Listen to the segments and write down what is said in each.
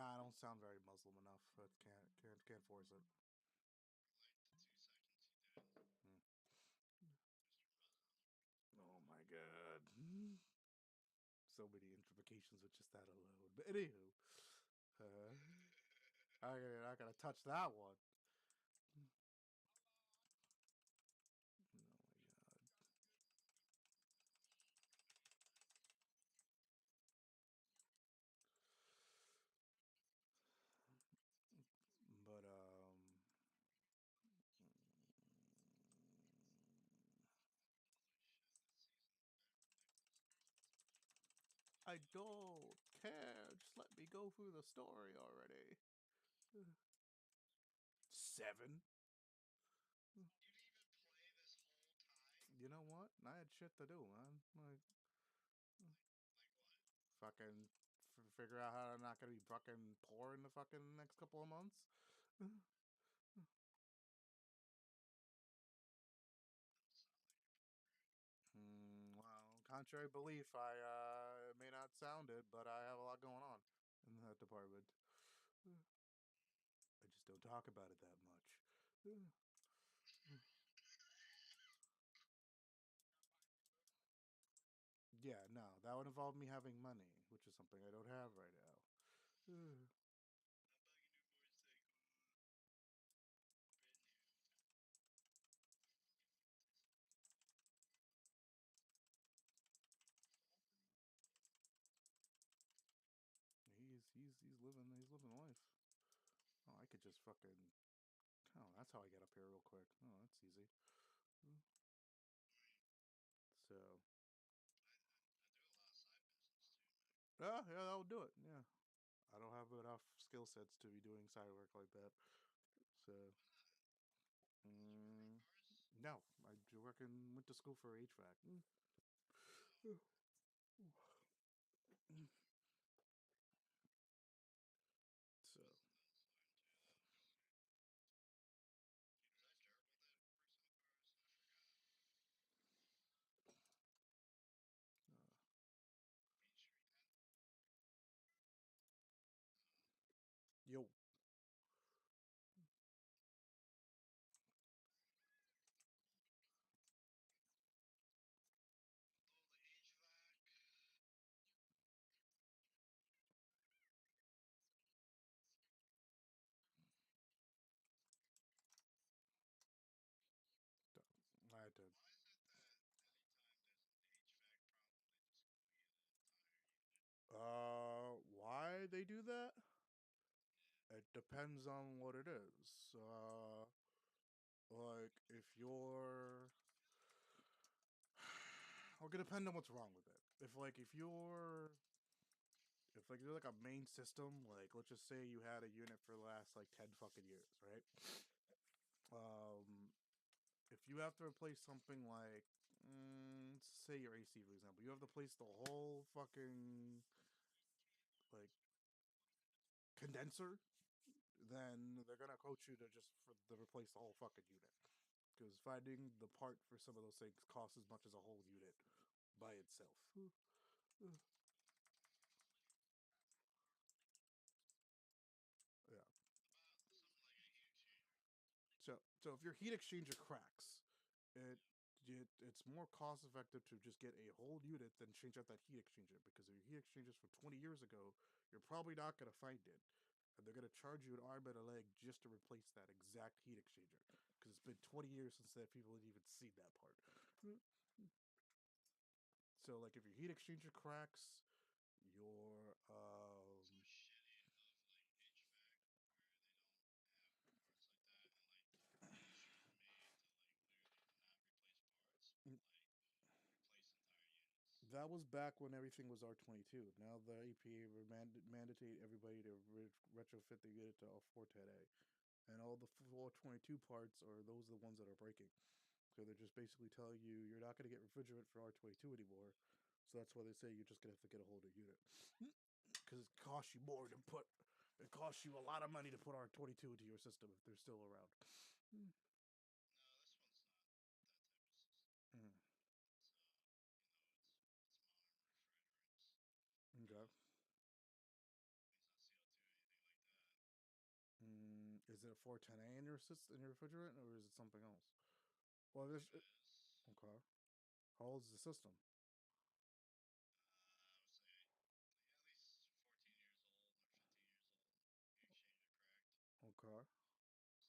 Nah, I don't sound very Muslim enough. I can't force it. Hmm. Oh my god. So many implications with just that alone. But anywho, uh, I'm not gonna touch that one. Oh my god. But I don't care. Just let me go through the story already. 7. You know what? I had shit to do, man. Like fucking figure out how I'm not gonna be fucking poor in the fucking next couple of months. Well, contrary belief, I may not sound it, but I have a lot going on in that department. I just don't talk about it that much. Yeah, no, that would involve me having money, which is something I don't have right now. He's living life. Oh, I could just fucking. Oh, that's how I get up here real quick. Oh, that's easy. So. Yeah, that'll do it. Yeah, I don't have enough skill sets to be doing side work like that. So. No, went to school for HVAC. So. Uh, yo. I had to. Why they do that? It depends on what it is. Like if you're, well, it could depend on what's wrong with it. If you're like a main system, like let's just say you had a unit for the last like 10 fucking years, right? Um, if you have to replace something like, say your AC for example, you have to replace the whole fucking like condenser, then they're gonna coach you to replace the whole fucking unit. Because finding the part for some of those things costs as much as a whole unit by itself. Yeah. So if your heat exchanger cracks, it it's more cost effective to just get a whole unit than change out that heat exchanger, because if your heat exchangers from 20 years ago, you're probably not gonna find it. And they're gonna charge you an arm and a leg just to replace that exact heat exchanger. Because it's been 20 years since that people had even seen that part. So like if your heat exchanger cracks, your that was back when everything was R22. Now the EPA mandate everybody to retrofit the unit to a 410A, and all the 422 parts are those are the ones that are breaking. So they're just basically telling you you're not going to get refrigerant for R22 anymore. So that's why they say you're just going to have to get a whole new unit, because it costs you more to put. It costs you a lot of money to put R22 into your system if they're still around. Mm. Okay. it a 410A in your refrigerant, or is it something else? Well, this okay. How old is the system? I would say at least 14 years old or 15 years old. Heat exchanger cracked. Okay. So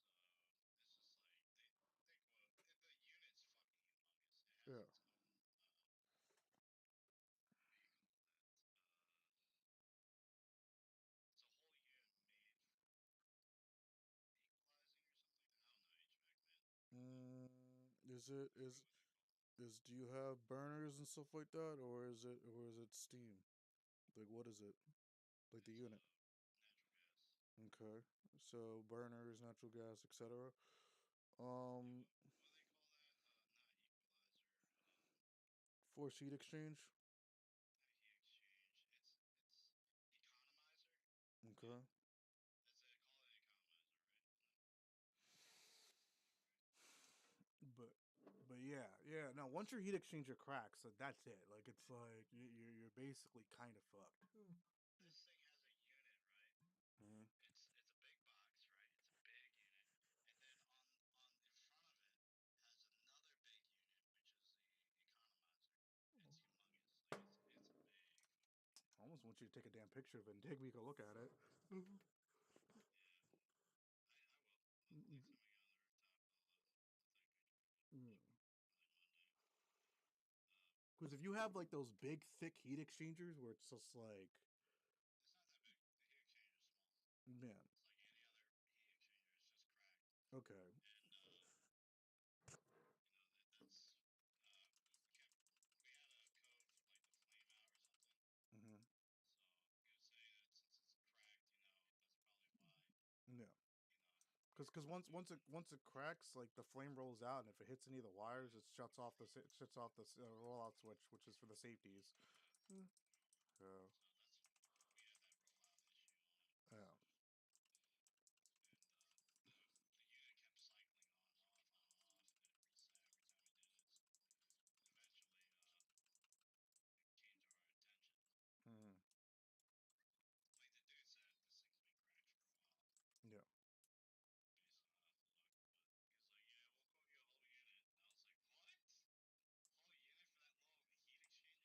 it's just like they quote the unit's fucking humongous. It has Yeah. its own what do you call that? It's a whole unit made for equalizing or something. I don't know HVAC man. Is it I forget what they're called. do you have burners and stuff like that, or is it steam? Like what is it? Like the It's unit? natural gas. Okay. So burners, natural gas, etc. Yeah, Um, what do they call that? Not equalizer. force heat exchange. Not heat exchange. It's economizer. Yeah, Okay. that's it. Call it economizer, right? But yeah. Now once your heat exchanger cracks, that's it. Like it's like you're basically kind of fucked. This thing has a unit, right? Mhm. It's a big box, right? It's a big unit, and then on in front of it has another big unit, which is the economizer. It's humongous. Like it's a big fucking unit. I almost want you to take a damn picture of it and take me a look at it. Yeah, I will. Next time I get on the rooftop, I'll take a picture. Probably Monday. Uh, Because if you have like those big thick heat exchangers where it's just like, it's not that big. The heat exchanger is small. man, It's like any other heat exchanger. It's just cracked, okay. and that's we had a code for like the flame out or something. Hmm. So he was saying that since it's cracked, that's probably why. Yeah. Because You're once it cracks, like the flame rolls out, and if it hits any of the wires, it shuts off the rollout switch, which is for the safeties. yeah. So So that's we had that rollout issue on it, yeah. and the unit kept cycling on and off, and it reset every time we did it. So eventually, it came to our attention. Hmm. Like the dude said, this thing's been cracked for a while. Yeah. So I'll have to look, but he was like, "Yeah, we'll quote you a whole unit." And I was like, "What? Whole unit for that little heat exchanger down there?"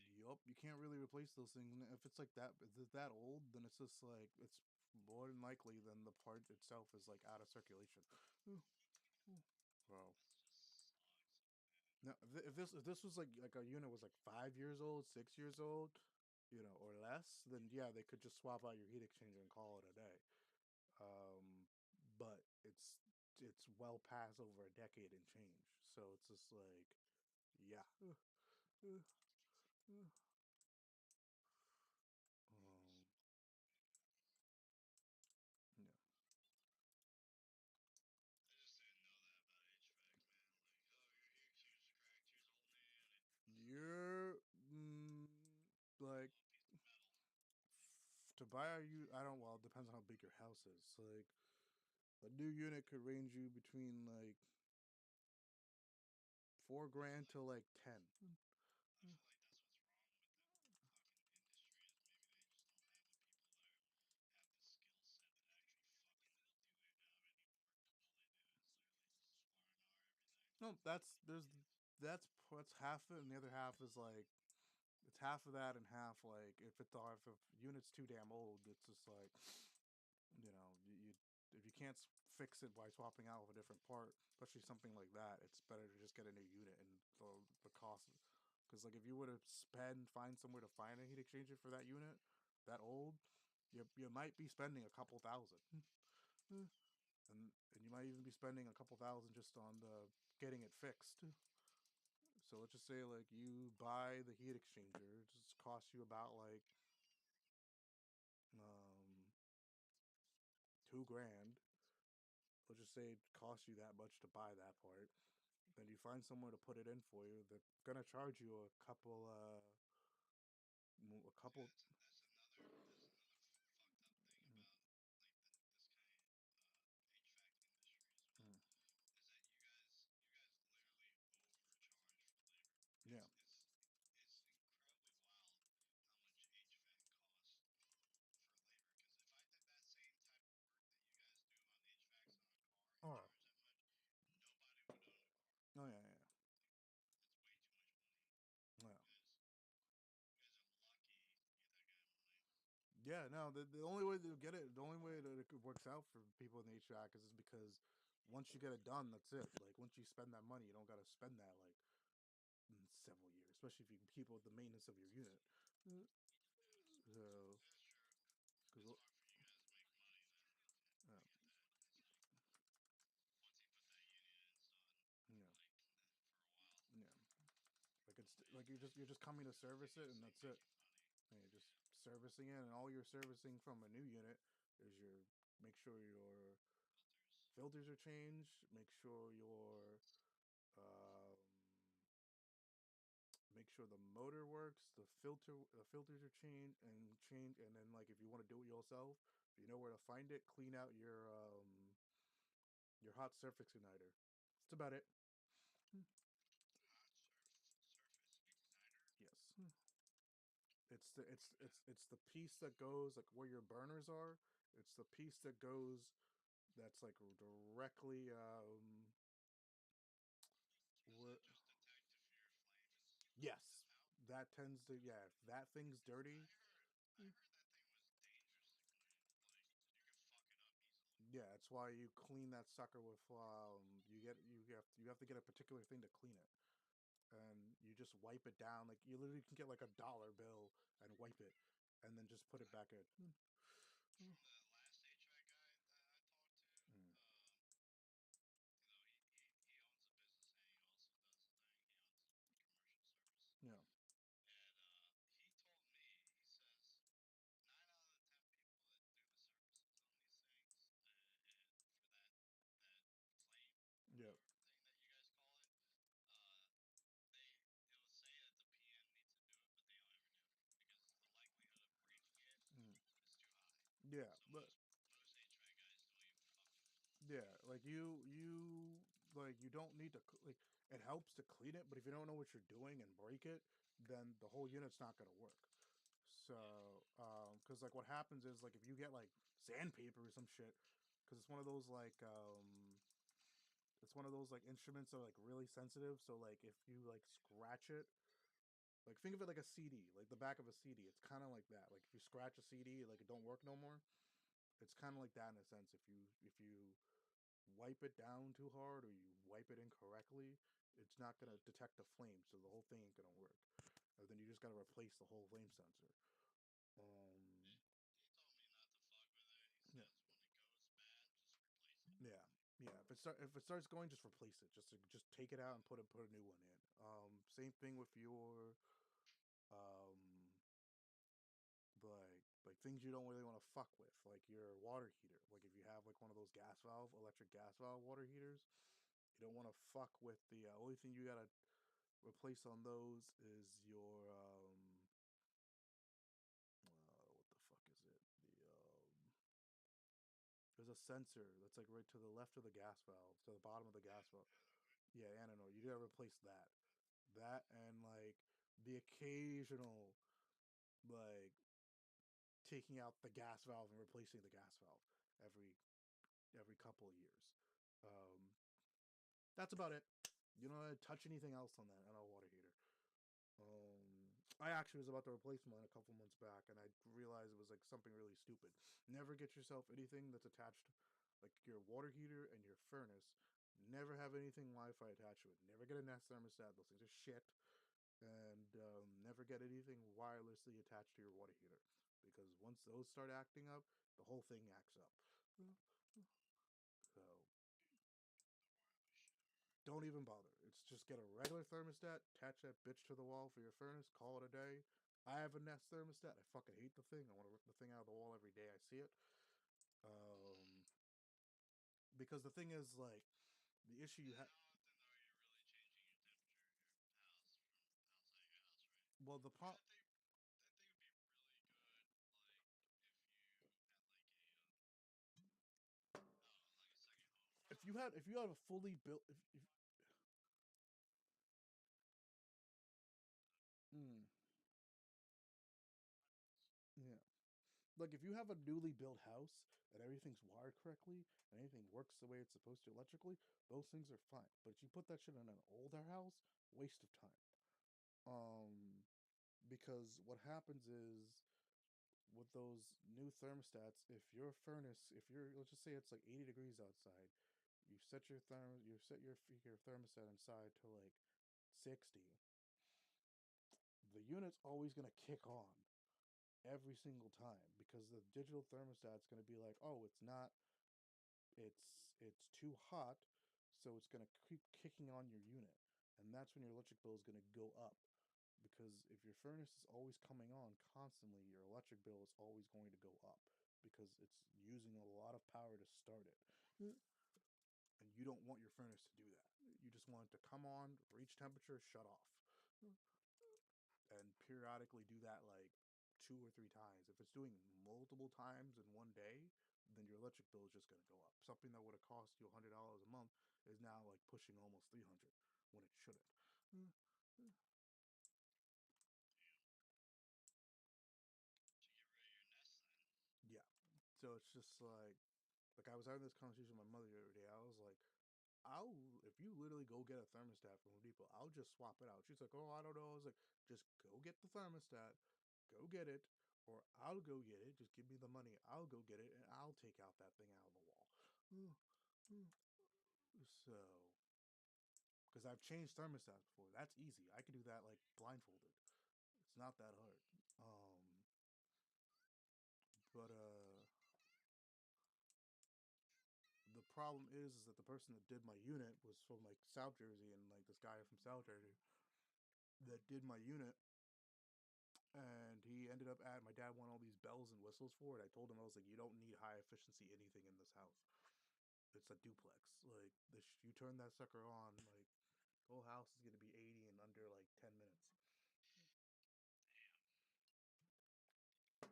Like, Yup. You can't really replace those things. And if it's like that, if it's that old, then it's just like it's more than likely than the part itself is like out of circulation. Wow. that just sucks, man. Now, if this was like a unit was like 5 years old, 6 years old, or less, then yeah, they could just swap out your heat exchanger and call it a day. But it's well past over a decade and change, so it's just like, yeah. Uh, uh, um, yeah. I just didn't know that about HVAC, man. Like, oh, your heat exchanger's cracked. Here's a whole new unit. You're Here's a like little piece of metal. to buy you. I don't. Well, it depends on how big your house is. Like a new unit could range you between like I feel $4,000 like to like 10. I feel like that's what's wrong with the fucking industry is maybe they just don't have the people that have the skill set that actually fucking do it anymore. All they do is literally just R&R everything. No, Fucking idiots. that's half it, and the other half is like it's half of that and half like if unit's too damn old, it's just like you if you can't fix it by swapping out with a different part, especially something like that, it's better to just get a new unit and the cost. Because like if you were to find somewhere to find a heat exchanger for that unit that old, you might be spending a couple thousand. And you might even be spending a couple thousand just on the getting it fixed. So let's just say like you buy the heat exchanger, it just costs you about like um 2 grand. Let's just say it costs you that much to buy that part. Then you find somewhere to put it in for you. They're gonna charge you a See, couple. that's another fucked up thing about like this kind of HVAC industry as well. Mm, Is that you guys literally overcharge for labor. yeah. It's incredibly wild how much HVAC costs for labor. Because if I did that same type of work that you guys do on Yeah, no, the only way to get it, the only way that it works out for people in the HVAC is because once you get it done, that's it. Like once you spend that money, you don't got to spend that like in several years, especially if you can keep up with the maintenance of your unit. So, That's true. If because it's hard for you guys to make money, then I yeah, get that. It's like once you put that unit in, it's done. yeah, Like for a while, yeah. Like it'll it's like you're just coming to service it, and continuously that's it. make you money. And you're just Yeah. servicing it, and all you're servicing from a new unit is your make sure your Filters. filters are changed, make sure your um, make sure the motor works, the filters are changed, and then like if you want to do it yourself, you know where to find it. Clean out your hot surface igniter. That's about it. Hot surface igniter. Yes, it's the piece that goes like where your burners are. It's the piece that goes that's like directly Does where that just detect if your flame is yes, out? that tends to yeah. If that thing's dirty, I heard that thing was dangerous to clean. Like you can fuck it up easily. yeah, that's why you clean that sucker with you have to get a particular thing to clean it, and you just wipe it down like you literally can get like a dollar bill and wipe it, and then just put it I, back in. from the last HVAC guy that I talked to, Mm, um, he owns a business and he also does he owns commercial service. yeah, And he told me, he says 9 out of the 10 people that do the services on these things, for that flame yeah, thing that you guys call it, uh, they it'll say that the PM needs to do it, but they don't ever do it because the likelihood of breaking it mm, is too high. yeah, So but most HVAC guys don't even fuck with it. yeah, like you don't need to like it helps to clean it, but if you don't know what you're doing and break it, then the whole unit's not gonna work. Yeah, So, because like what happens is like if you get like sandpaper or some shit, because it's one of those like instruments that are like really sensitive. So like if you like scratch it, like think of it like a CD, like the back of a CD. It's kind of like that. Like if you scratch a CD, like it don't work no more. It's kind of like that in a sense. If you wipe it down too hard or you wipe it incorrectly, it's not gonna detect the flame, so the whole thing ain't gonna work. And then you just gotta replace the whole flame sensor. Um, he told me not to fuck with it. He yeah, says when it goes bad, just replace it. yeah, yeah. If it starts going, just replace it. Just take it out and put a new one in. Same thing with your um like things you don't really want to fuck with, like your water heater. Like if you have like one of those electric gas valve water heaters, you don't want to fuck with the only thing you gotta replace on those is your what the fuck is it? There's a sensor that's like right to the left of the gas valve, to the bottom of the gas valve. Anyway, Yeah, anode. You gotta replace that. That and like the occasional like taking out the gas valve and replacing the gas valve every every couple of years. Um, that's about it. You don't touch anything else on that on a water heater. I actually was about to replace mine a couple months back, and I realized it was like something really stupid. Never get yourself anything that's attached, like your water heater and your furnace. Never have anything Wi-Fi attached to it. Never get a Nest thermostat. Those things are shit. And never get anything wirelessly attached to your water heater, because once those start acting up, the whole thing acts up. So the wireless shit. Alright. don't even bother. It's just get a regular thermostat, attach that bitch to the wall for your furnace, call it a day. I have a Nest thermostat. I fucking hate the thing. I want to rip the thing out of the wall every day I see it. Um, because the thing is, like, the issue you And have. how often are you really changing your temperature of your house from outside your house, right? Well, the Because pro. that thing would be really good, like if you had like a I don't know, like a second home. If you had a fully built if mm, yeah, like if you have a newly built house and everything's wired correctly and anything works the way it's supposed to electrically, those things are fine. But you put that shit in an older house, waste of time. Um, because what happens is with those new thermostats, if your furnace, if you're, let's just say it's like 80 degrees outside, you set your thermostat inside to like 60, the unit's always going to kick on every single time because the digital thermostat's going to be like, oh, it's not, it's too hot, so it's going to keep kicking on your unit, and that's when your electric bill is going to go up. Because if your furnace is always coming on constantly, your electric bill is always going to go up because it's using a lot of power to start it. And you don't want your furnace to do that. You just want it to come on, reach temperature, shut off. And periodically do that like 2 or 3 times. If it's doing multiple times in one day, then your electric bill is just going to go up. Something that would have cost you $100 a month is now like pushing almost 300 when it shouldn't. To get rid of your nest then. Yeah. So it's just like I was having this conversation with my mother the other day. I was like, I'll if you literally go get a thermostat from Home Depot, I'll just swap it out. She's like, oh, I don't know. I was like, just go get the thermostat, go get it, or I'll go get it. Just give me the money. I'll go get it, and I'll take out that thing out of the wall. So, because I've changed thermostats before, that's easy. I can do that like blindfolded. It's not that hard. But the problem is that the person that did my unit was from like South Jersey, and like this guy from South Jersey that did my unit, and he ended up at my dad wanted all these bells and whistles for it. I told him, I was like, you don't need high efficiency anything in this house. It's a duplex. Like this, you turn that sucker on, like the whole house is gonna be 80 in under like 10 minutes. So,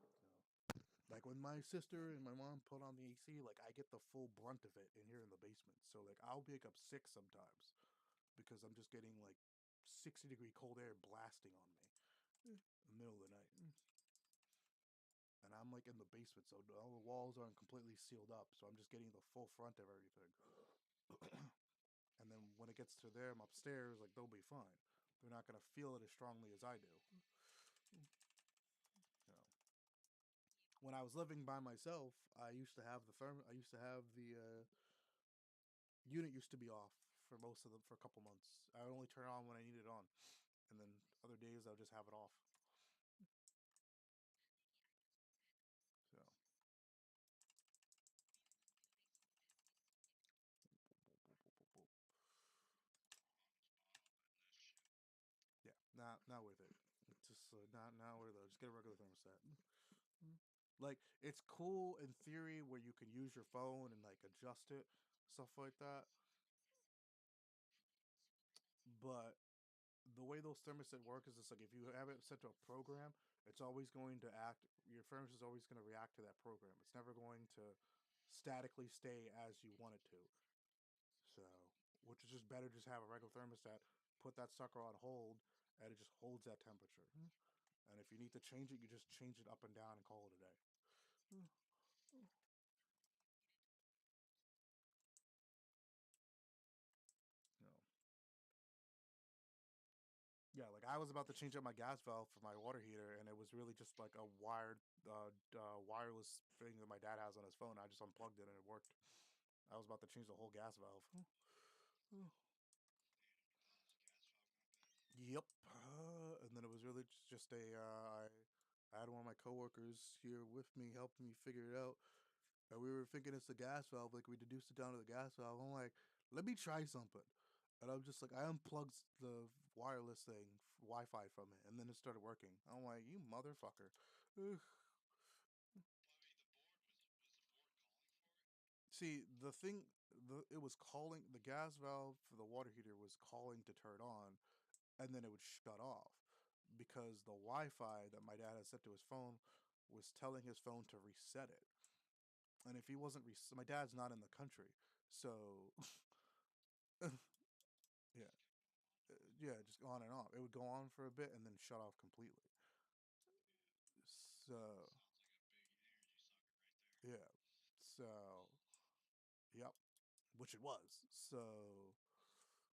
like when my sister and my mom put on the AC, like I get the full brunt of it in here in the basement. So like I'll wake up sick sometimes because I'm just getting like 60-degree cold air blasting on me in the middle of the night. And I'm like in the basement, so all the walls aren't completely sealed up, so I'm just getting the full front of everything. And then when it gets to them upstairs, like they'll be fine. They're not gonna feel it as strongly as I do. You know, when I was living by myself, I used to have the unit used to be off for most of them for a couple months. I would only turn it on when I need it on, and then other days I'll just have it off. So yeah, not worth it. Just not worth it. Just get a regular thermostat. Like it's cool in theory where you can use your phone and like adjust it, stuff like that. But the way those thermostat work is it's like if you have it set to a program, it's always going to act. Your furnace is always going to react to that program. It's never going to statically stay as you want it to. So, which is just better, just have a regular thermostat, put that sucker on hold, and it just holds that temperature. And if you need to change it, you just change it up and down and call it a day. You know. Yeah, like I was about to change up my gas valve for my water heater, and it was really just like a wireless thing that my dad has on his phone. I just unplugged it and it worked. I was about to change the whole gas valve. Damn, your dad's gas valve went bad. Yep. And then it was really just I had one of my coworkers here with me helping me figure it out. And we were thinking it's the gas valve, like we deduced it down to the gas valve. I'm like, let me try something. And I'm just like, I unplugged the wireless thing, Wi-Fi from it, and then it started working. I'm like, you motherfucker. Ugh. Well, I mean, the board was the board calling for it? See, it was calling the gas valve for the water heater was calling to turn on, and then it would shut off because the Wi-Fi that my dad had set to his phone was telling his phone to reset it. And if he wasn't, my dad's not in the country, so yeah, Just kept going on. yeah, just on and off. It would go on for a bit and then shut off completely. So Sounds like a big energy sucker right there. yeah, so yep, which it was. So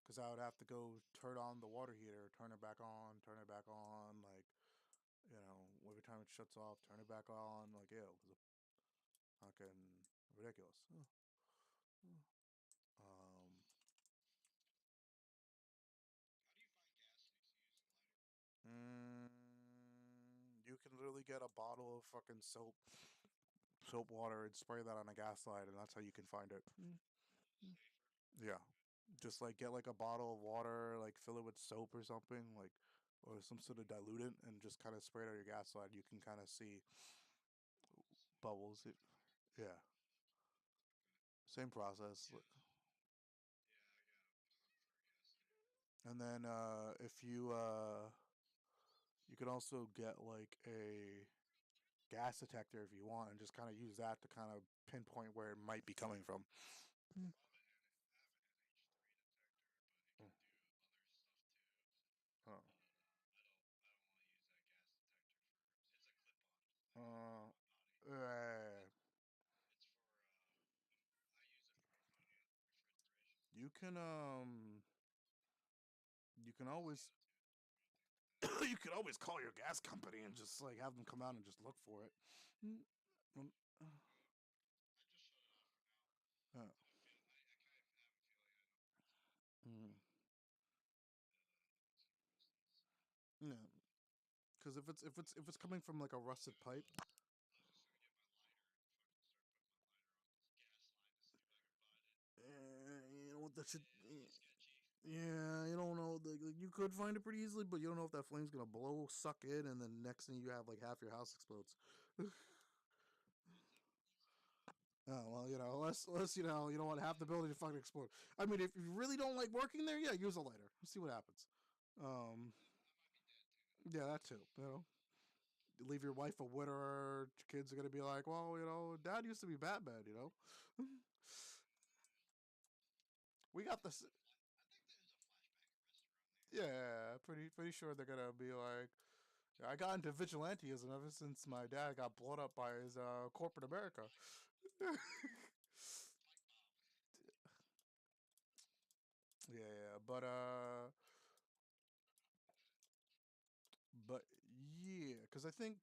because I would have to go turn on the water heater, turn it back on, turn it back on, like every time it shuts off, turn it back on. Like, ew, it was fucking ridiculous. Um, How do you find gas leaks? You use a lighter? you can literally get a bottle of fucking soap water, and spray that on a gas light, and that's how you can find it. Safer. Yeah, just like get like a bottle of water, like fill it with soap or something, like or some sort of dilutant, and just kind of spray it on your gas light. You can kind of see See bubbles. fire. Yeah, Okay. same process. Yeah. Yeah, I got a pump for a gas tank. And then if you can also get like a gas detector if you want, and just kind of use that to kind of pinpoint where it might be coming from. Mm. I have an NH3 detector, but it Mm. can do other stuff too. Oh. But I don't want to use that gas detector for. It's a clip-on thing that goes Uh, on my body. uh, It's for. I use it for ammonia refrigeration. you can you can It's always CO2. I mean, like that. you can always call your gas company and just like have them come out and just look for it. Mm. Um, I just shut it off for now. uh, I kind of have a feeling I know the reason, mm. but let's keep pressing this. Yeah, because if it's coming from like a rusted pipe, I was just gonna get my lighter and fucking start putting my lighter on this gas line to see if I can find it. you know what that should. Yeah, it's a little sketchy. Yeah, you don't know. Like, you could find it pretty easily, but you don't know if that flame's gonna blow, suck in, and then next thing you have like half your house explodes. Depends how close I am. Oh well, unless you don't want half the building to fucking explode. I mean, if you really don't like working there, yeah, use a lighter. See what happens. Um, I might be dead too. yeah, that too. Leave your wife a widower. Kids are gonna be like, well, Dad used to be Batman. We got this. I think there's a flashback arrested around there. Yeah, pretty sure they're gonna be like, I got into vigilanteism ever since my dad got blown up by his corporate America. Pipe bomb. Pipe bomb. Yeah, but yeah, because I think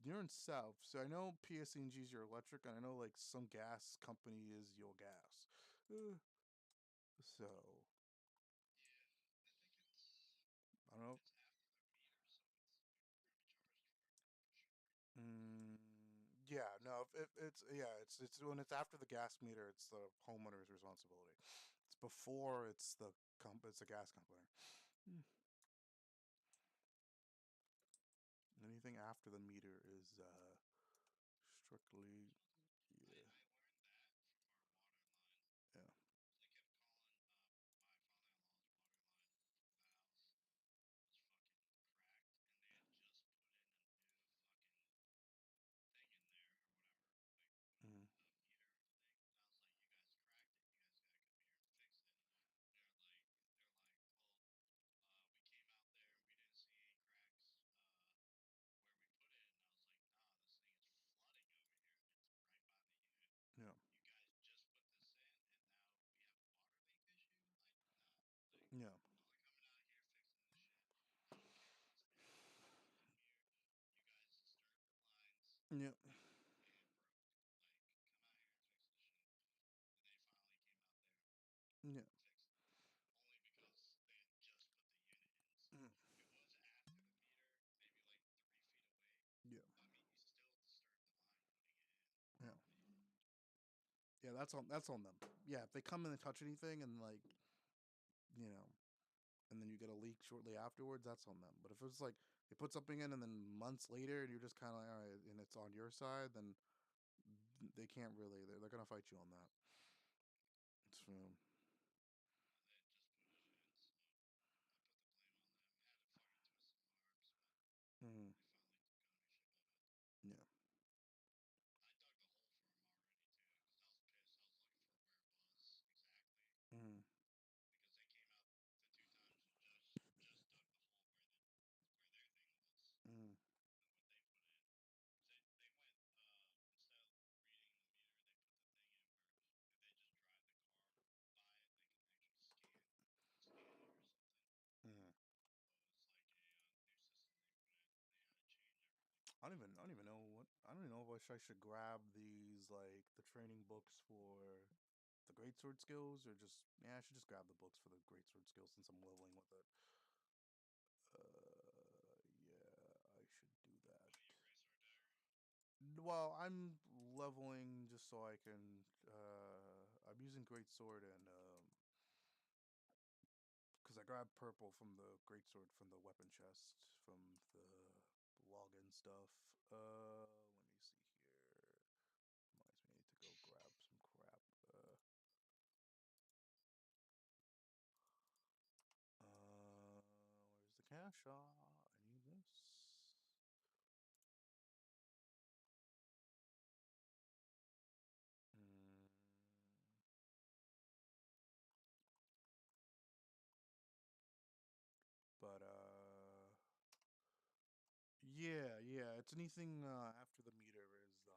you're in South, so I know PSNG is your electric, and I know like some gas company is your gas. Uh, so Yeah, I think I don't know. it's after the meter, so it's we're gonna be charged for it for sure. Yeah, no, if it's when it's after the gas meter, it's the homeowner's responsibility. It's before it's the gas company. Mm. Anything after the meter is strictly, yeah, I learned that from our water line. yeah. 'Cause I kept calling my father-in-law's water line from the house was fucking cracked, and they had just put in a new fucking thing in there or whatever, like Mm, meter thing. And I was like, "You guys cracked it. You guys gotta come here and fix it." And they're like, "Well, we came out there and we didn't see any cracks where we put it." And I was like, "Nah, this thing is flooding over here. It's right by the unit. yeah, You guys just put this in, and now we have a water leak issue? Like, nah. Like, yeah, I'm not coming out here fixing this shit. I'm gonna have this thing come here. You guys disturbed the lines yeah, and it broke. Like, come out here and fix this shit." And they finally came out there yeah, and fixed it. Only because they had just put the unit in. So mm, if it was after the meter, maybe like 3 feet away, yeah, I mean, you still disturbed the line putting it in. yeah. Like, Yeah, that's on them. Yeah, if they come in and touch anything and like you know, and then you get a leak shortly afterwards, that's on them. But if it's like they put something in and then months later and you're just kind of like, all right, and it's on your side, then they can't really. They're gonna fight you on that. So, they had just put it in, so I put the blame on them. I had to fucking twist some arms, but mm, they finally got me shut of it. yeah, I dug the hole for him already too, because I was pissed. I was looking for where it was exactly, mm, because they came out the 2 times and just dug the hole where their thing was mm, and what they put in. They went instead of reading the meter, they put the thing in where if they just drive the car by I don't even know what. I don't even know if I should grab these like the training books for the greatsword skills, or just yeah, I should just grab the books for the greatsword skills since I'm leveling with it. Yeah, I should do that. What you race or dagger? Well, I'm leveling just so I can. I'm using greatsword and because I grabbed purple from the greatsword from the weapon chest from the login stuff. Let me see here. Reminds me I need to go grab some crap. Where's the cash? I need this. Mm, but yeah. It's anything after the meter is the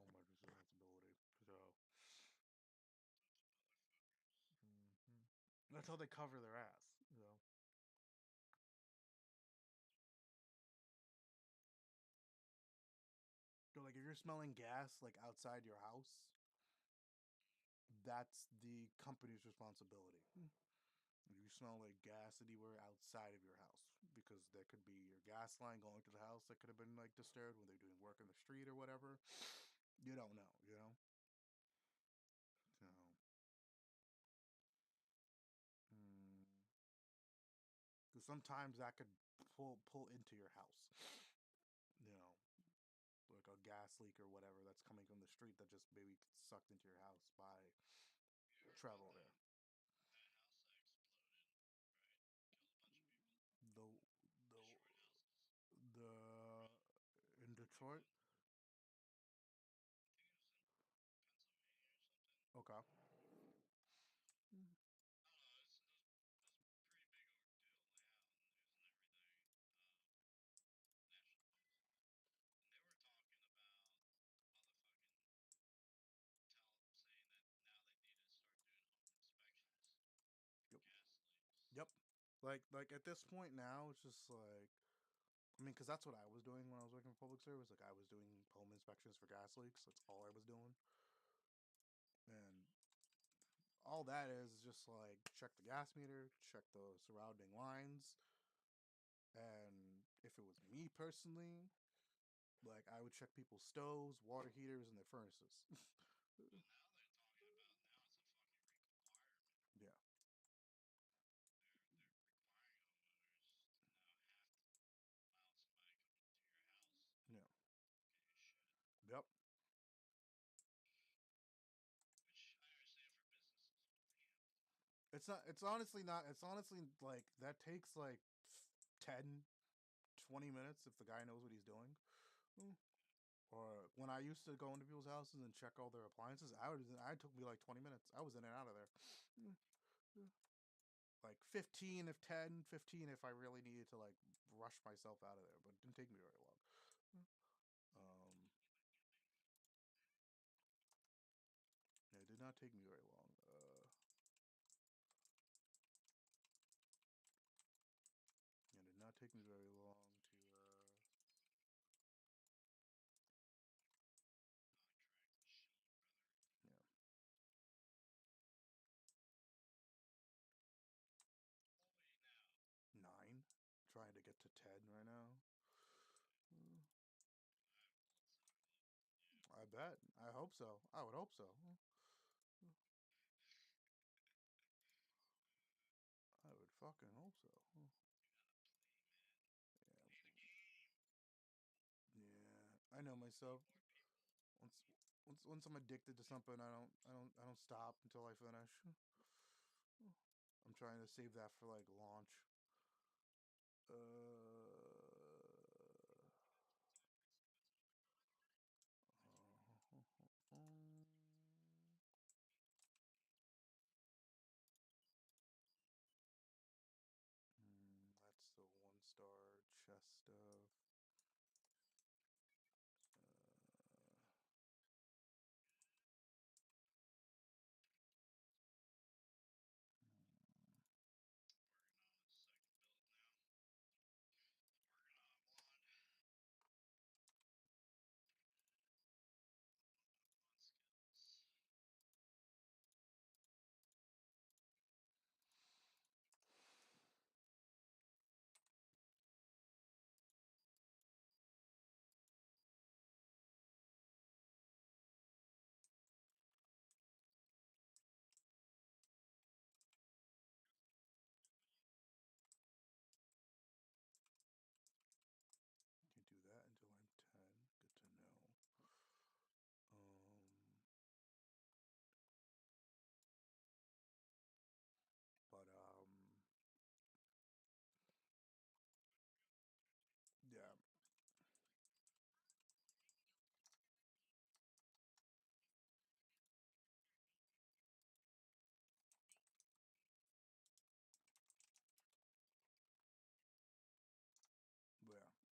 homework responsibility. So Those motherfuckers. mhm. That's how they cover their ass. So like if you're smelling gas like outside your house, that's the company's responsibility. If you smell like gas anywhere outside of your house, because there could be your gas line going to the house that could have been like disturbed when they're doing work in the street or whatever. You don't know, you know. So, because sometimes that could pull into your house. You know, like a gas leak or whatever that's coming from the street that just maybe sucked into your house by You heard about travel there. that house that exploded, right? Killed a bunch of people. The the Destroyed houses the around. in I think it Detroit. was. I think it was in Pennsylvania or something. Okay. I don't know. It was a pretty big ordeal. Like out on the news and everything. National news. And they were talking about motherfucking saying that now they need to start doing home inspections for Yep. gas leaks. Yep. Like at this point now, it's just like I mean, because that's what I was doing when I was working for public service. Like I was doing home inspections for gas leaks. That's all I was doing, and all that is just like check the gas meter, check the surrounding lines, and if it was me personally, like I would check people's stoves, water heaters, and their furnaces. Well, now they're talking about now it's a fucking requirement. Yeah, They're requiring homeowners to now have to allow somebody come to your house and yeah, look at your shit. yep. Which I understand for businesses, but damn. It's not. It's honestly not. It's honestly like that takes like 10, 20 minutes if the guy knows what he's doing. Mm. Or when I used to go into people's houses and check all their appliances, I took me like 20 minutes. I was in and out of there. Mm, mm. Like 15 if 10, 15 if I really needed to like rush myself out of there, but it didn't take me very long. Mm. Um, yeah, it did not take me very long. It did not take me very long to Contract and shit, brother. yeah, How old are you now? 9. Trying to get to 10 right now. Mm, I have blood sugar levels than you. I bet. I hope so. I would hope so. I would fucking hope so. You gotta play, man. Yeah, Play the game. yeah. I know Need myself. more people. Once once I'm addicted to something, I don't stop until I finish. I'm trying to save that for like launch. That's the 1 star chest stuff. Uh, Working on a second build now. Working on a blonde.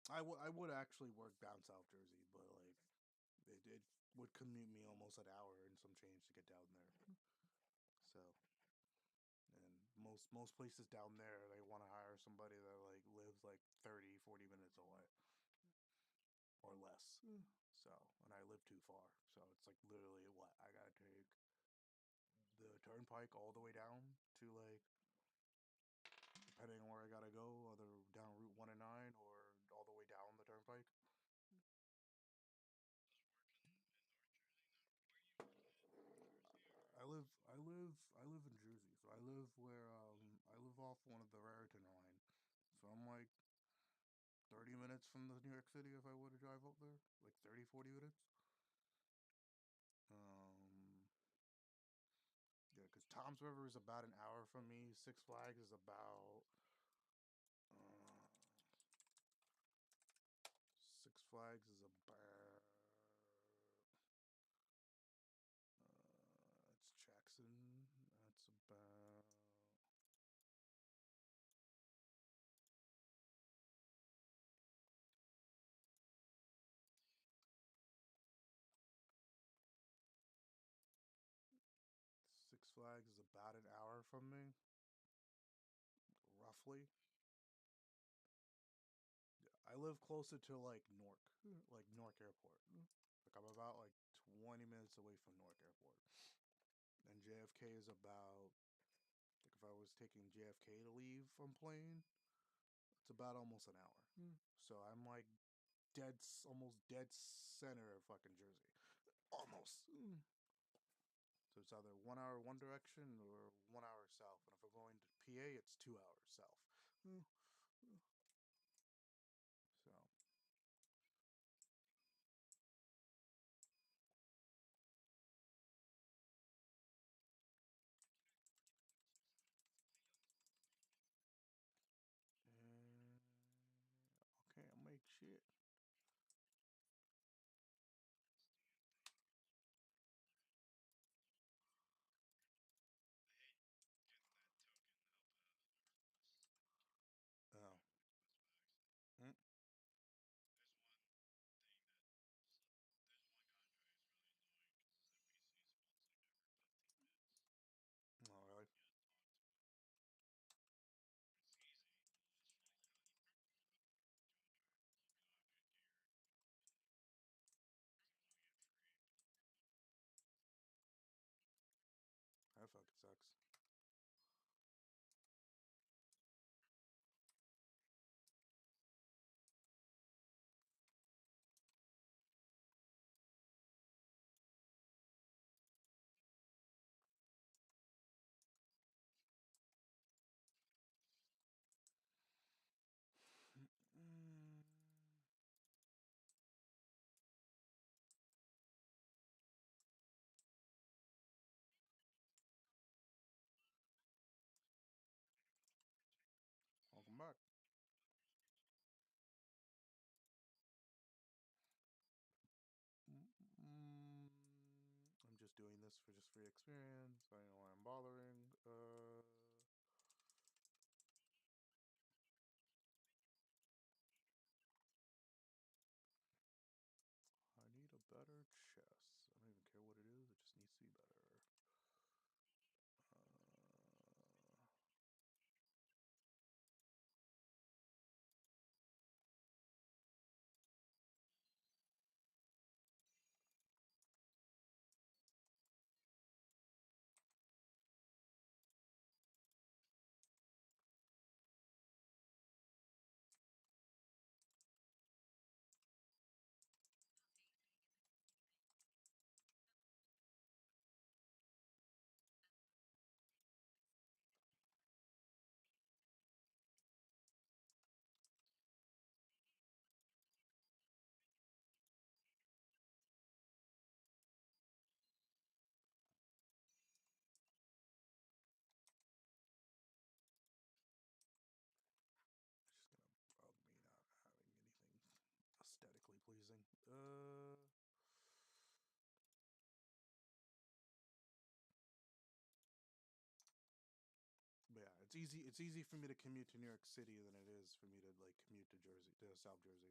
I would actually work down South Jersey, but like it would commute me almost an hour and some change to get down there. So, and most places down there, they want to hire somebody that like lives like 30, 40 minutes away or less. So, and I live too far. So it's like literally what I gotta take the turnpike all the way down to like, depending on where I gotta go, either down Route 1 and 9 or all the way down the turnpike. Does working in North Jersey not? Where are you working at? North Jersey or? I live in Jersey, so I live where I live off one of the Raritan line. So I'm like 30 minutes from the New York City if I were to drive up there, like 30, 40 minutes. Um, yeah, because Tom's River is about an hour from me. Six Flags is about uh, Six Flags is about it's Jackson. That's about Six Flags is about an hour from me, roughly. I live closer to like Newark, like Newark Airport. Like I'm about like 20 minutes away from Newark Airport, and JFK is about like if I was taking JFK to leave from plane, it's about almost an hour. So I'm like almost dead center of fucking Jersey, almost. So it's either 1 hour one direction or 1 hour south. And if I'm going to PA, it's 2 hours south. So and okay, I'll make shit. I hate getting that token help Heartless and keep Oh. having to quest by accident. Mm. There's one thing that there's one contract that's really annoying because his NPC spawns like every 15 minutes. All right. You gotta talk to him. It's easy. You just fall down, you contract. You don't have good gear, doesn't want to get free. That fucking sucks. Mm. Welcome back. Mm. I'm just doing this for just free experience. I don't know why I'm bothering. I need a better chest. I don't even care what it is. It just needs to be better. Uh, it's just gonna bug me not having anything aesthetically pleasing. But yeah, it's easy. It's easy for me to commute to New York City than it is for me to like commute to Jersey, to South Jersey.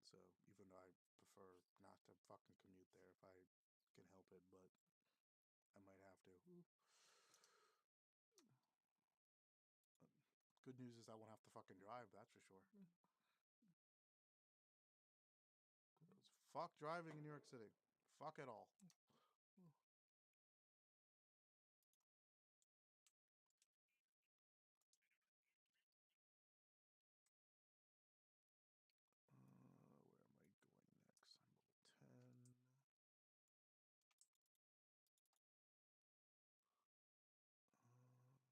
So even though I prefer not to fucking commute there if I can help it, but I might have to. Good news is I won't have to fucking drive. That's for sure. Fuck driving in New York City. Fuck it all. Where am I going next? I'm level 10. Uh, Let's go do some crafting. Got a lot of materials on me. I have 1.4 million solid. Expensive, man.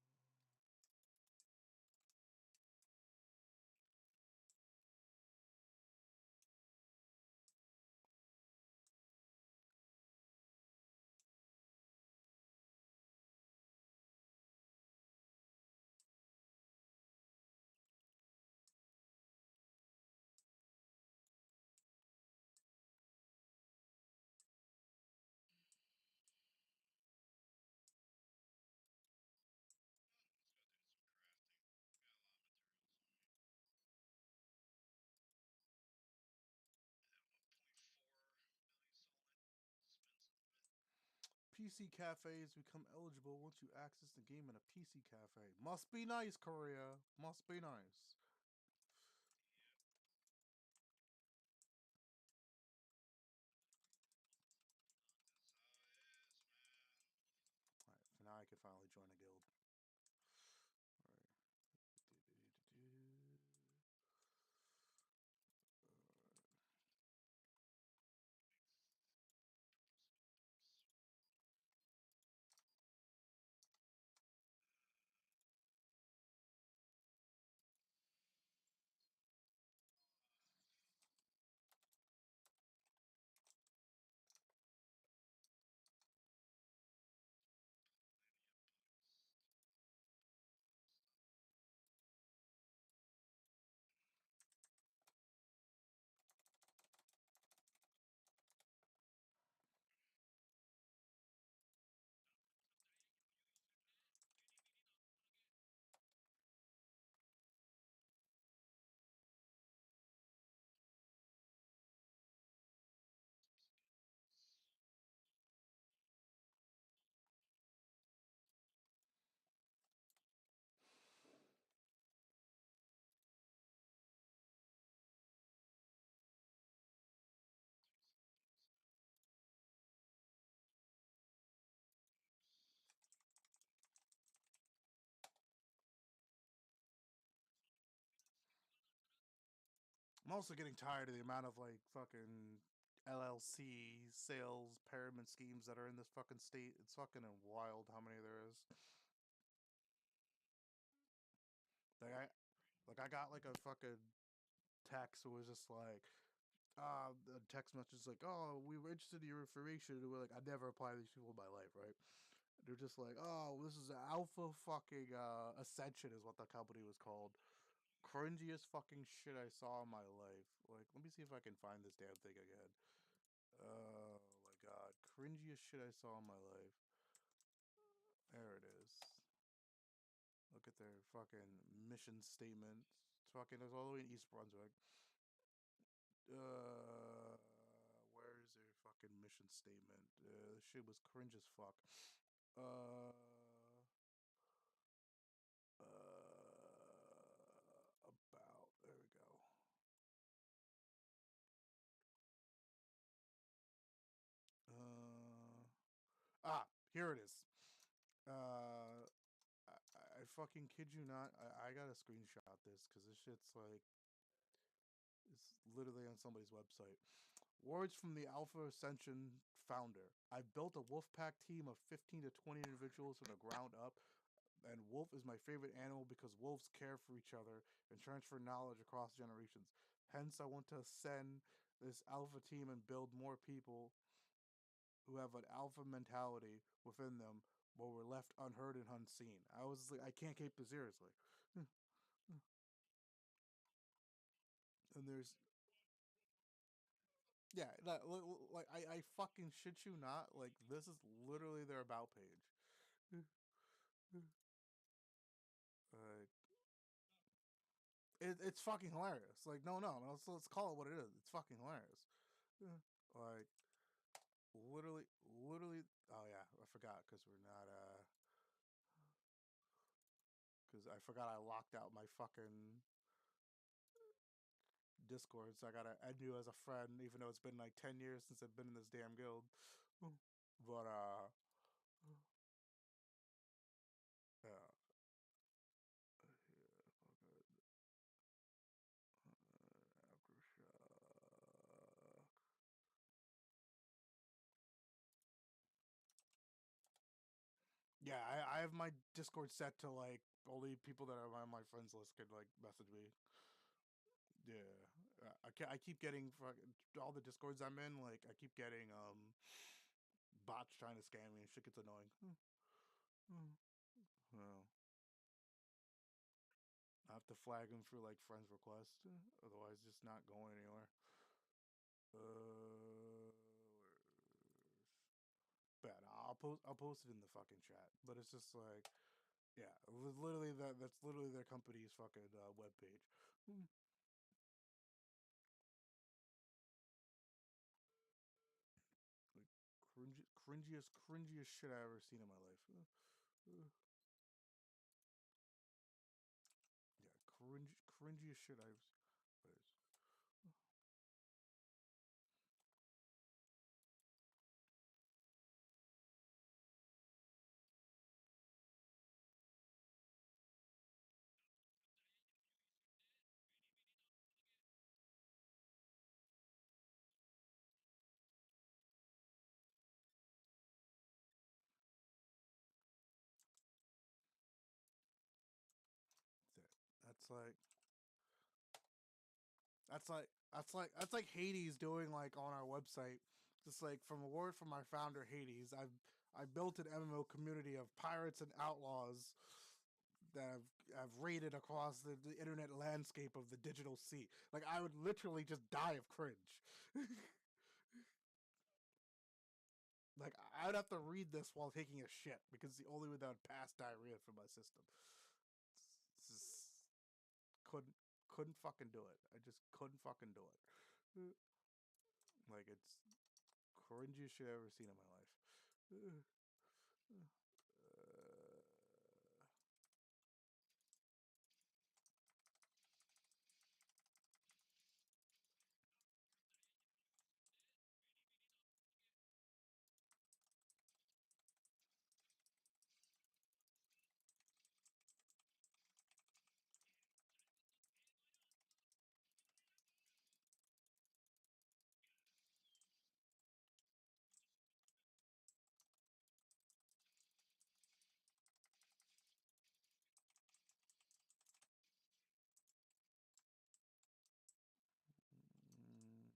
PC cafes become eligible once you access the game in a PC cafe. Must be nice, Korea. Must be nice. Yep. That's how it is, man. Alright, so now I can finally join a guild. Alright. Plenty of books. Stuff. I'm also getting tired of the amount of like fucking LLC sales pyramid schemes that are in this fucking state. It's fucking wild how many there is. Like I got like a fucking text that was just like the text message like, oh, we were interested in your information. And we're like, I never apply to these people in my life, right? They're just like, oh, this is Alpha fucking Ascension is what the company was called. Cringiest fucking shit I saw in my life. Like, let me see if I can find this damn thing again. Oh my god, cringiest shit I saw in my life. There it is. Look at their fucking mission statement. It's fucking, it's all the way in East Brunswick. Uh, where is their fucking mission statement? This shit was cringe as fuck. Uh, about, there we go. Here it is. Uh, I fucking kid you not. I gotta screenshot this because this shit's like, it's literally on somebody's website. Words from the Alpha Ascension founder. I've built a wolf pack team of 15 to 20 individuals from the ground up, and wolf is my favorite animal because wolves care for each other and transfer knowledge across generations. Hence, I want to send this alpha team and build more people who have an alpha mentality within them, but were left unheard and unseen. I was like, I can't keep this seriously. And there's, yeah, like I fucking shit you not. Like, this is literally their about page. Like it's fucking hilarious. Like no, let's call it what it is. It's fucking hilarious. Like literally. Oh yeah, I forgot because we're not. Because I forgot I locked out my fucking Discord, so I gotta add you as a friend, even though it's been like 10 years since I've been in this damn guild. But yeah, yeah, aftershock. Yeah, I have my Discord set to like only people that are on my friends list could like message me. Yeah, I keep getting all the Discords I'm in. Like I keep getting bots trying to scam me and shit gets annoying. Well, I have to flag them for like friends requests, otherwise just not going anywhere. Bad. I'll post it in the fucking chat. But it's just like, yeah, it was literally that's literally their company's fucking webpage. Like cringiest shit I ever seen in my life. Yeah, cringiest shit I've. What is? That's like that's like Hades doing like on our website. Just like from a word from our founder Hades, I built an MMO community of pirates and outlaws that have raided across the internet landscape of the digital sea. Like I would literally just die of cringe. Like I'd have to read this while taking a shit because it's the only way that would pass diarrhea through my system. Just couldn't couldn't fucking do it. I just couldn't fucking do it. Like it's cringiest shit I've ever seen in my life. Mm,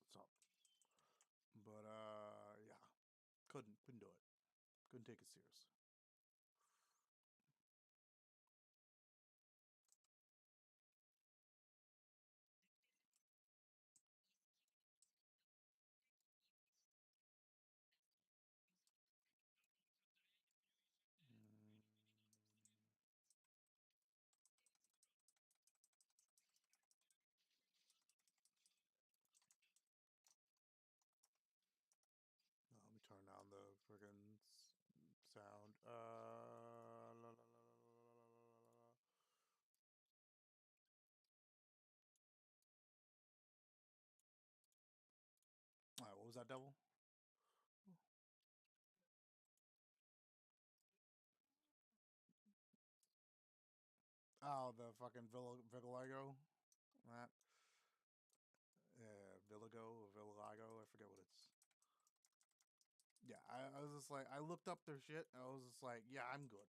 what's up? But yeah, couldn't do it. Couldn't take it serious. Mm, let me turn down the friggin' sound. La, la, la, la, la, la, la, la. All right, what was that, devil? Oh, the fucking Villalago. That. Yeah, Villago or Villago. I forget what it's. Yeah, I was just like, I looked up their shit. And I was just like, yeah, I'm good.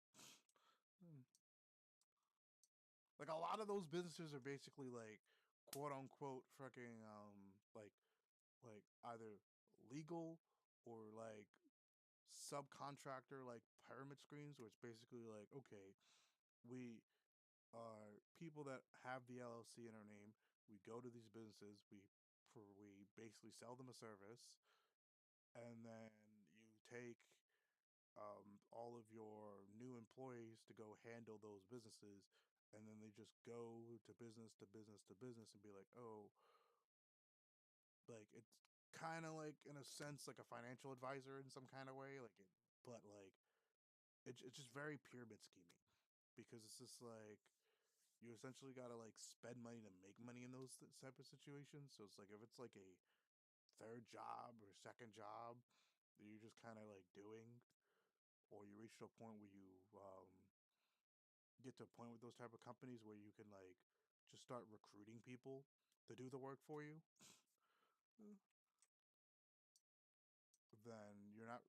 Like a lot of those businesses are basically like quote unquote fucking like either legal or like subcontractor like pyramid schemes where it's basically like okay We are people that have the LLC in our name. We go to these businesses. We basically sell them a service, and then you take all of your new employees to go handle those businesses, and then they just go to business to business to business and be like, oh, like it's kind of like in a sense like a financial advisor in some kind of way, but like it's just very pyramid scheming because it's just like you essentially got to like spend money to make money in those type of situations. So it's like if it's like a third job or second job that you're just kind of like doing, or you reach to a point where you get to a point with those type of companies where you can like just start recruiting people to do the work for you, then you're not.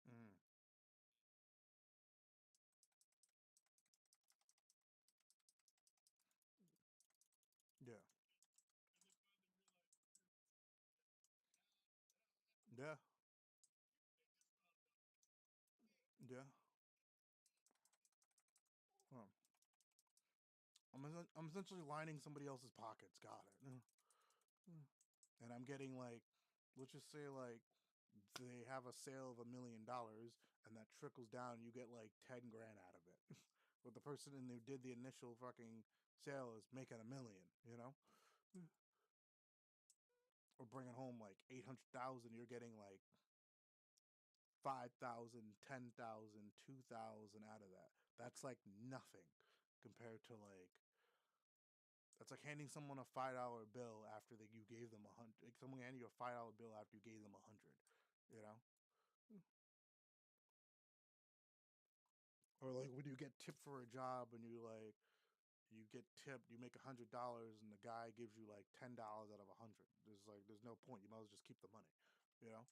Mm, yeah, And they finally realized, now yeah, you can make this amount of money. yeah. Huh. I'm essentially lining somebody else's pockets. Got it. And I'm getting like, let's just say like they have a sale of $1 million, and that trickles down. You get like 10 grand out of it. But the person who did the initial fucking sale is making 1 million. Or bringing home like 800,000. You're getting like 5,000, 10,000, 2,000 out of that. That's like nothing compared to like that's like handing someone a $5 bill after you gave them 100. Like someone handing you a $5 bill after you gave them 100. You know, or like when you get tipped for a job and you get tipped, you make $100 and the guy gives you like $10 out of 100. There's no point. You might as well just keep the money. You know.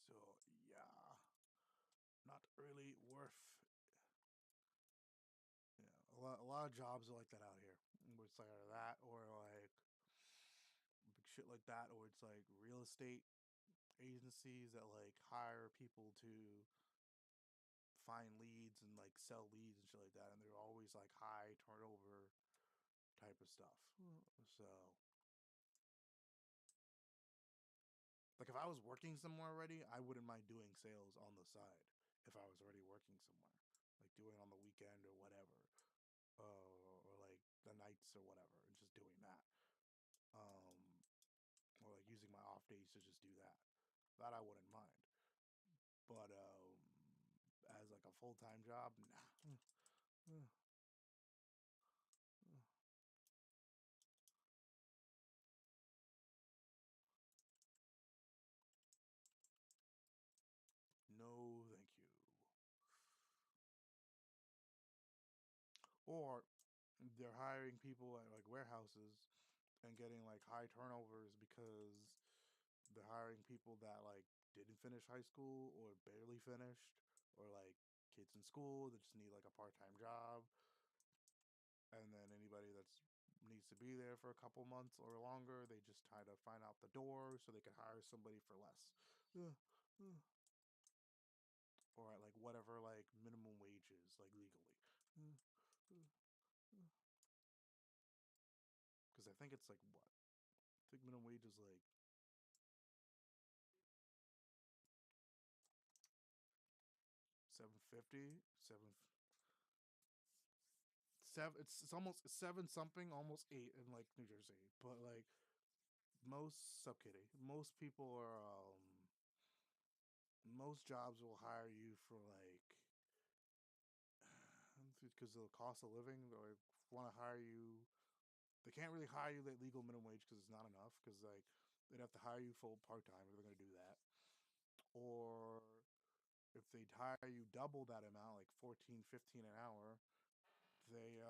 So yeah, not really worth. Yeah, a lot of jobs are like that out here. Where it's like either that or like big shit like that, or it's like real estate agencies that like hire people to find leads and like sell leads and shit like that, and they're always like high turnover type of stuff. So, like if I was working somewhere already, I wouldn't mind doing sales on the side if I was already working somewhere, like doing it on the weekend or whatever, or like the nights or whatever, and just doing that. Um, or like using my off days to just do that. That I wouldn't mind. But as like a full time job, nah. No, thank you. Or they're hiring people at like warehouses and getting like high turnovers because they're hiring people that like didn't finish high school or barely finished, or like kids in school that just need like a part-time job, and then anybody that's needs to be there for a couple months or longer, they just try to find out the door so they can hire somebody for less. Uh, uh, or at like whatever like minimum wage is like legally. Because I think it's like what? I think minimum wage is like 750, seven. It's almost seven something, almost eight in like New Jersey. But like most sub kitty, most people are most jobs will hire you for like because of the cost of living. Or want to hire you. They can't really hire you at legal minimum wage because it's not enough. Because like they'd have to hire you full part time if they're gonna do that. Or if they'd hire you double that amount, like 14, 15 an hour, they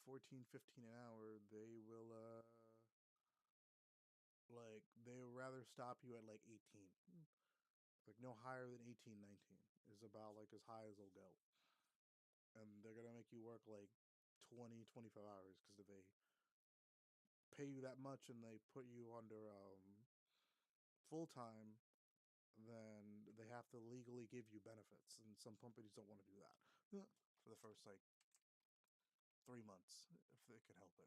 14, 15 an hour, they will like they would rather stop you at like 18. Like no higher than 18, 19 is about like as high as they'll go. make you work like 20, 25 hours because they pay you that much and they put you under full time, then they have to legally give you benefits, and some companies don't want to do that for the first like 3 months if they can help it.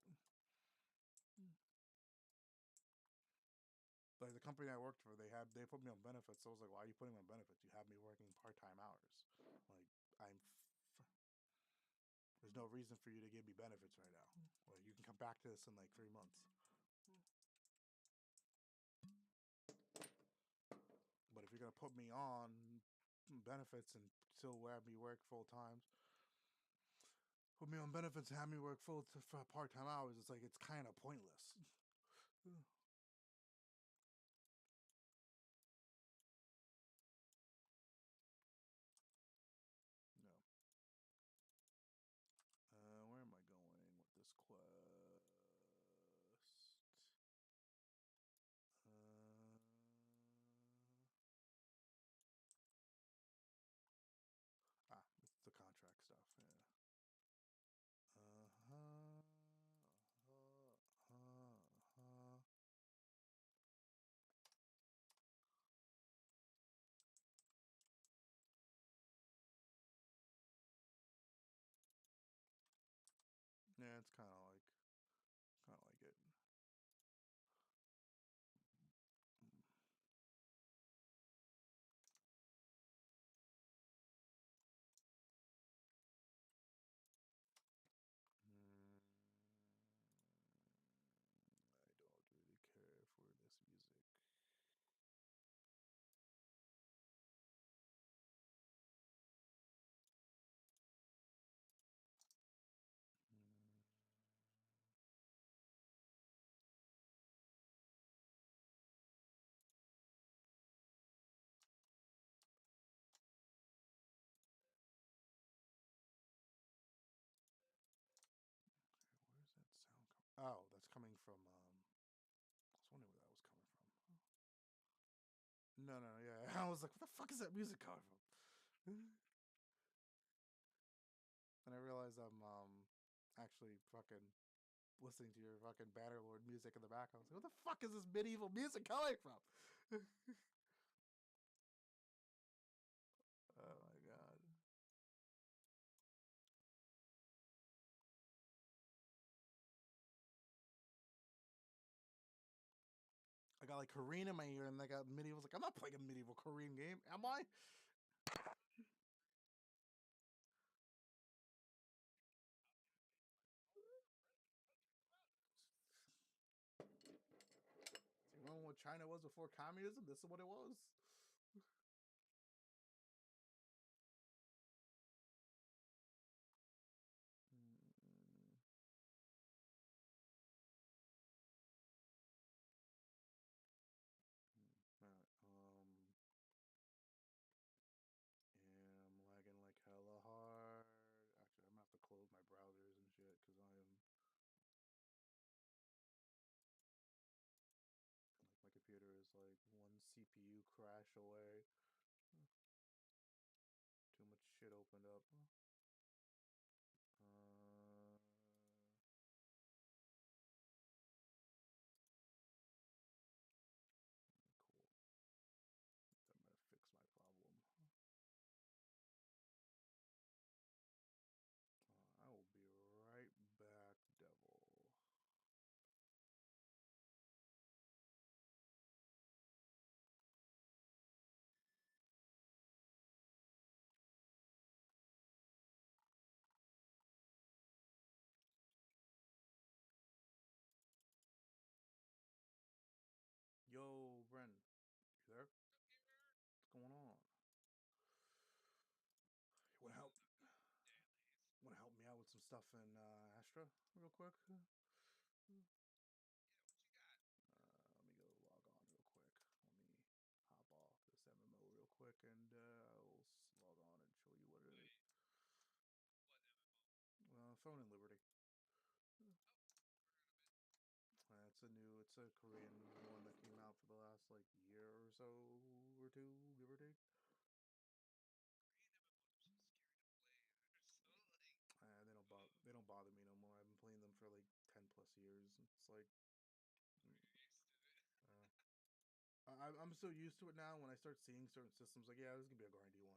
Like the company I worked for, they put me on benefits. So I was like, "Why are you putting me on benefits? You have me working part-time hours. Like I'm, there's no reason for you to give me benefits right now. Like you can come back to this in like 3 months." But if you're gonna put me on benefits and still have me work full time, put me on benefits and have me work full for part-time hours, it's like it's kind of pointless. No. Where am I going with this quest? Uh, it's the contract stuff. Yeah. Uh huh. Uh-huh. Yeah, it's kind of like it. Mm, I don't really care for this music. Mm, where's that sound coming? Oh, that's coming from. I was wondering where that was coming from. No, no, yeah. I was like, what the fuck is that music coming from? And I realized I'm actually fucking listening to your fucking Bannerlord music in the back. I was like, what the fuck is this medieval music coming from? Oh my god. I got like Korean in my ear and I got medieval. I was like, I'm not playing a medieval Korean game, am I? So you remember what China was before communism? This is what it was. Mm-mm. Alright, yeah, I'm lagging like hella hard. Actually, I'm gonna have to close my browsers and shit because I am like my computer is like one CPU crash away. Too much shit opened up. Uh, cool. I'm gonna fix my problem. I will be right back, devil. Yo, Bren, you there? What's going on? You wanna help? Want to help me out with some stuff in Astra real quick? Let me go log on real quick. Let me hop off this MMO real quick, and I'll log on and show you what it is. What MMO? Phone and Liberty. Oh, It's a Korean one that came out for the last like year or so or two, give or take. Korean MMOs are so scary to play. They're so like. They don't plus years. It's like, So you're used to it. I'm so used to it now. When I start seeing certain systems, like, yeah, this is gonna be a grindy one,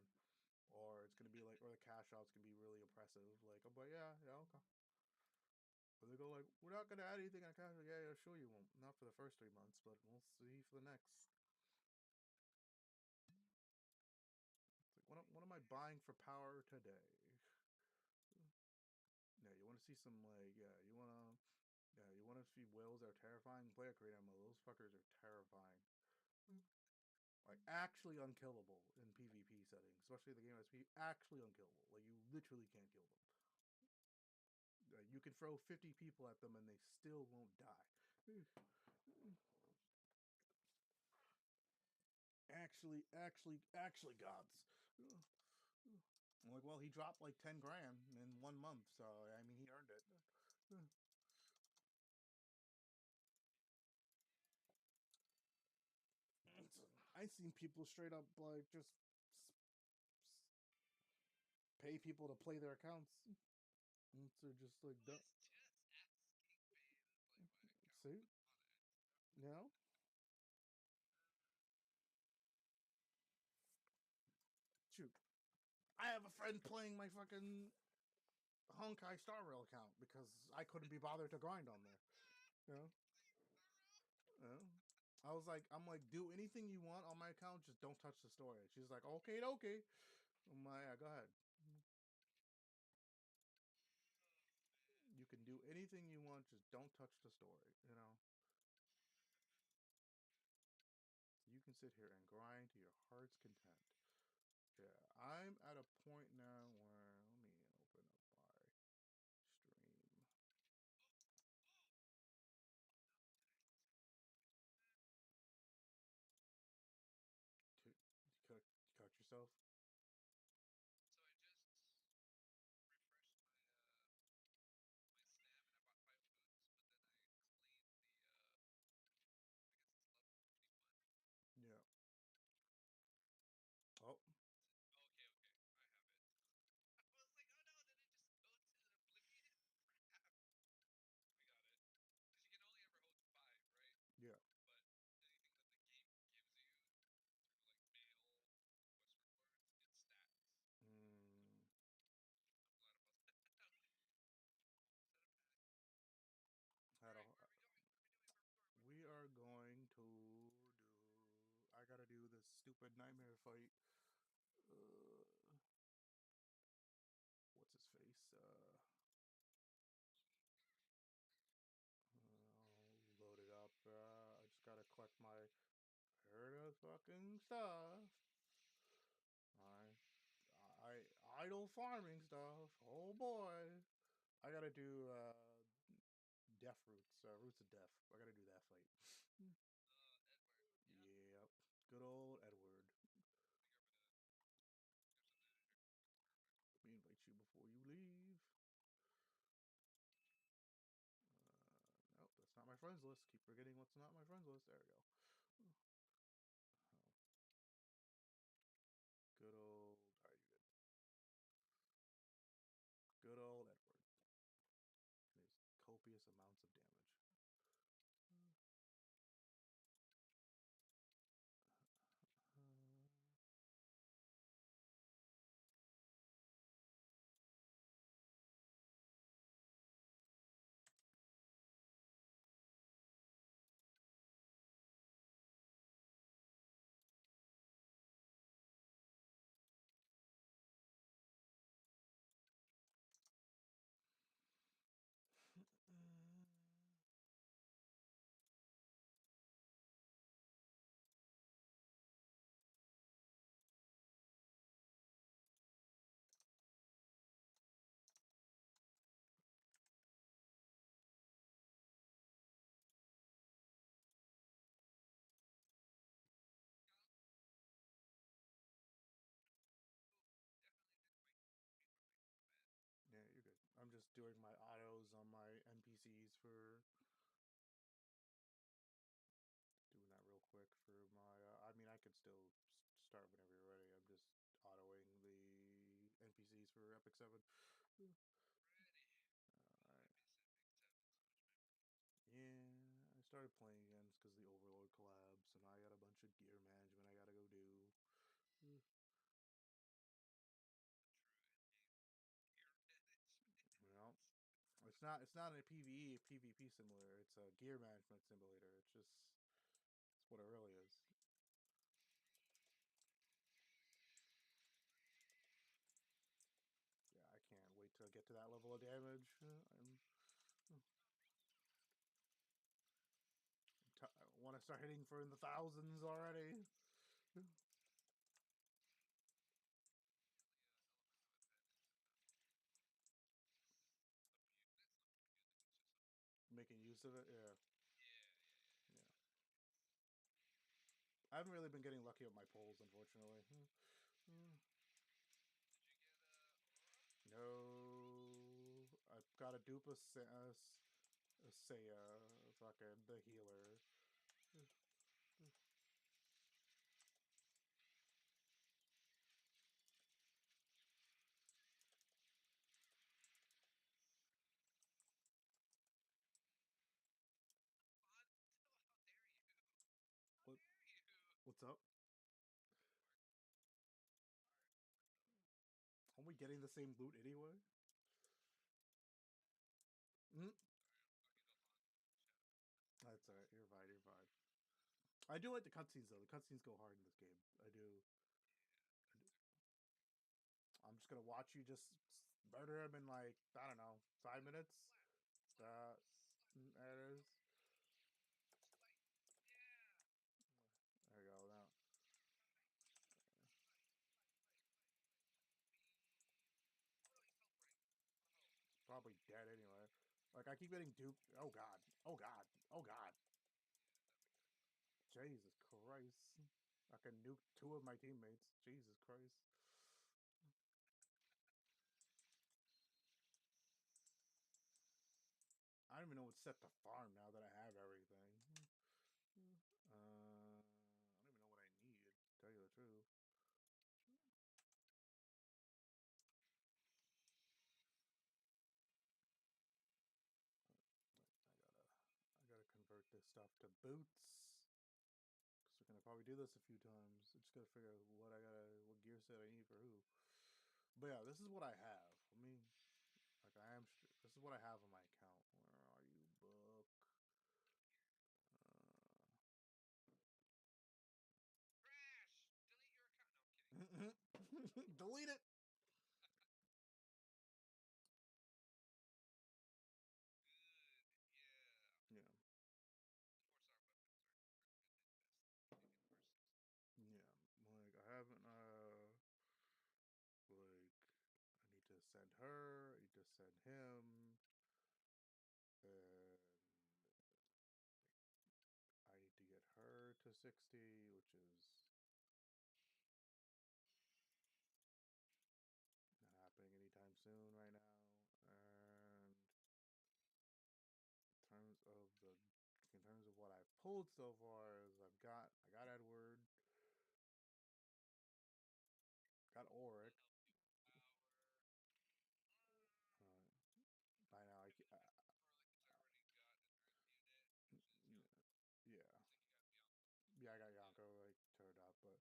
or it's gonna be like, or the cash out's gonna be really oppressive. Like, I'm like, yeah, yeah, okay. But they go like, we're not gonna add anything on cash. Like, yeah, yeah, sure you won't. Not for the first 3 months, but we'll see for the next. It's like, what am I buying for power today? Yeah, you want to see some like, yeah, you want to see whales that are terrifying. Play a creative mode. Those fuckers are terrifying. Like actually unkillable in PvP settings, especially the game SP. Actually unkillable. Like you literally can't kill them. You can throw 50 people at them and they still won't die. Actually, gods. I'm like, well, he dropped like 10 grand in 1 month, so I mean, he earned it. I seen people straight up like just pay people to play their accounts. So just like, I was just asking me to play my account see, on it. you know, shoot. I have a friend playing my fucking Honkai Star Rail account because I couldn't be bothered to grind on there. You know, you know? I'm like, do anything you want on my account, just don't touch the story. She's like, okay, okay. I'm like, yeah, go ahead. You can do anything you want, just don't touch the story. You know, so you can sit here and grind to your heart's content. Yeah, I'm at a point now where let me open up my stream. To, you cut yourself. So I just refreshed my stam and I bought 5 boots, but then I cleaned the I guess it's level 21. Yeah. Oh. Okay, okay, I have it. I was like, oh no, did it just go to oblivion? Crap. I got it. Because you can only ever hold 5, right? Yeah. But anything that the game gives you through like mail, quest rewards, it stacks. Mm, I'm glad about that. Instead of panicking. had a, Alright, where are we going? What are we doing? Where are we going? Where are we we going? are going to do. I gotta do this stupid nightmare fight. Uh, what's his face? Load it up. I just gotta collect my herd of fucking stuff. I idle farming stuff. Oh boy, I gotta do death roots. Roots of death. I gotta do that fight. Edward. Yeah. Yep. Good old Edward. Let me grab something in here. Perfect. Let me invite you before you leave. Nope, that's not my friends list. Keep forgetting what's not my friends list. There we go. Oh. Good old. Alright, you good. Good old Edward. And his copious amounts of damage. Oh, definitely didn't wake me from making my bed. Yeah, you're good. I'm just doing my autos on my NPCs for doing that real quick for my. I mean, I could still start whenever you're ready. I'm just autoing the NPCs for Epic 7. Ready. All Oh, right. NPC Epic 7. So much memory. started playing again because the Overlord collab. So now I got a bunch of gear management I gotta go do. True in-game gear management. Well, it's not a PVE PvP simulator. It's a gear management simulator. It's what it really is. Yeah, I can't wait to get to that level of damage. I want to start hitting for in the thousands already. The only elemental advantage of them it's not abusing, it's just Making use of it, yeah. yeah. Yeah. I haven't really been getting lucky with my pulls, unfortunately. Did you get Aurora? No, I've got a dupe of Seiya, fucking the healer. How dare you? How What? dare you? What's up? Hard. Hard. Aren't we getting the same loot anyway? Mm? Sorry, I'm talking to Lon in the chat. That's alright. You're fine. You're fine. I do like the cutscenes though. The cutscenes go hard in this game. I do. Yeah, because they're I'm just gonna watch you just murder him in like I don't know 5 minutes. slap, slap, That slap, that is. slap. Yeah. There you go. Now Oh no, he's teleporting. Oh. probably dead anyway. Like I keep getting duped. Oh god. Oh god. Oh god. Yeah, that makes sense though. Jesus Christ. I can nuke two of my teammates. Jesus Christ. I don't even know what's set to farm now that I have everything. I don't even know what I need, to tell you the truth. I gotta convert this stuff to boots. Because we're gonna probably do this a few times. I just gotta figure out what gear set I need for who. But yeah, this is what I have. This is what I have on my account. Where are you, book? Crash! Delete your account. No, I'm kidding. Delete it. Good. Yeah. Yeah, 4-star weapons are good to invest in the first 6. yeah. Like I haven't. Like I need to send her. I need to send him, and I need to get her to 60, which is not happening anytime soon right now. And in terms of what I've pulled so far is I got Edward, got Will Auric. help you power. By now Snorlax has already got an Earth unit, which is Yonko. yeah, Looks like you got Yonko. yeah, I got Yonko like turned up, but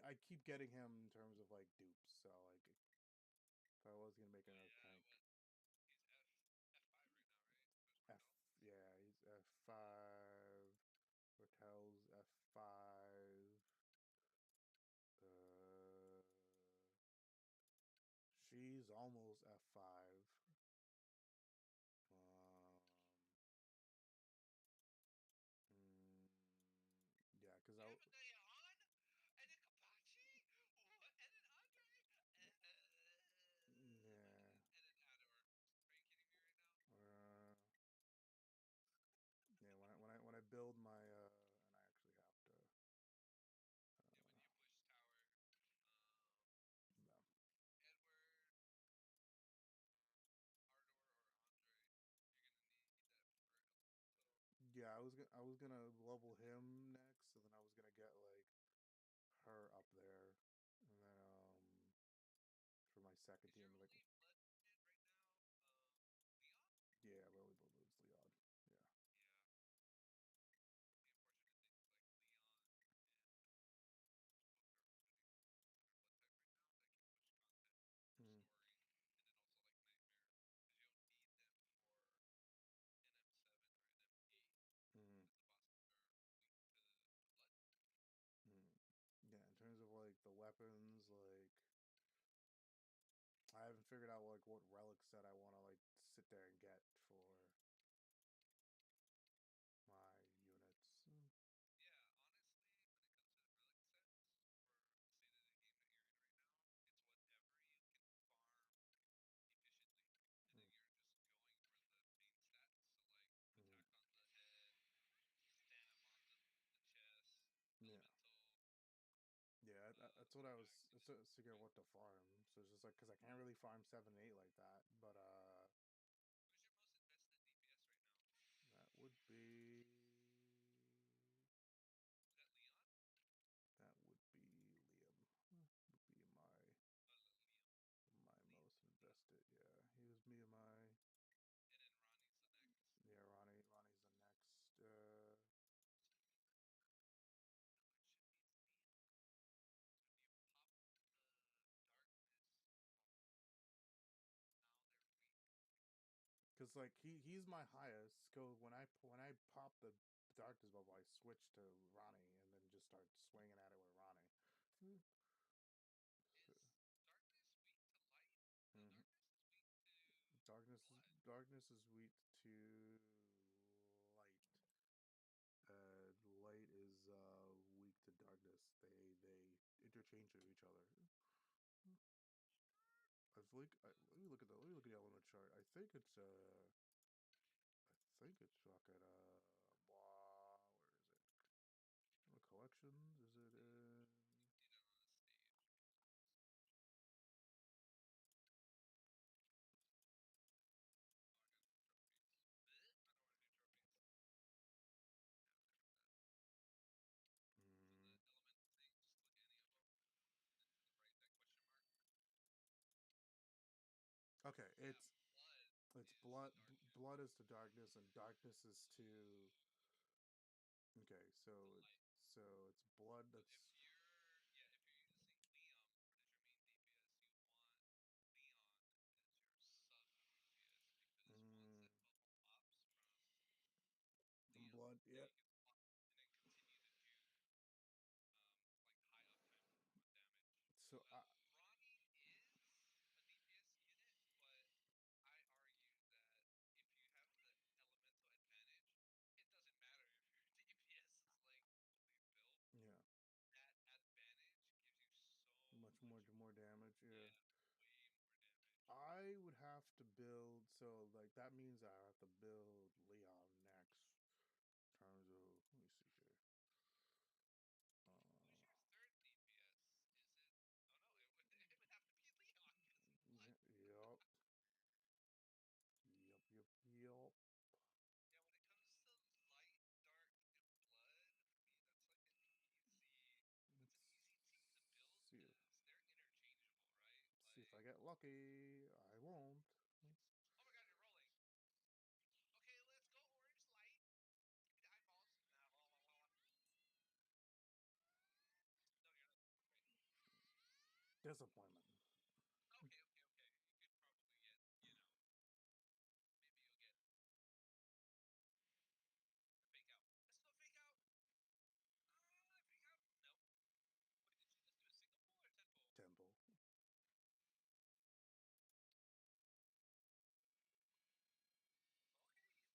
I keep getting him in terms of like dupes. So like if I was gonna make Oh another yeah, tank, well, he's F5 right now, right? Where's F Raquel? yeah, he's F5. Raquel's F5. Uh, she's almost F5. Um, mm, yeah, because You I have a Dayan and a Kapachi, and an Andre, yeah. and an Ador. Are you kidding me right now? Uh, yeah, when I build my and I actually have to Yeah, when you push tower, um, no. Edward, Ardor, or Andre, you're gonna need that for elemental. Yeah, I was gonna level him next, and then I was gonna get like her up there, and then for my second Is your team like only blood unit right now, Leon? yeah, my only build is Leon. Yeah. Yeah. weapons. Like, I haven't figured out like what relic set I want to like sit there and get for my units. Yeah, honestly, when it comes to the relic sets for the state of the game that you're in right now, it's whatever you can farm efficiently, and then you're just going for the main stats. So like attack on the head, stam on the chest, Yeah. elemental. Yeah, that's what I was figuring what to farm. So it's just like because I can't really farm 7 and 8 like that. But Who's your most invested DPS right now? that would be Is that Leon? Liam. Would be my Liam. Liam. most invested. Yeah, he was me and my And then Ronnie's the next. yeah Ronnie's the next. No, it should be Leon. So if you pop the darkness, now they're weak. Cause like he's my highest. Go when I pop the darkness bubble, I switch to Ronnie and then just start swinging at it with Ronnie. Is darkness weak to light? No, Mm-hmm. darkness is weak to blood. Darkness is weak to light. Light is weak to darkness. They interchange with each other. Sure. Let me look at the element chart. I think it's fucking blah. Where is it? Collections? Is it in? You see that on a stage. Oh, I got trophies. Blech, I don't want to do trophies. Yeah, I'm good with that. So the Mm, elemental thing, just click any of them. And then to the right, that question mark. okay, Yeah, blood it's is blood. darkness. Blood is to darkness, and darkness is to. Okay, To so light. it's blood. So if That's you're using Liam as your main DPS, you want Leon as your sub DPS because once mm, that bubble pops from Liam, blood. then Yep. you can swap and then continue to do like high uptime on damage. So I Ronnie is a DPS unit, but I argue that if you have the elemental advantage, it doesn't matter if your DPS is like fully built. yeah, That advantage gives you so much much, more damage. Yeah, yeah, way more damage. I would have to build. So like that means I have to build Leon next. In terms of let me see here. Who's your third DPS? Is it? Oh no, it would have to be Leon because he's blood. Yep. Yep. Yeah, when it comes to light, dark, and blood, for me, that's like an easy. That's an easy team to build See if because they're interchangeable, right? see if I Like, get lucky. I won't. oh my god, you're rolling. Okay, let's go orange light. Give me the eyeballs. No, you're not. Right. Disappointment. Okay. You could probably get, maybe you'll get a fake out. Let's go fake out. Fake out. No. Wait, did you just do a single pull or 10 pull? Temple.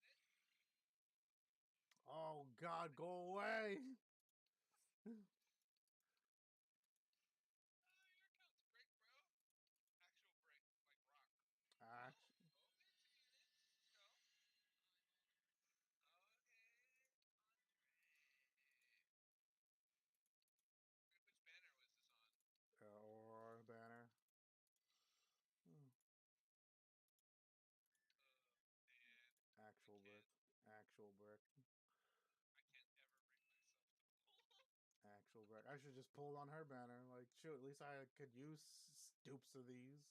Okay, he's dead. Oh God, go away! Your account's brick, bro. Actual brick, like rock. Oh, Action. okay, 2 units. Let's go. Okay, Andre. Wait, which banner was this on? Or banner. Man, I Actual brick. can't. Actual brick. I can't ever bring myself to pull. Actual brick. I should just pull on her banner. Like, shoot, at least I could use dupes of these.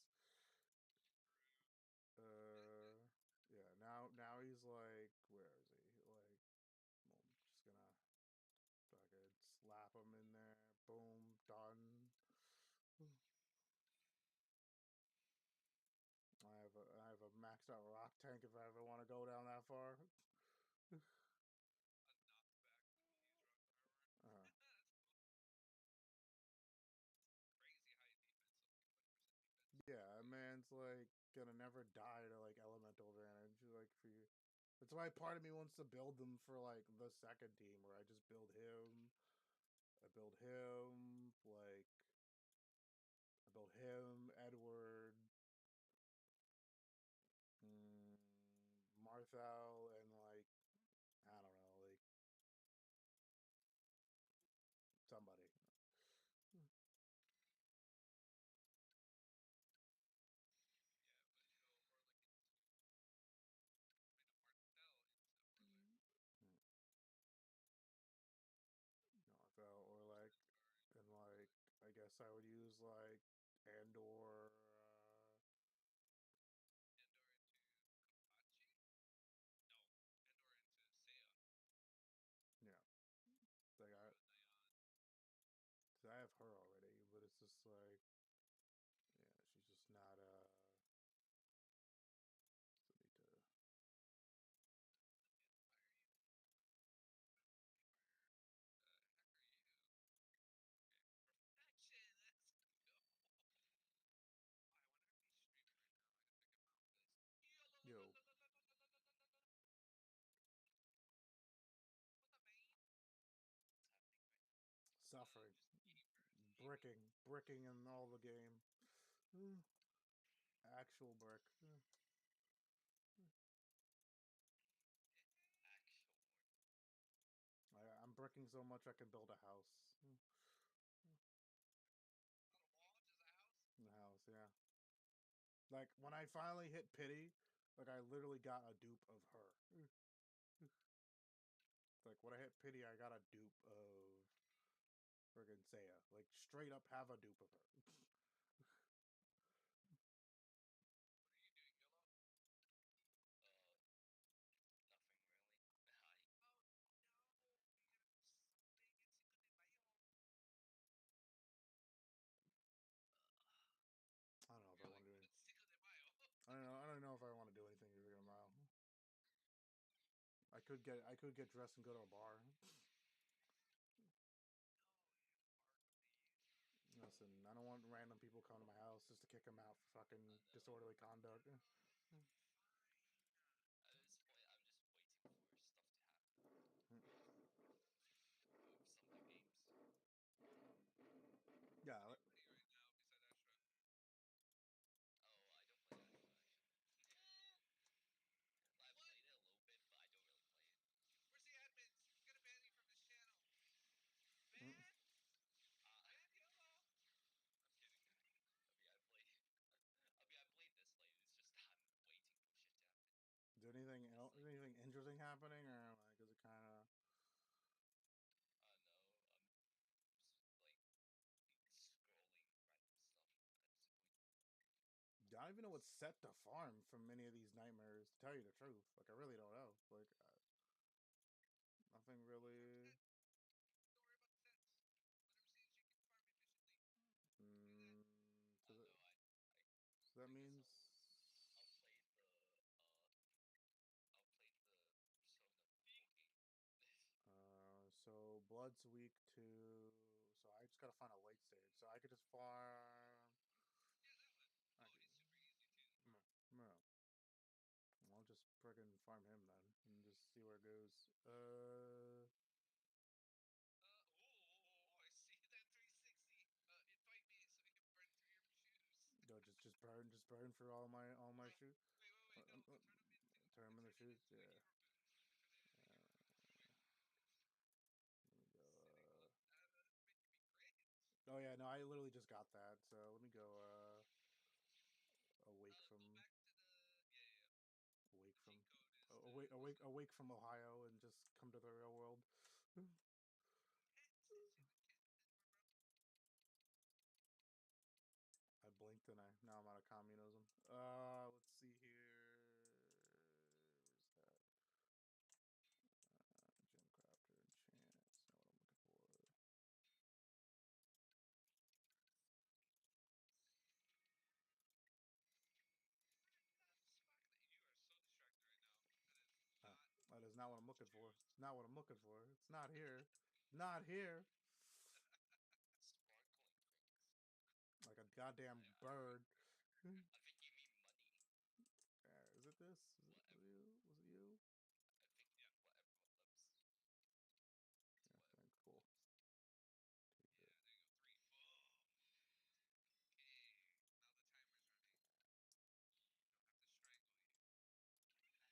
True. Uh, yeah. Now he's like, where is he? Like, well, I'm just gonna fucking slap him in there. Boom, done. I have a maxed out rock tank if I ever want to go down that far. A knocked back Louise rock armor. Uh, That's cool. it's like gonna never die to like elemental advantage. Like for you, that's why part of me wants to build them for like the second team, where I just build him. I build him like I build him, Edward, Marthal, and like I don't know, like somebody. Yeah, but you know, or like kind of Martel into Hmm. Marthal, or like, and like I guess I would use like Andor. Endor into Kapachi? No, Endor into Seiya Yeah, like or Nyan. I have her already, but it's just like yeah, she's just not so need to. Why are you? Heck are you? Okay, perfection. Let's go. I wonder if he's streaming right now. I gotta check him out. Cause Yo, what's up, man? What's happening, man? suffering, Just gamers, gaming. bricking in all the game. Actual brick. Actual work. I'm bricking so much I can build a house. Not a wall, just a house. The house, yeah. Like when I finally hit pity, like I literally got a dupe of her. Like when I hit pity, I got a dupe of friggin' Seiya. Like straight up have a dupe of her. What are you doing, Yellow? Nothing really. Hi. Oh no, we gotta play against Cinco de Mayo. I don't know if I You're want like, to do but anything. it's Cinco de Mayo. I don't know. I don't know if I want to do anything friggin' tomorrow. I could get dressed and go to a bar. No, you have bark, please. Listen, I don't want random people coming to my house just to kick them out for fucking disorderly conduct. Fine. At this point, I'm just waiting for stuff to happen. Some new games. Yeah, What are you playing right now besides Astra? Oh, I don't play Astra actually. I played it a little bit, but I don't really play it. Where's the admins? We're gonna ban you from this channel. Ban? Ban Yellow? I'm kidding. I mean, I played this late. It's just I'm waiting for shit to happen. is there anything else, anything interesting happening, or like is it kind of? No, I'm just like scrolling random stuff at this point. I don't even know what's set to farm from many of these nightmares. To tell you the truth, like I really don't know. Like nothing really. Don't worry about the sets. Whatever scenes you can farm efficiently. So No, that, I so that I guess means. I'll play the Persona 4 game. So Blood's weak to. So I just gotta find a late stage. So I could just farm. Yeah, that one. Oh, he's super easy too. No. I'll just friggin' farm him then and just see where it goes. I see that 360. Invite me so we can burn through your shoes. No, just burn for all my shoes. Wait. No, Turn them in the shoes. Yeah. Wiki Harpoon. Let me go. Sitting on making me cringe. Oh yeah, no, I literally just got that. So let me go. Awake Go from back to the awake The cheat from code is the awake from Ohio and just come to the real world. Kansas. You in Kansas anymore, bro? I blinked and now I'm out of communism. Let's see here. Where's that? Gem crafter enchant. That's not what I'm looking for. You are so distracted right now. That is not what I'm looking for. It's not what I'm looking for. It's not here. Not here. Sparkling things. Like a goddamn bird. I think you mean this? Was it you? Was it you? I think what everyone loves. It's Yeah, what thank everyone cool. loves. Yeah, there you go. 3, 4. Okay, now the timer's running. I don't have to strangle you.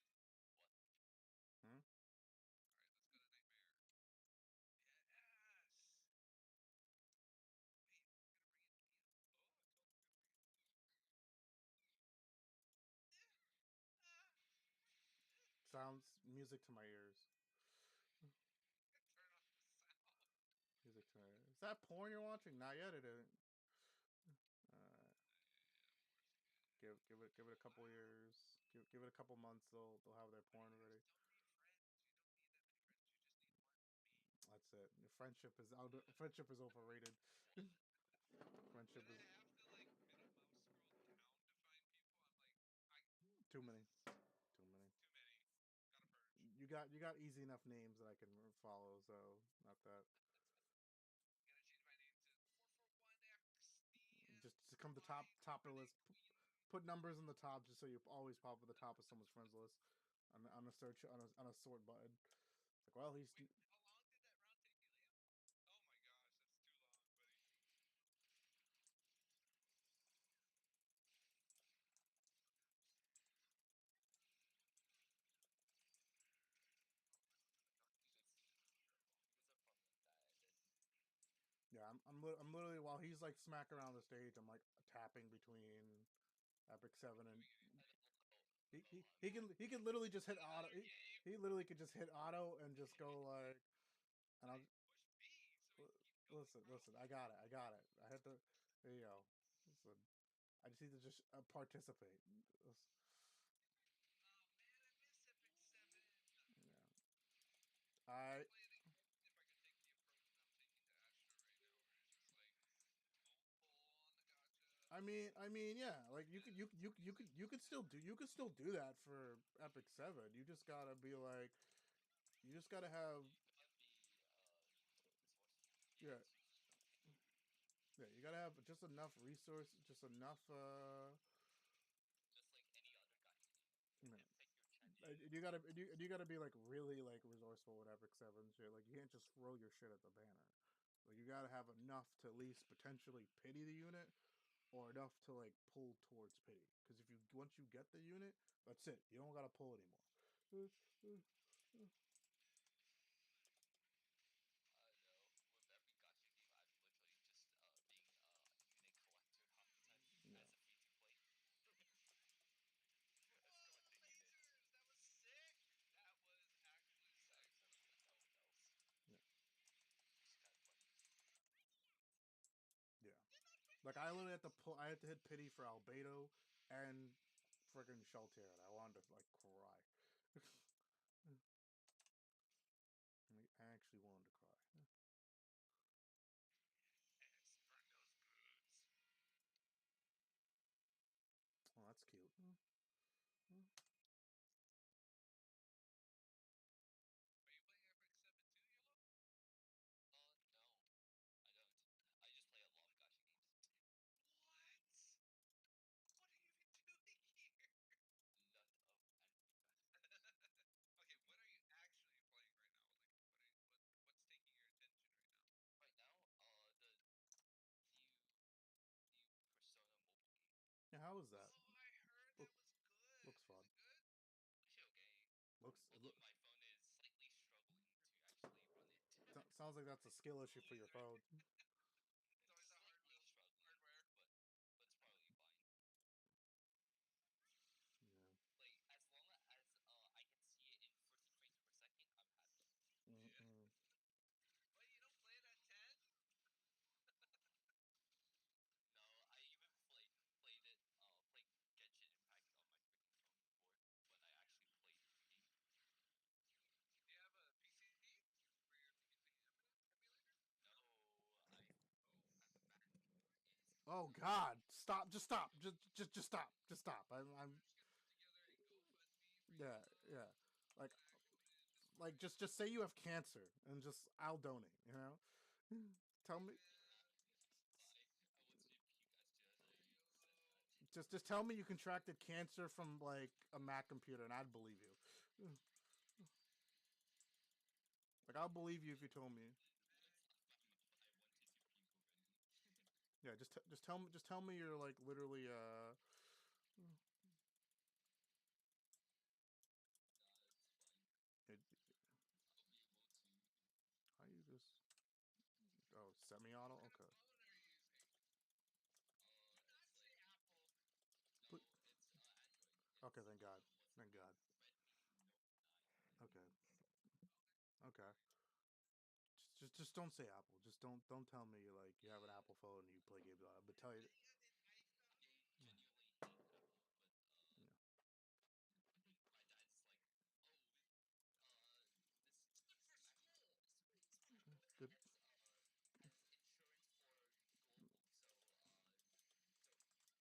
What? Hmm? Alright, let's go to Nightmare. Yes! Wait, we're gonna bring in Liam. Oh, I told you we're gonna bring in Liam. Sounds music to my ears. Turn off the sound. Music to my ears. Is that porn you're watching? Not yet. It isn't. Give it a couple years. Give it a couple months. They'll have their porn already. Don't need friends. You don't need that many friends. You just need one me. That's it. Friendship is overrated. Friendship When I is have to like middle mouse scroll down to find people, I'm like, too this many. is Too many. too many. Gotta purge. You got easy enough names that I can follow. So not that. Gotta change my name to 441X. Just to come to top of the list. Put numbers in the top just so you always pop at the top of someone's friends list on a search on a sort button. It's like, well, he's. Wait, how long did that round take you, Liam? Oh my gosh, that's too long, buddy. There's a fun like that, and then Yeah, I'm literally while he's like smacking around the stage, I'm like tapping between Epic 7 and he can literally just hit auto. He literally could just hit auto and just go like, and I'll Push B so we can keep going, bro. listen. I got it. I had to. There you go. Listen, I just need to just participate. Oh man, I miss Epic 7. Yeah. I I play it again if I could take the approach that I'm taking to Astra right now, where it's just like, don't pull on the gotcha. I mean, yeah. Like you could still do that for Epic 7. You just gotta be like, you just gotta have you gotta be resourceful. yeah. Yeah, you gotta have just enough resource, just enough Just like any other gacha game. you You know, can pick your chance. you gotta be like really like resourceful with Epic 7 shit. Like you can't just throw your shit at the banner. Like you gotta have enough to at least potentially pity the unit, or enough to like pull towards pity. Because if you once you get the unit, that's it. You don't gotta pull anymore. I don't know. With every gacha game, I'm literally just being a unit collector half the time Yeah. as a free to play. Whoa, lasers! That was sick! That was actually sick. Yeah. It's kind of funny. Yeah. Like I literally had to pull. I had to hit pity for Albedo and friggin' Shelter. I wanted to like cry. I actually wanted to cry. Yes, burn those boots. Oh, that's cute. Are you playing Epic 7 too, Yellow? No, I don't. I just play a lot of gacha games. What? What are you even doing here? Lot of anime gacha. Okay, what are you actually playing right now? Like, what's taking your attention right now? Right now, the new Persona mobile game. Yeah, how was that? Oh, I heard Look, that was good. looks fun. Is it good? Actually, okay. Although My phone is slightly struggling to actually run it. sounds like that's a skill issue for your phone. It's always a hardware. but it's probably fine. Yeah. Like as long as I can see it in 30 frames per second, I'm happy. Mm-mm. Wait, you don't play it at 10? No, I even played Genshin Impact on my freaking phone before when I actually played the game. Do you have a PC for your PC emulator? No, I Oh. have a Mac. Is Oh God! Stop! Just stop! Just stop! Just stop! I'm We're just gonna put together a GoFundMe for yeah Yellow. yeah. Like Mac and like just say you have cancer and just I'll donate. You know. Tell me. I want to see if you guys just said that. Just tell me you contracted cancer from like a Mac computer, and I'd believe you. Like I'll believe you if you told me. It's not funny, but I wanted to puke already. Yeah, just tell me you're like literally Nah, it's fine. it, I'll be able to. how you just semi-auto? What kind Okay. of phone are you using? Do not It's say like Apple. no, Put, it's Android. okay, It's thank God. what's it Thank called? God. Redmi Note 9. Okay. Okay. Okay. Alright. Just don't say Apple. Just don't tell me like you have an Apple phone and you play games on it. But tell you, Anybody has an iPhone? I genuinely hate Apple, but yeah. my dad's like, oh, this It's good for Mac, school. this MacBook Good. has insurance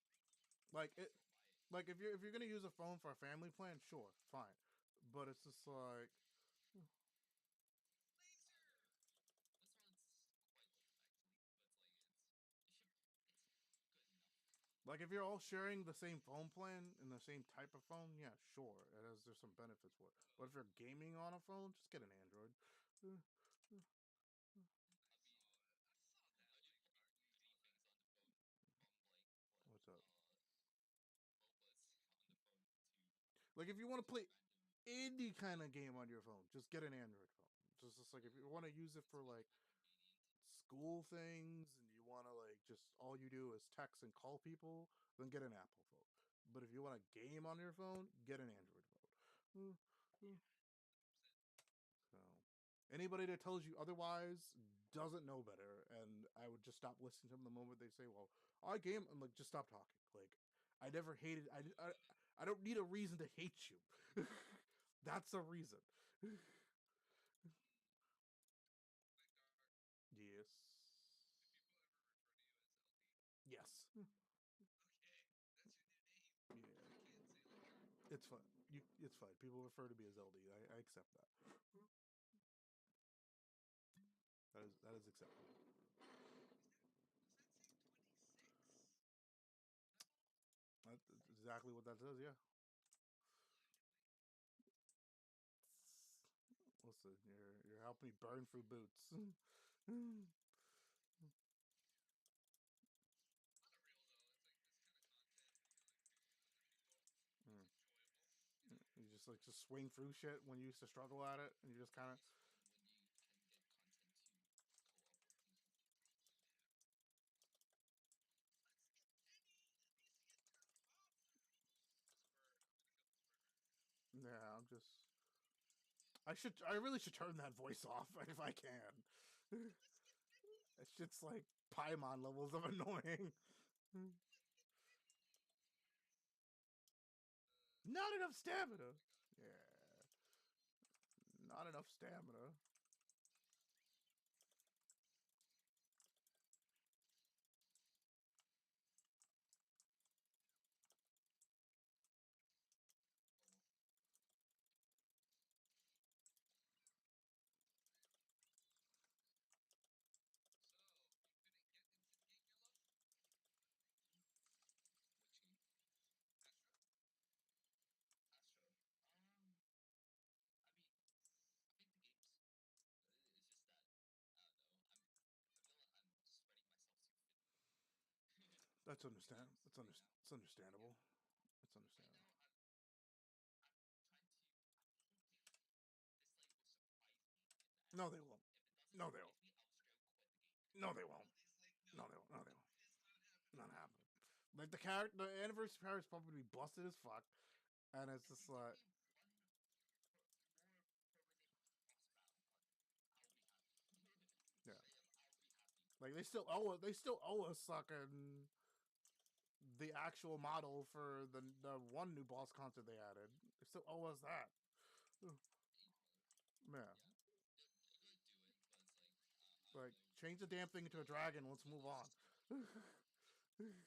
for global, so Like it. don't buy it. Like if you're gonna use a phone for a family plan, sure, fine. But it's just like Laser. This one's quite old actually, but it's like it's good enough. like if you're all sharing the same phone plan and the same type of phone, yeah, sure. There's some benefits for it. But if you're gaming on a phone, just get an Android. I saw it. I saw that I do like play cart you three on things it. on the phone from like what What's up? MOBAs on the phone Like if you want to to play random. any kind of game on your phone, just get an Android phone. Just like if you want to use it It's for way like more convenient. school things and you want to like just all you do is text and call people, then get an Apple phone. But if you want to game on your phone, get an Android phone. Yeah, 100%. So anybody that tells you otherwise doesn't know better, and I would just stop listening to them the moment they say, "Well, I game." I'm like, just stop talking. Like, I never hated. I don't need a reason to hate you. That's a reason. Like dark. Yes. Do people ever refer to you as LD? Yes. Okay, that's your new name. Yeah. You can't say like dark. It's fine. It's fine. People refer to me as LD. I accept that. That is acceptable. Does that say 26 level? That's exactly what that says. Yeah. Listen, you're helping me burn through boots. On the real though, it's like this kind of content, like doing with other people, Mm. it's enjoyable. You know. You just swing through shit when you used to struggle at it, and you just kind of It's fun when you can get content to co-op with people. Yeah. Let's get Penny. That needs to get turned off. This bird. I'm gonna kill this bird right now. yeah. I really should turn that voice off if I can. Let's get Penny. That shit's like Paimon levels of annoying. Let's get Penny. Not enough Oh stamina. my god. Yeah, not enough stamina. Oh well. So, you couldn't get into the game you love? Which game? Astro? Astro. I mean, I think the games. It's just that I don't know. I feel like I'm spreading myself too thin. That's with the understand. games right now. It's understandable. It's Right understandable. now, I'm trying to. I'm hoping this like will surprise me in the end. No, they won't. If it doesn't No, they won't. surprise me, I'll straight up quit the game. No, they won't. He's like, No, no, they won't. No, they won't. it's not Not happening. happening. Like the anniversary power is probably busted as fuck, and it's If just they give like, me more permanent boss battle content, I'll be happy. yeah, Straight up, I'll be happy. like they still owe us fucking the actual model for the one new boss concert they added. They still owe us that. Age mode. Yeah, Yeah, they're gonna do it, but it's like I don't like know. change the damn thing into a dragon. Let's move on. I don't know what's their definition of soon.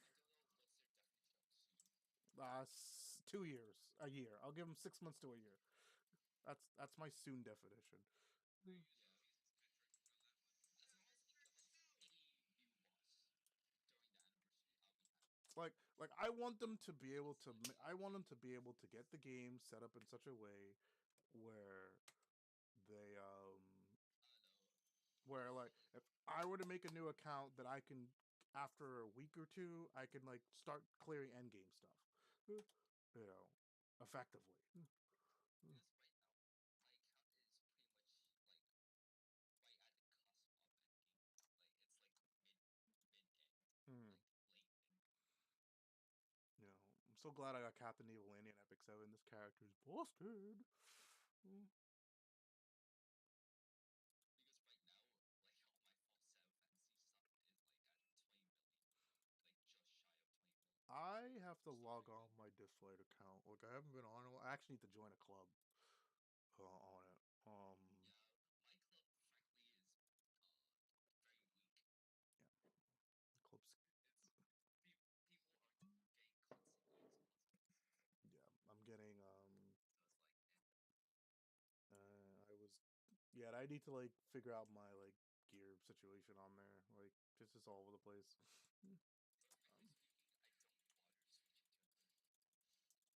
2 years, a year. I'll give them 6 months to a year. That's my soon definition. Are you using, Yeah, using metrics on that one? as long as it gives us any new boss during the anniversary, I'll be happy. like I want them to be able to. I want them to be able to get the game set up in such a way where they where like if I were to make a new account that I can after a week or two I can like start clearing end game stuff, you know, effectively. Because right now, my account is pretty much like right at the cusp of endgame. Like it's like mid end, Mm. like late mid. You know, I'm so glad I got Captain Evil Andy in Epic 7. This character's busted. Mm. Because right now, like all my full set of fantasy stuff is like at 20 million, like just shy of 20 million. I have to log on my Dislight account. Like I haven't been on it. I actually need to join a club on it. Yeah, my club frankly is very weak. Yeah, club's It's people are getting constant EX plus. yeah. I'm getting So it's like, I was yeah. I need to like figure out my like gear situation on there. Like just all over the place. but frankly speaking, I don't bother switching to another club. Like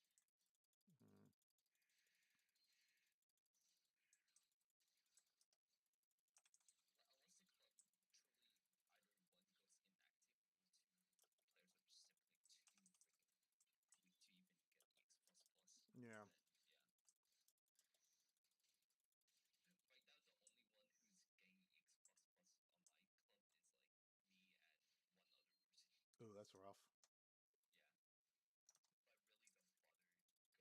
it's too much hassle. Mm. Like, unless the club truly either one goes inactive or two players are just simply too freaking weak to even get EX plus plus. Yeah. Then yeah. Right now, the only one who's getting EX plus plus on my club is like me and one other person. Oh, that's rough. Yeah, but I really don't bother going to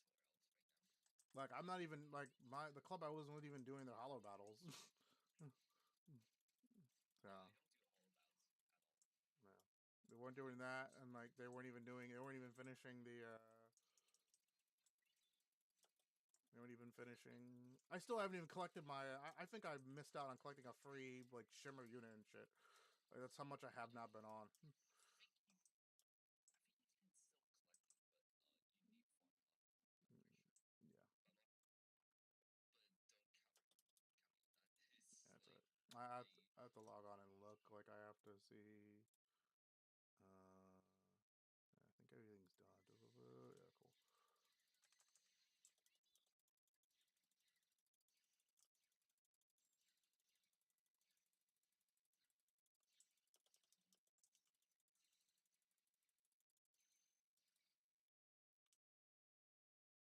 somewhere else right now. Like I'm not even like the club I wasn't even doing their hollow battles. Yeah, Yeah. they don't do holo battles at all. Yeah. They weren't doing that, and like they weren't even finishing the. They weren't even finishing. I still haven't even collected my. I think I missed out on collecting a free like shimmer unit and shit. Like, that's how much I have not been on. I think you can still collect them, but you need farm luck. I'm pretty sure. Yeah, But don't count on that. It's that's like it. very I have to log on and look. Like I have to see. I think everything's done. Yeah, cool.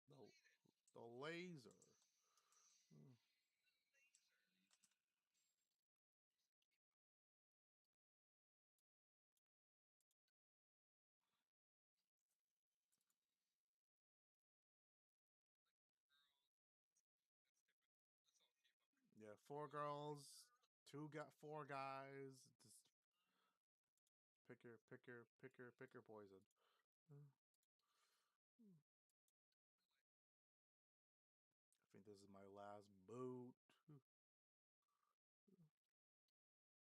The the laser. Hmm. that's different. That's all K-pop. Yeah, 4 girls, four guys. Just pick your poison. I think this is my last boot. Right now, this is probably like the longest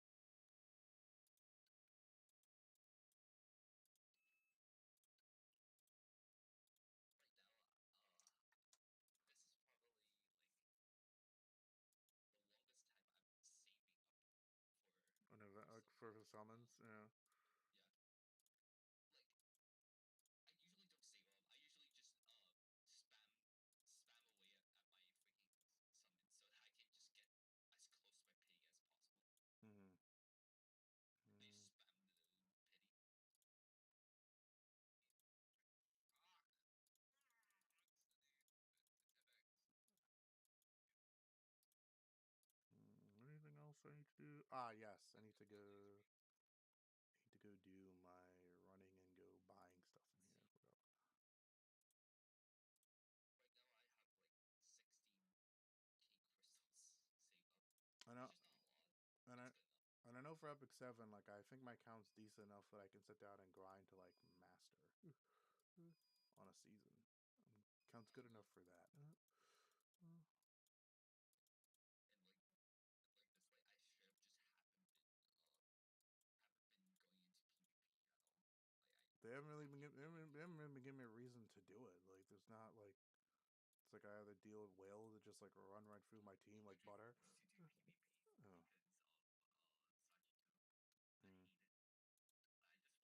time I'm saving up for An event like for the summons. Yeah. yeah. Like I usually don't save up. I usually just spam away at my freaking summon so that I can just get as close to my pity as possible. Mm-hmm. I just spam the pity. Anything else I need to do? Ah, yes, I need to go. I need to go do my running and go buying stuff in here. I forgot. Right now I have like 16k crystals saved up. I know, Which is not a lot. and It's I good enough. and I know for Epic 7, like I think my count's decent enough that I can sit down and grind to like master on a season. Count's good enough for that. And like this, like I should have just haven't been going into PvP at all. Like I They haven't really they haven't really been giving me a reason to do it. Like there's not like it's like I have to deal with whales that just like run right through my team like butter. used to do PvP Oh. because of Saji 2. I Mm. hate it. I just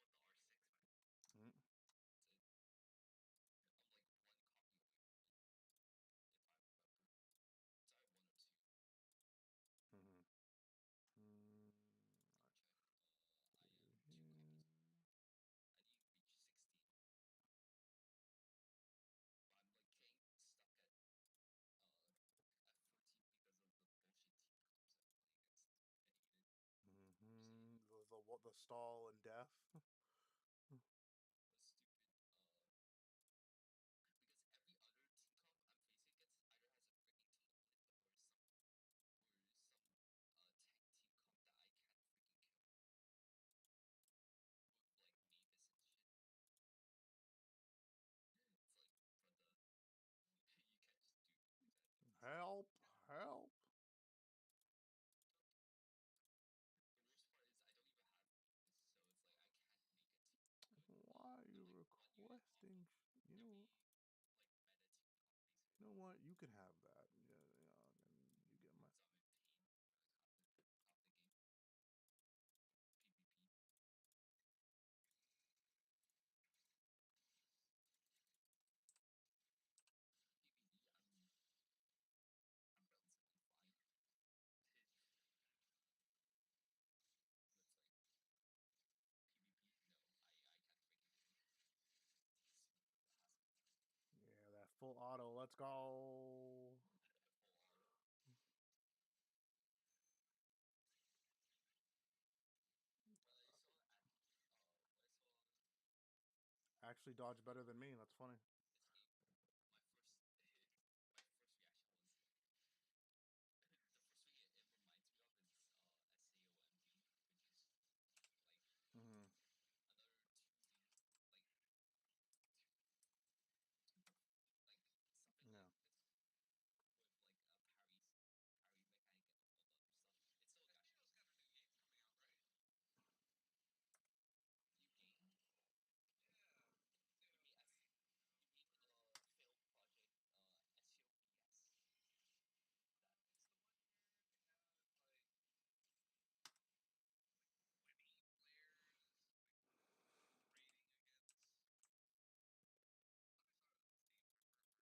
the stall and death. was stupid. Because every other team comp I'm facing against either has a freaking tournament or some tank team comp that I can't freaking kill with like Mavis and shit. It's like, brother, you can't just do that. Help! Help! The worst part is I don't even have this, so it's like I can't make a team. Why are you requesting? You know, Like meta team comp basically. you know what? You can have that. Yeah, and you get my. So I'm in pain half the game. PvP. PvE, I'm relatively fine. It's like PvP, no, I can't freaking do it. Yeah, that full auto. Let's go. Full auto. What I saw at what I saw Actually, dodge better than me. That's funny. this game, my first my first reaction was the first thing it reminds me of is SAOMD, which is like Mm-hmm. another 2D like like something Yeah. like this with like a parry mechanic and all the other stuff. It's still got MMO's got a new game coming out, right? new game. Yeah. You mean failed project SOPS? That It's the one where they have like 20 players like raiding against.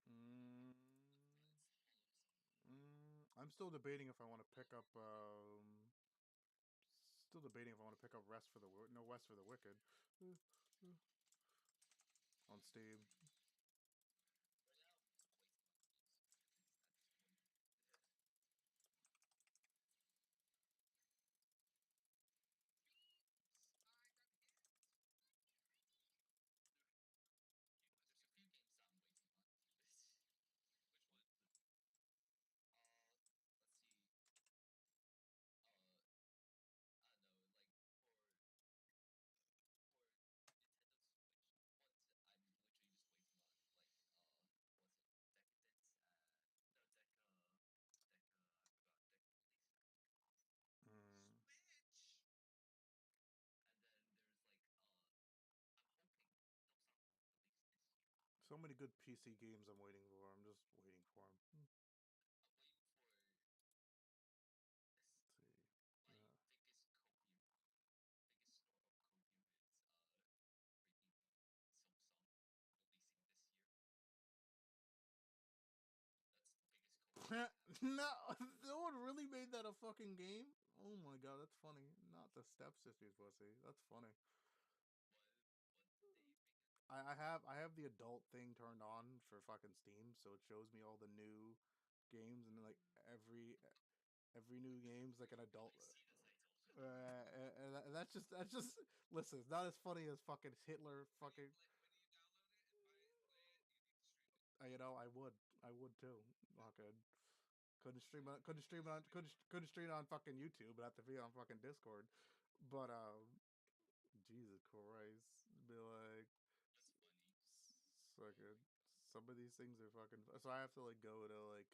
Let me saw it on Steam for first person. I'm still debating if I want to pick up. Still debating if I want to pick up Rest for the West for the Wicked on Steam. right now I'm just waiting on games at this point. I got the games. There's a few games that I'm waiting on. Which one? Let's see. I don't know, like for Nintendo Switch, ones I'm literally just waiting on, like what's it? Decadence? No, I forgot. Deca release, I think. Switch. And then there's like I'm hoping those are all released this year. So many good PC games I'm waiting for. I'm just waiting for them. I'm waiting for this. Let's see. My biggest store of Koyu is freaking Samsung releasing this year. That's the biggest Koyu. No, no one really made that a fucking game. Oh my god, that's funny. Not the stepsisters pussy. That's funny. What they make it? I have the adult thing turned on for fucking Steam, so it shows me all the new games, and then like every new game's like an adult. I see the title. And that's just listen. It's not as funny as fucking Hitler. Fucking, When you download it and play it, you need to stream it. you know, I would too. Fucking couldn't stream it on fucking YouTube, but have to be on fucking Discord. But Jesus Christ, be like, That's funny. fucking some of these things are fucking. So I have to like go to like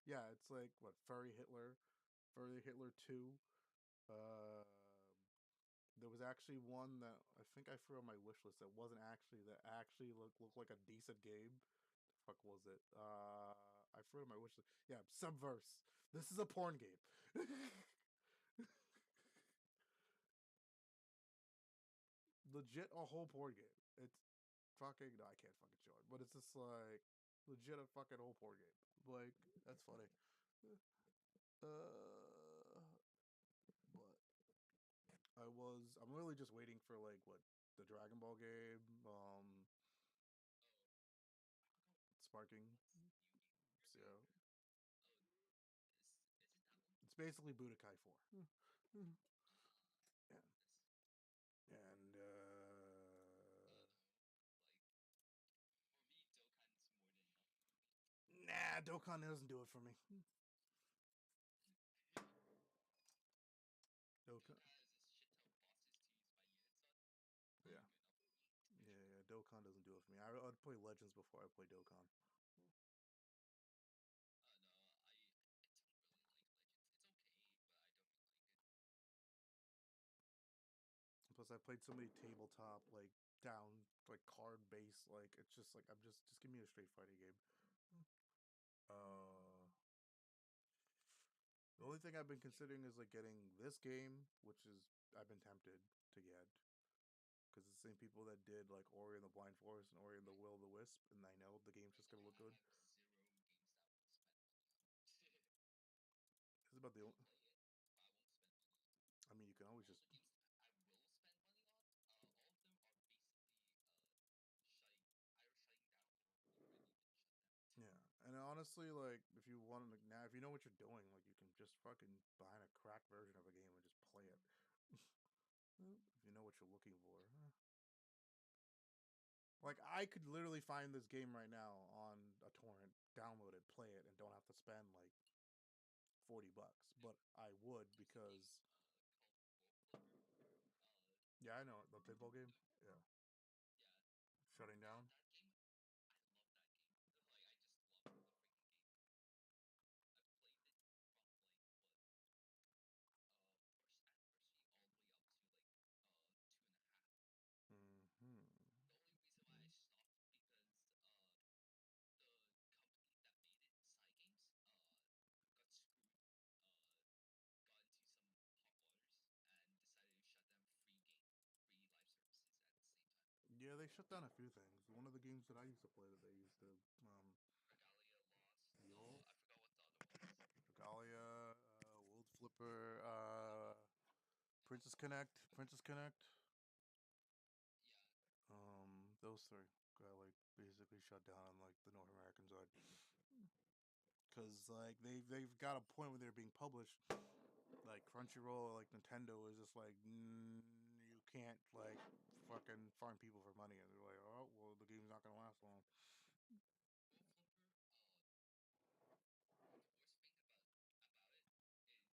yeah, it's like what Furry Hitler 2. Uh, there was actually one that I think I threw on my wish list that wasn't actually that actually looked like a decent game. The fuck was it? I threw it on my wish list. Yeah, Subverse. This is a porn game. Legit a whole porn game. It's fucking no, I can't fucking show it, but it's just like legit a fucking whole porn game. Like that's funny. But I'm really just waiting for like what the Dragon Ball game, Oh, I forgot. Sparking. What's the new game? So Oh, is it that one? it's basically Budokai 4. Dokkan doesn't do it for me. Dokkan. Dude, that is a shit ton of bosses to use my units on. Yeah. Good enough for me. Yeah. Dokkan doesn't do it for me. I'd play Legends before I play Dokkan. No, I don't really like Legends. It's okay, but I don't really like it. Plus, I played so many tabletop, like down, like card based. Like it's just like I'm just give me a straight fighting game. Uh, the only thing I've been considering is like getting this game, which is I've been tempted to get because it's the same people that did like Ori and the Blind Forest and Ori and the Will of the Wisp, and I know the game's just gonna look I good. have zero games that I will spend money on. It's about the. I'll play it, but I won't spend money on it. I mean, you can always All just the games I will spend money on, all of them are basically shutting either shutting down or already been shut down. yeah. And honestly, like if you want to now, if you know what you're doing, like you can just fucking buy a cracked version of a game and just play it. If you know what you're looking for. Like I could literally find this game right now on a torrent, download it, play it, and don't have to spend like $40. But I would There's a game because called World Flipper. yeah, I know the pinball game. Yeah, Yeah, shutting down. that game. I love that game. Like I just love the freaking game. I've played it from like what first anniversary all the way up to like 2.5. Hmm. The only reason why I stopped because the company that made it, Side Games, got screwed, got into some hot waters, and decided to shut down free live services at the same time. Yeah, they shut down a few things. One of the games that I used to play that they used to Regalia lost. Yule, I forgot what the other one was. Regalia, World Flipper, Princess Connect. Yeah, Those three got like basically shut down on like the North American side. Because like they've got a point where they're being published, like Crunchyroll or like Nintendo is just like you can't like fucking farm people for money, and they're like, oh well, the game's not gonna last long. World Flipper. The worst thing about it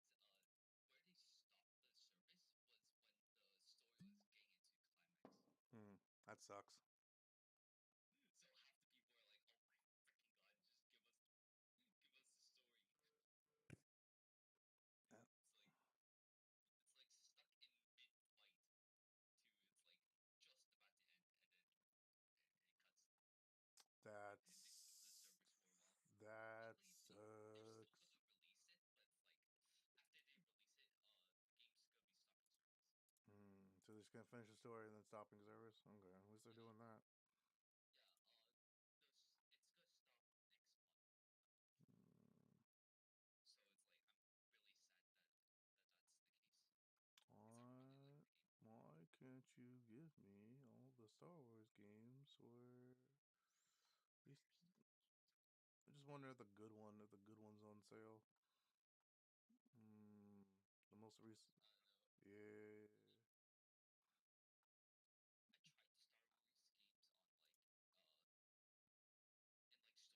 is where they stopped the service was when the story was getting into climax. That sucks. So half the people are like, "Oh my freaking god, just give us the story." Yeah. It's like stuck in mid fight to it's like just about to end, and then it cuts. They stop the That's service for a while. that Luckily, they're still sucks. gonna release it, but it's like after they release it, the game's gonna be stopping service. So they're just gonna finish the story and then stopping service. Okay, at least they're Yeah, doing that. yeah. It's gonna stop next month. Hmm. So it's like I'm really sad that's the case because I really like Why? the game. Why can't you give me all the Star Wars games where? I just wonder if the good one's on sale. The most recent. I don't know. Yeah. I tried the Star Wars games on like in like stores where they set up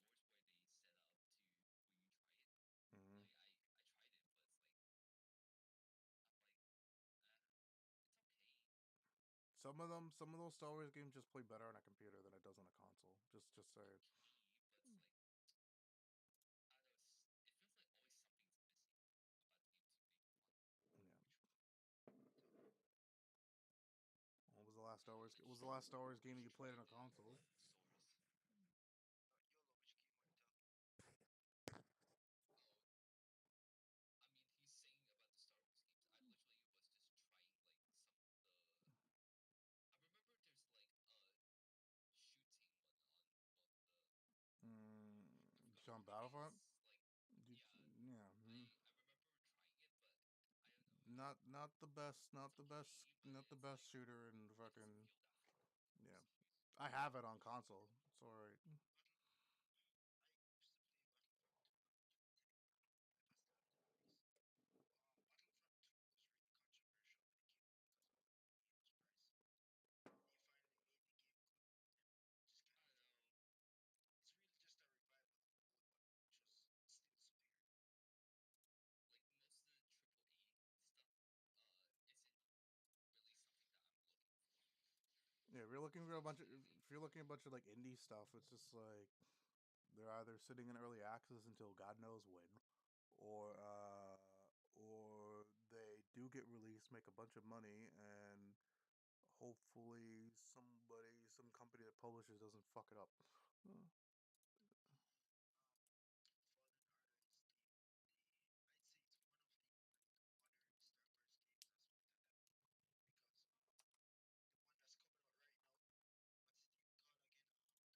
to where you try it. hmm Like I tried it, but it's like I'm like, it's okay. some of those Star Wars games just play better on a computer than it does on a console. Just It's say, okay, but it's like I don't know. It feels like always something's missing about the game to make me want yeah. to try. What was the last I Star don't know. Wars? Like What was the last Star Wars game Did you you played try on a the console? stores. YOLO? Which game are you talking Oh, I mean, he's saying about the Star Wars games. I literally was just trying like some of the. I remember there's like a shooting one on one of the. I forgot what Some the name Battlefront. is. Like, You, yeah, yeah. I remember trying it, but I don't know. Not the best. It's okay, but Not the it's best like shooter in it doesn't fucking. feel that fun for Yeah. some reason. I have it on console. It's alright. Battle? I used to play Battlefront 2 back in 2010. I still have the memories. Battlefront 2 was really controversial when it came out because of Nero's price. They finally made the game good, and everybody just kind I of don't loved it. know. It's really just a revival of the old one, which was you're looking for a bunch of, Fortunately, if you're looking at a bunch of like indie stuff, it's just like they're either sitting in early access until God knows when, or they do get released, make a bunch of money, and hopefully some company that publishes doesn't fuck it up. Uh, Fallen Order is I'd say it's one of the modern Star Wars games that's better than because the one that's coming out right now, what's it even called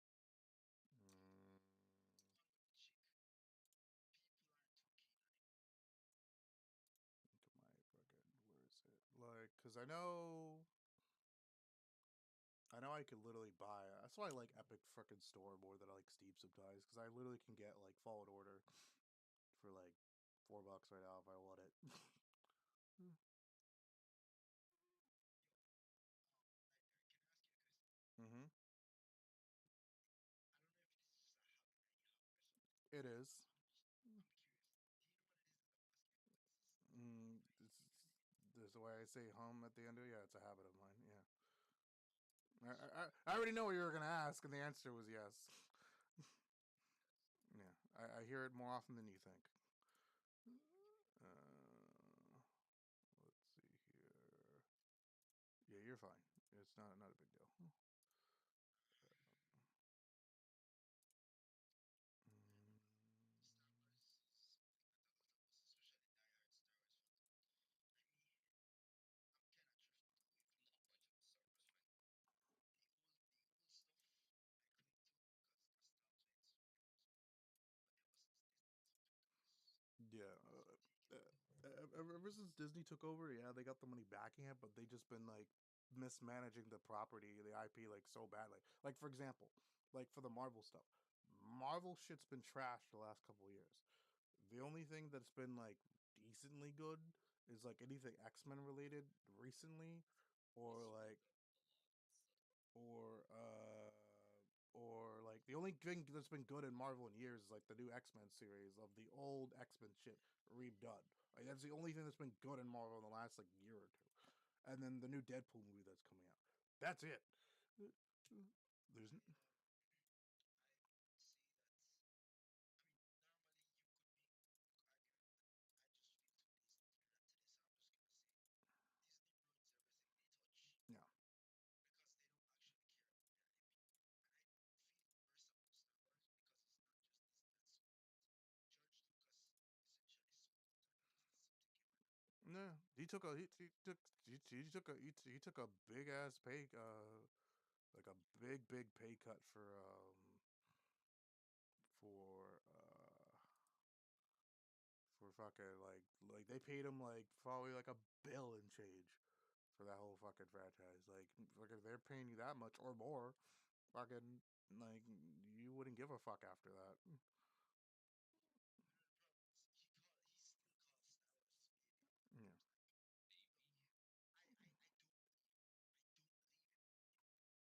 again? mm, The one with the chick. People aren't too keen on it. to my fucking, where is it? Like, cause I know I could literally buy. That's why I like Epic frickin' Store more than I like Steam sometimes, because I literally can get like Fallen Order for like $4 right now if I want it. Yo, Lightner, can I ask you a question? Mm-hmm. I don't know if this is just a habit that you have or something, It but is. I'm curious. Do you know what it is that I'm asking you because this is not something Mm, that I this, usually say? this the way I say hum at the end of it. Yeah, it's a habit of mine. Yeah. I, So, I, I already know what you were gonna ask, and the answer was yes. Yeah, I hear it more often than you think. Uh, let's see here. Yeah, you're fine. It's not a big deal. Mm, Star Wars is something that a lot of us, especially diehard Star Wars fans, I mean, I'm kind of drifting away from Not it. much of a Star Wars fan. The old stuff I cling to because nostalgia and so on and so on. But ever since Disney took this, yeah. taken it over. Ever since Disney took over, yeah, they got the money backing it, but they just been like mismanaging the property, the IP, like so bad. Like for example, like for the Marvel stuff, Marvel shit's been trashed the last couple of years. The only thing that's been like decently good is like anything X-Men related recently, or It's like screwed up a lot. So or uh or like the only thing that's been good in Marvel in years is like the new X-Men series of the old X-Men shit redone. Like that's the only thing that's been good in Marvel in the last like year or two. And then the new Deadpool movie that's coming out. That's it. There's I would say that. I mean, normally you could make the argument, but I just feel to this, I'm just gonna say Disney ruins everything they touch yeah. because they don't actually care about their IP. And I feel worse about Star Wars because it's not just Disney that sold it. George Lucas essentially sold it to them because it's something came out. No, he took a big ass pay like a big pay cut for fucking like they paid him like probably like a bill and change for that whole fucking franchise. Like fucking if they're paying you that much or more, fucking like you wouldn't give a fuck after that. One of the problems he still calls Star Wars his baby. Yeah. Look, baby, I don't believe I don't believe him.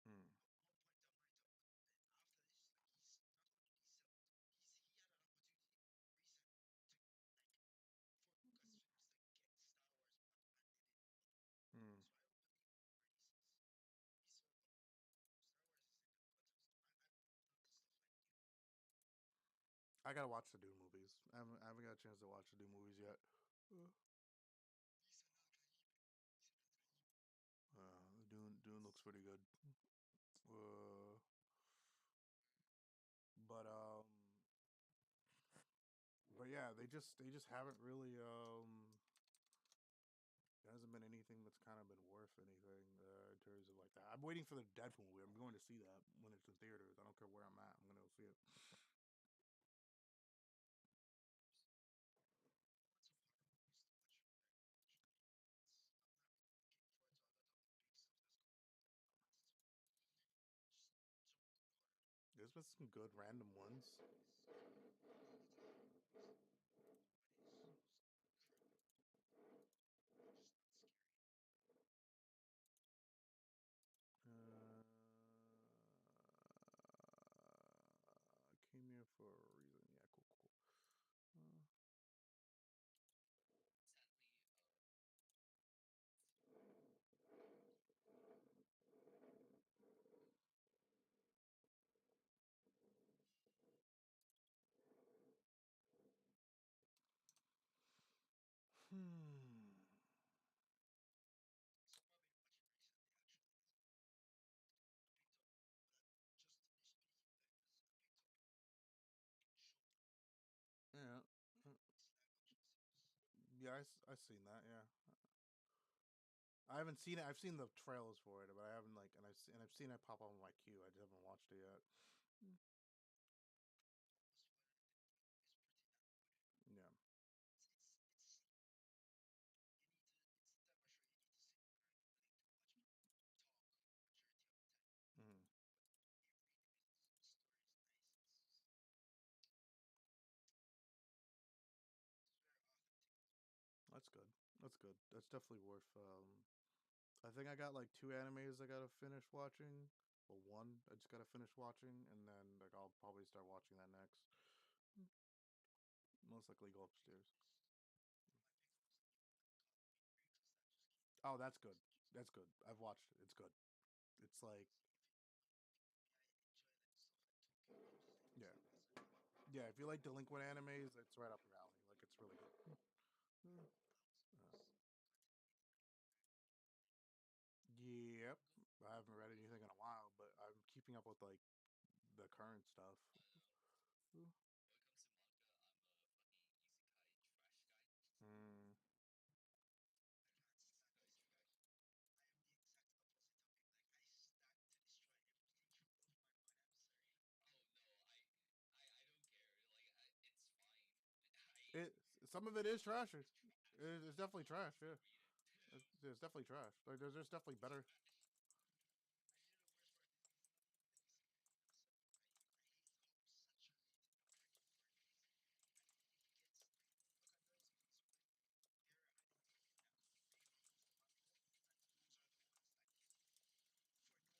You know, Mm. at one point I'm going to after this, like he's not only did he sell it, he had an opportunity recently to like for Lucasfilms to get Star Wars back and they didn't let him. Mm. So I don't believe a word he says. He's sold out. Star Wars is in the gutters now. I've done stuff like Dune. I gotta watch the Dune movies. I haven't got a chance to watch the Dune movies yet. Uh, Lisa Nalgaib. Lisa Nalgaib. Dune looks pretty good. Uh, but but yeah, they just haven't really there hasn't been anything that's kind of been worth anything in terms of like that. I'm waiting for the Deadpool movie. I'm going to see that when it's in theaters. I don't care where I'm at. I'm gonna go see it. I want some horror movies to watch right now, actually. I'm not really looking forward to a lot of the big stuff that's coming out, but I wanted to just some good horror. There's been some good random ones. Movies. Not a lot of horror movies, but there's some incredible horror movies. They're just not scary. Uh, I came here for a reason. Yeah, cool. Uh, sadly, So what I've been watching recently, actually, is I picked up just finished speaking of is I picked up Show. Yeah. It's live action series. Yeah, I seen that. Yeah, I haven't seen it. I've seen the trailers for it, but I haven't like, and I've seen it pop up on my queue. I just haven't watched it yet. Most one of the things that is pretty damn good. Yeah. It's you need to it's the type of show you need to sit down and willing to watch people talk majority of the time. Mm. But it really is the story is nice. It's very authentic. That's good. That's good. That's definitely worth. I think I got like 2 animes I gotta finish watching. Well, one I just gotta finish watching, and then like I'll probably start watching that next. Most likely go upstairs. One of my favorite was the new one called Midbreakers that just came out. Oh, that's good. That's good. I've watched it. It's good. It's like So if you enjoy like stuff like Tokyo Revengers and yeah, stuff, that's a good one. yeah. If you like delinquent animes, it's right up your alley. Like it's really good. House Mouse continuity is kind of good. Yep. I haven't read anything in a while, but I'm keeping up with like the current stuff. When it comes to manga, I'm a fucking isekai trash guy. Mm. Advanced Isekai Stab is trash. I am the exact opposite of you. Like I stabbed to destroy everything you will find, but I'm sorry. Oh no, I don't care. Like it's fine. It some of it is trash. It's definitely I'll trash. still Yeah, read it. it's definitely trash. Like there's definitely It's better. trash. And you know the worst part is it's not even the isekai concept. I hate how saturated the anime world is. And it gets like look at those ones with their anime that they release the manga and those are the ones that get for no real damn reason.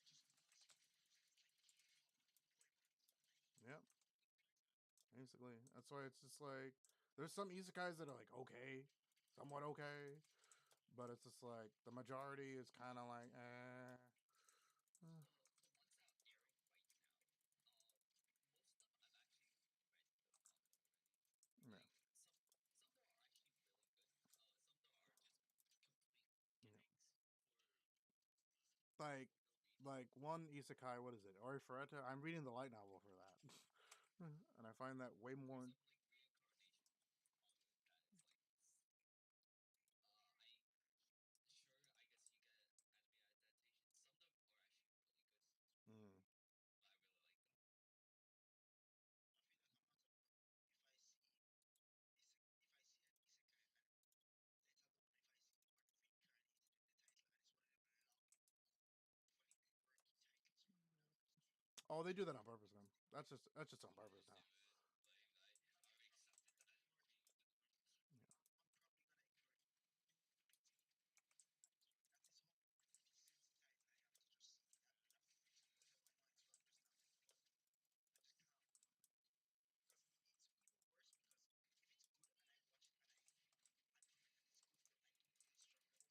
And they're just mass produced. It's like K-pop boy bands. And I hate Yeah, that. basically. That's why it's just like there's some isekais that are like okay, somewhat okay, but it's just like the majority is kind of like The ones that are airing right now, most of them I've actually read the manga already. yeah, Like some of them are actually really good. Some of them are just complete yeah. gimmicks Like for no reason. one isekai. What is it? Ori Ferreta. I'm reading the light novel for that, and I find that way There's more. some like reincarnation manga that is like I sure I guess you get anime adaptation. Some of them are actually really good, Mm, but I really like them. One thing that I'm not about if I see if I see an isekai anime, let alone if I see the word reincarnated in the title and it's one of them long, overly quirky titles from whatever the fuck. oh, they do that on purpose, man. That's just on Of purpose course now. they would. Like I've accepted that And being the norm. Yeah. I'm probably gonna ignore the big deal at this whole point. If he says the title, I have to just see it and not read it because I know it's understanding. But I just can't hold on because it's even worse because if it's good and I watch it and I admire that it's good, but I don't feel strongly about it, I feel like I've wasted my time because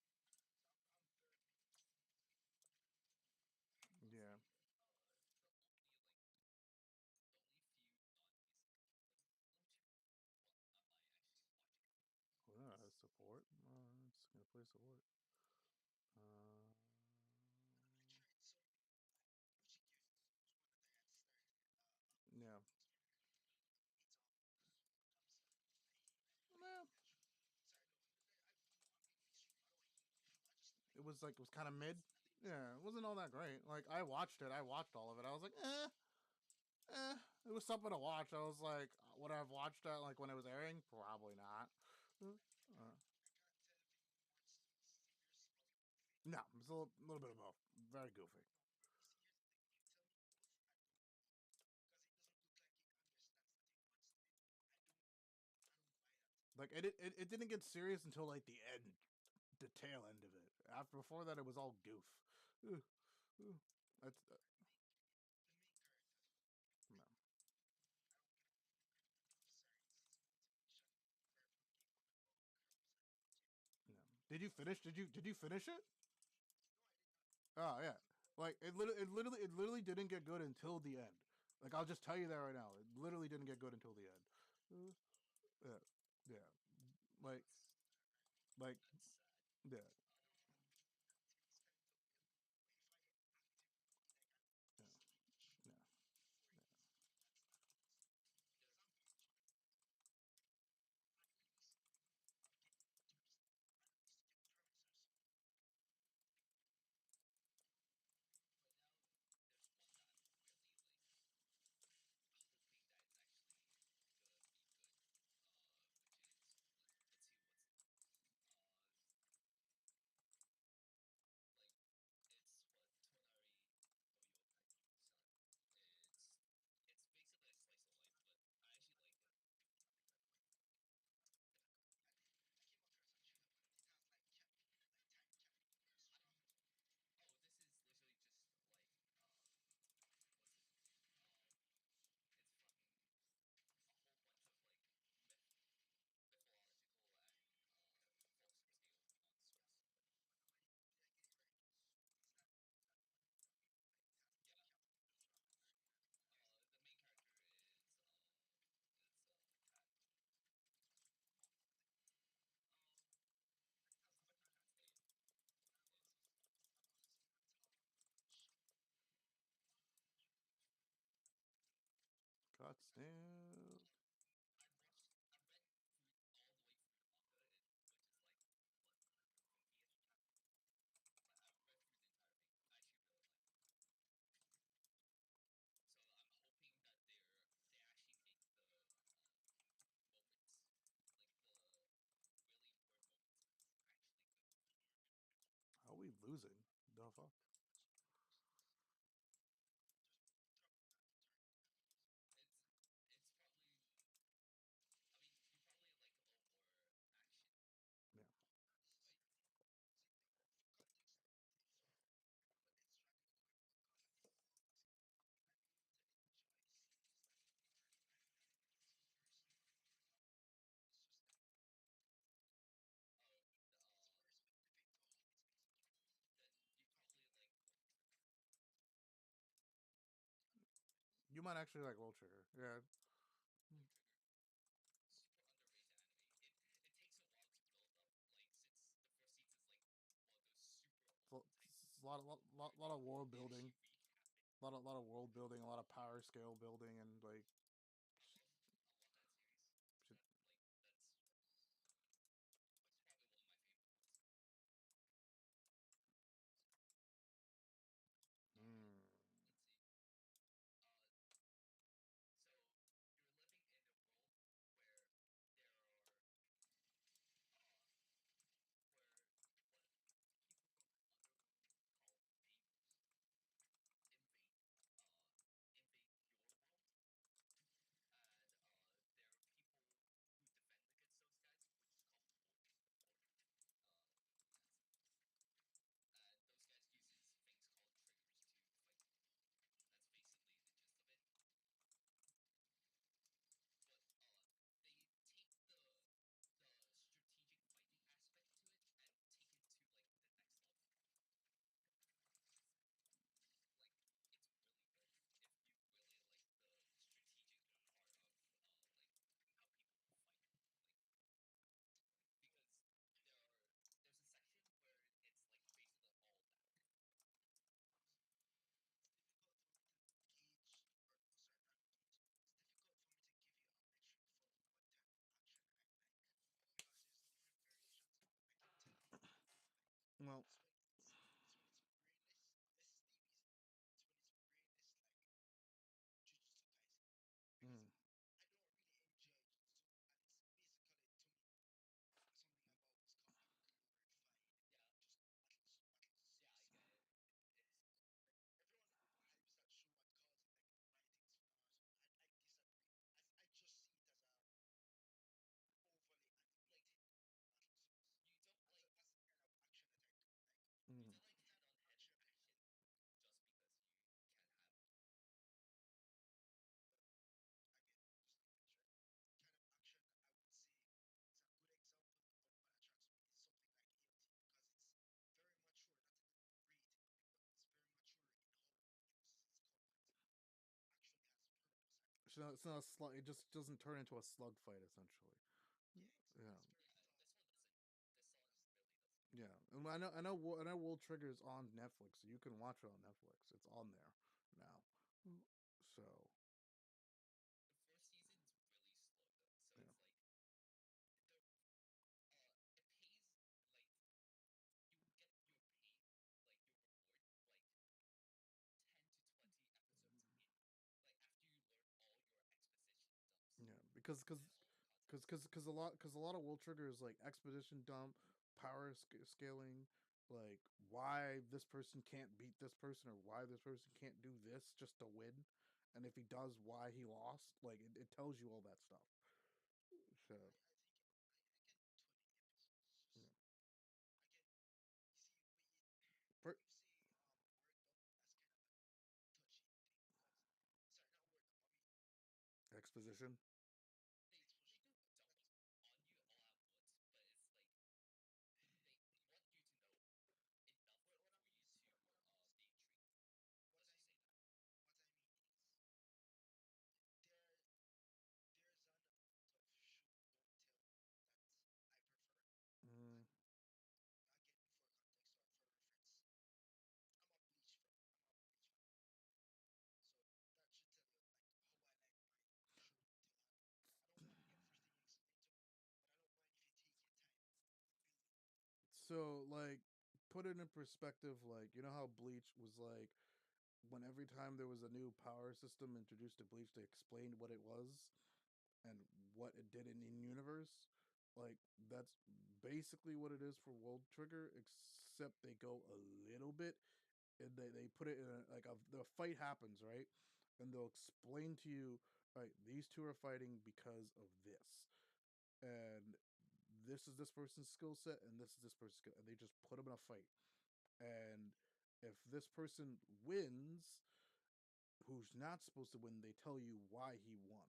I'm never gonna go back to the fucking grinding. So I'm very picky. Yeah. Honestly, the only few let me check what am I actually watching. Well, yeah, support. It's gonna play support. Uh, I tried some switching gears. Was one that I had started. yeah. Ghost Recon. It's awful. I'm sorry. I don't Well, hate that show. Sorry, no. I'm being extreme. I don't hate the show. I just it like was like it was kind of mid. it's nothing Yeah, it special. wasn't all that great. Like I watched it. I watched all of it. I was like, It was something to watch. I was like, would I have watched that like when it was airing? Probably not. Uh, I can't tell if it warrants to be serious or goofy. no, it's a little bit of both. Very goofy. No, you see, here's the thing. You tell me both, I don't know because it doesn't look like it understands that it wants to be. I don't buy that. Like it didn't get serious until like the end, the tail end of it. After before that, it was all goof. Ooh, ooh. That's The main character though, no. I don't get enough of sorry, his motivation for fucking going about girls and hunting. No. Did you finish? Did you finish it? No, I did not. Oh yeah. Like it literally didn't get good until the end. Like I'll just tell you that right now. It literally didn't get good until the end. Yeah, yeah. Like like That's sad. yeah, yeah, yeah. Because right now there's one that I'm really like hoping that it's actually gonna be good. Which is let's see what's like it's what Tonari no Yokai San. It's it's basically a slice of life, but I actually like it. Oh, this is literally just like what's it? Um, it's fucking a whole bunch of like mythological and folk tale monsters. Yeah, the main character is cat. Um, I can't say it. It's Goddamn. I read through all the way through the manga, which is like what 50-ish chapters. But I read through the entire thing. I actually really like it. So I'm hoping that they actually make the moments, like the really important moments, actually good. How are we losing? The fuck? It's it's probably. I mean, you probably like a little more action, Yeah. right? Oh, then you probably like World Trigger. You might actually like World Trigger. Yeah. World Trigger, super underrated anime. It takes a while to build up. Like since the first season's like one of those super So, old type it's a lot of world they building. actually recap it. Lot of world building, a lot of power scale building, and like I love that series. shit. That's probably one of my favorite ones. Hmm. Let's see. Uh, so you're living in a world where there are uh where what people from the underworld call invaders invade uh invade your world, and there are people who defend against those guys, which is called wolves. Uh, that's and those guys uses things called triggers to fight you. That's basically the gist of it. But they take the strategic fighting aspect to it and take it to like the next level. Like it's really good if you really like the strategic part of like how people fight. Like because there's a section where it's like basically all that. Well, mm, Yeah, yeah, I get it. It's, you don't like It's not a slug. It just doesn't turn into a slug fight essentially. Yeah, Yeah. it's very Yeah, this one doesn't. This one really doesn't. Yeah, and I know World Trigger is on Netflix, so you can watch it on Netflix. It's on there now. So The first season's really slow though, so yeah. it's like the it pays like you get your pay like your reward like 10 to 20 episodes in, like after you learn all your exposition dumps Yeah, and all the concepts. because a lot of World Trigger is like expedition dump, scaling, like why this person can't beat this person or why this person can't do this just to win, and if he does, why he lost. Like it tells you all that stuff. So I think I get 20 episodes. yeah. Just I get you see For, when you say word dump, that's kind of a touchy thing because sorry, not word dump. I mean exposition. They exposition. do dump on you all at once, but it's like they want you to know enough What I for mean you is to what I mean is be intrigued. what Let's I just say mean that. what I mean is there there's an amount of show don't tell that I prefer. Mm, Like again for context or for reference, I'm a Bleach fan. So that should tell you like how I like my show don't tell anime. I don't want everything explained to me, but I don't mind if you take your time in building it. so like put it in perspective, like you know how Bleach was like when every time there was a new power system introduced to Bleach, they explained what it was and what it did in universe. Like that's basically what it is for World Trigger, except they go a little bit and they put it in like the fight happens right, and they'll explain to you, all right, these two are fighting because of this, and this is this person's skill set, and this is this person's skill, and they just put them in a fight, and if this person wins, who's not supposed to win, they tell you why he won,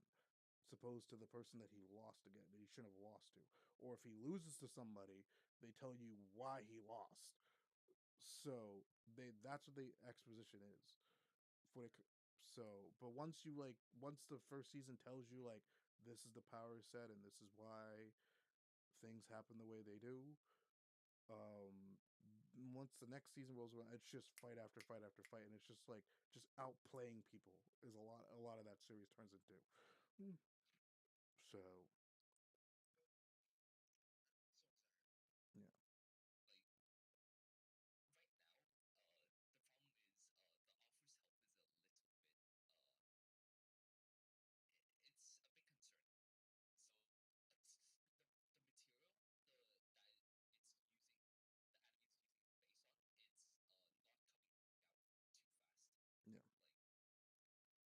supposed to the person that he lost again that he shouldn't have lost to, or if he loses to somebody, they tell you why he lost. So that's what the exposition is for the, so but once you like once the first season tells you like this is the power set and this is why things happen the way they do, um once the next season rolls around, it's just fight after fight after fight, and it's just like just outplaying people is a lot of that series turns into. Mm. So But so sorry. yeah. Like right now, the problem is the offers help is a little bit it's a bit concerning. So it's the material that it's using the anime is using based on it's not coming out too fast. Yeah,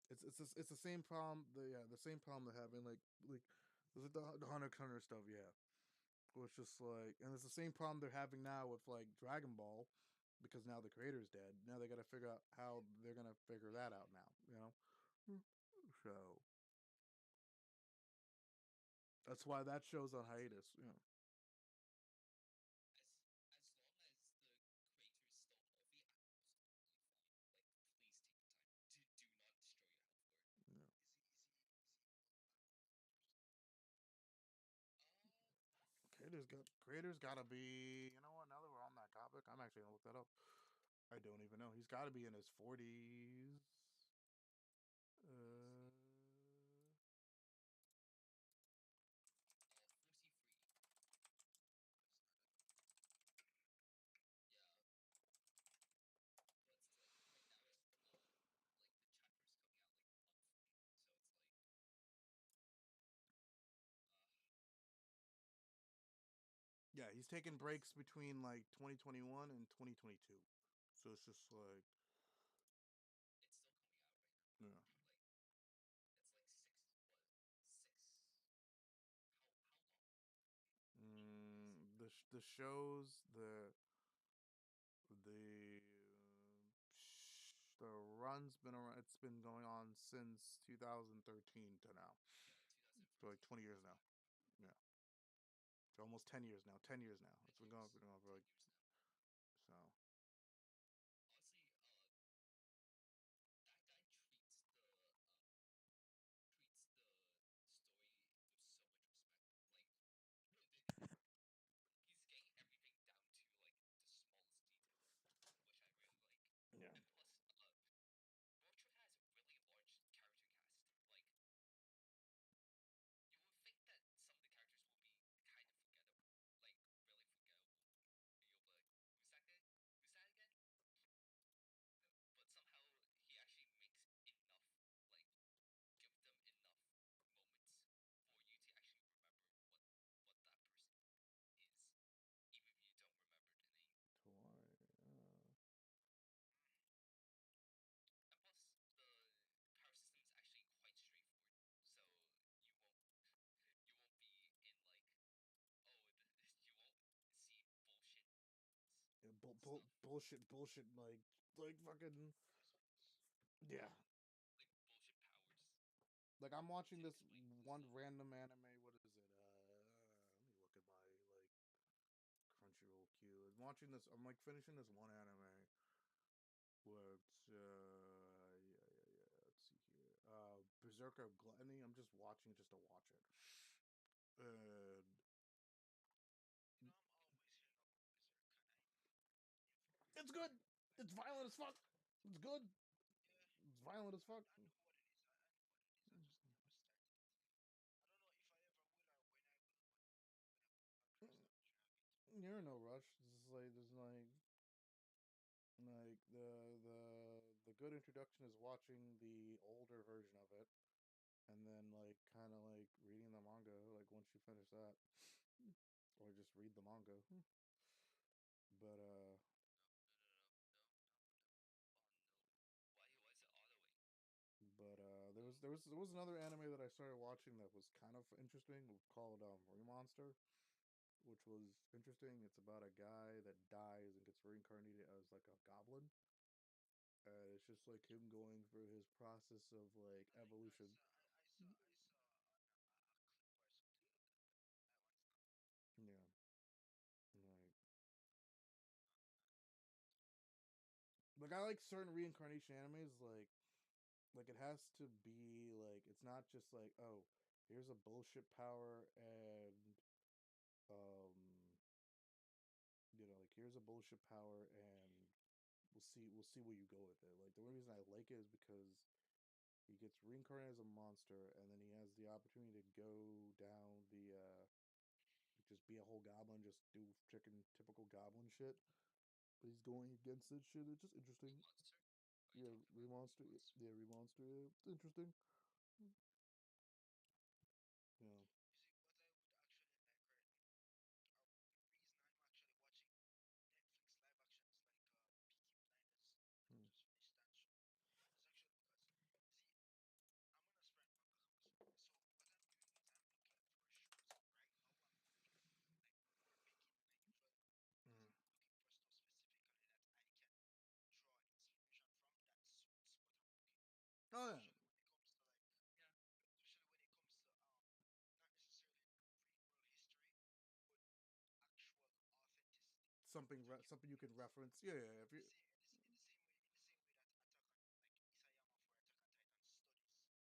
Like it's the same problem, the same problem they're having, like the Hunter stuff, yeah. Well, it's just like, and it's the same problem they're having now with like Dragon Ball, because now the creator's dead. Now they got to figure out how they're gonna figure that out now. You know, so that's why that show's on hiatus. You know, as long as the creator's still healthy, I'm absolutely fine. Like please take your time. Do not destroy your health for it. yeah. Is he Uh Creator's gotta be. You know what? Now that we're on that topic, I'm actually gonna look that up. I don't even know. He's got to be in his 40s. let's see. Uh, 43. that's not that old. Yeah, but it's like right now like the chapter's coming out like monthly. So it's like uh yeah, he's taking breaks between like 2021 and 2022. So it's just like, it's still coming out right now. yeah. Like it's like 6. How long? Wait, let me see. The shows the run's been around. It's been going on since 2013 to now. Yeah, So like 2013 20 years now. 2005. Yeah, so almost 10 years now. 10 years now. 10 It's years. been going for 10 like years now. so. Honestly, that guy treats stuff. bullshit, like fucking yeah. Like bullshit powers. Like I'm watching this Typically one see. random anime. What is it? Let me look at my like Crunchyroll queue. I'm watching this. I'm like finishing this one anime. What? Yeah. Let's see here. Berserker of Gluttony. I'm just watching just to watch it. And You know, I'm always hearing about Berserk, and I never it's good. like It's violent as fuck. It's good. yeah. It's violent as fuck. I know what it is. I know what it is. I just never started it. I don't know if I ever will or when I will, but I'll try to start the trail of it. You're in no rush. This is like there's like the good introduction is watching the older version of it, and then like kind of like reading the manga. Like once you finish that, or just read the manga. But No, no, no, no, no, no, no. Oh no. Why is it autoing? there No. was there was another anime that I started watching that was kind of interesting called Remonster, which was interesting. It's about a guy that dies and gets reincarnated as like a goblin. And it's just like him going through his process of like I think evolution. I saw a clip or something of that. That one's not. Yeah, like I like certain reincarnation animes. Like it has to be like it's not just like oh here's a bullshit power and um like here's a bullshit power and we'll see where you go with it. Like the only reason I like it is because he gets reincarnated as a monster and then he has the opportunity to go down the just be a whole goblin, just do chicken typical goblin shit. But he's going against that shit. It's just Wee interesting. monster? Are you Yeah, talking about remonster. Wee monster? Yeah, remonster. Yeah, it's interesting. Yeah. You see, what I would actually like right now, or the reason I'm actually watching Netflix live actions like Peaky Blinders, like I Hmm. just finished that show, is actually because, see, I'm an aspirant manga artist. So what I'm doing is I'm looking for shows. Right now, I'm looking like more making my development because Mm. I'm looking for stuff specifically that I can draw inspiration from that suits what I'm looking for. Oh yeah, Especially when it comes to like, Yeah. especially when it comes to not necessarily real world history, but actual authenticity. something What we can something you can witness reference. Yeah, yeah. If in the you same in the same way that Attack on like Isayama for Attack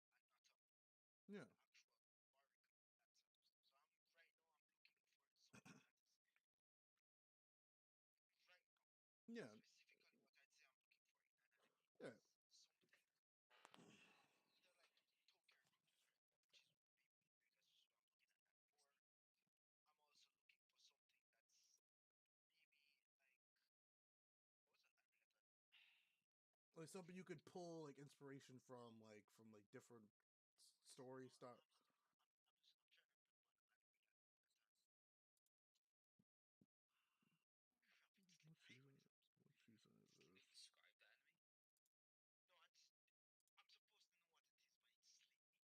on Titan studies anatomy yeah, and actual barica and that sort of stuff. So I'm right now I'm looking for something that is right now yeah, specifically what I'd say I'm looking for in an anime yeah. is something either like Tokyo Revengers right now, which is being really great because this is what I'm looking at that, or I'm also looking for something that's maybe like what was that anime that Like something you could pull like inspiration from like different story no stuff. I'm trying to remember an anime that has graphics What right when season? it comes What season is Can this? you describe the anime? no I'm supposed to know what it is but it's slipped me.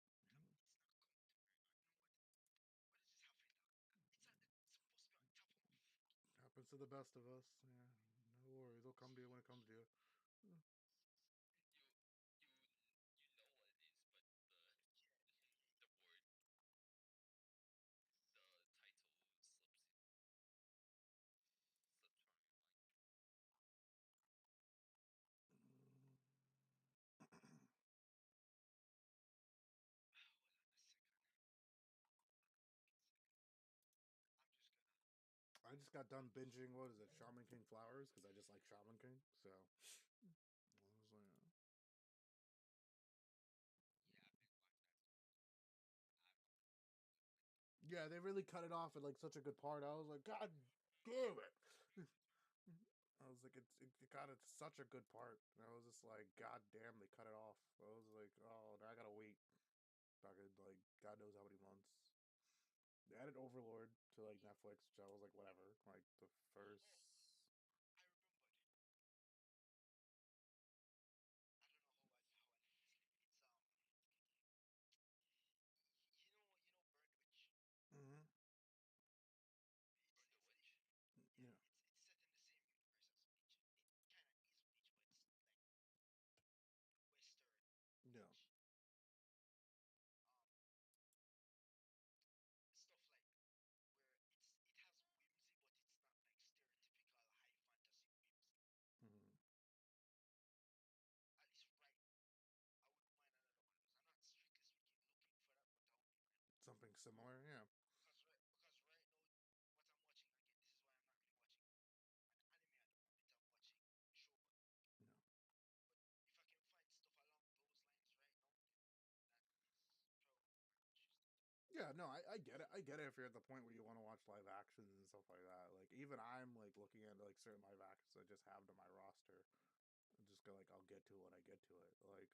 It's not coming to me right now. You know what is this happening dog? It's supposed to be on top of my fucking Happens to the best of us. Yeah, no worries. It'll come to you when it comes to you. You you you know what it is, but yeah. the word the title slips from your mind. Hold on a second. Fucking second. I'm just gonna. I just got done binging. What is it? Shaman King Flowers because I just like Shaman King. So I was like, Yeah, I've been watching that too. I don't really like that. yeah, they really cut it off at like such a good part. I was like, God damn it! I was like, it got it such a good part, and I was just like, God damn, they cut it off. I was like, oh, now I gotta wait. Back in like God knows how many months. They added Overlord to like Netflix, which I was like, whatever. Like the Oh, first, I remembered. I don't know how I let this slip. It's you know Burn the Witch. hmm It's Burn the it's Witch. yeah yeah, it's set in the same universe as similar. Yeah. Because right now, what I'm watching again, this is why I'm not really watching an anime at the moment. I'm watching Shogun. Yeah. But if I can find stuff along those lines right now, then that is probably more interesting. Yeah, no, I get it. I get it if you're at the point where you want to watch live actions and stuff like that. Like even I'm like looking at like certain live actions I just have to my roster. I just go like I'll get to it when I get to it. Like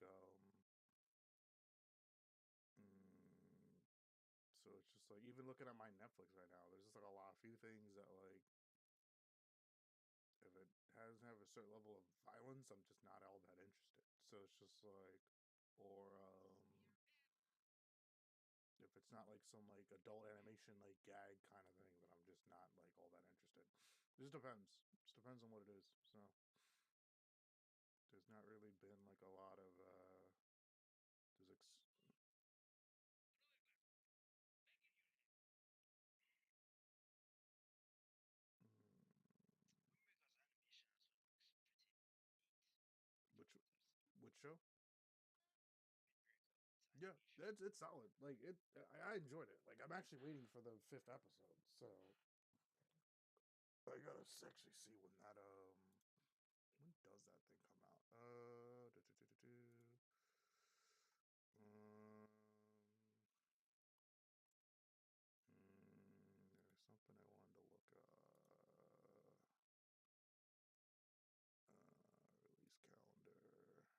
mm, so it's just like even looking at my Netflix right now, there's just like a lot of few things that like if it doesn't have a certain level of violence, I'm just not all that interested. So it's just like or if it's not like some like adult animation like gag kind of thing, then I'm just not like all that interested. It just depends. Just depends on what it is. So there's not really been like a lot of there's mm, America's animation as well looks pretty neat which from what I've seen. which show? Mid-Miracle, its Yeah, animation. it's solid. Like it, I enjoyed it. Like I'm actually waiting for the fifth episode. So I gotta actually see when that when does that thing come out? Um, there's something I wanted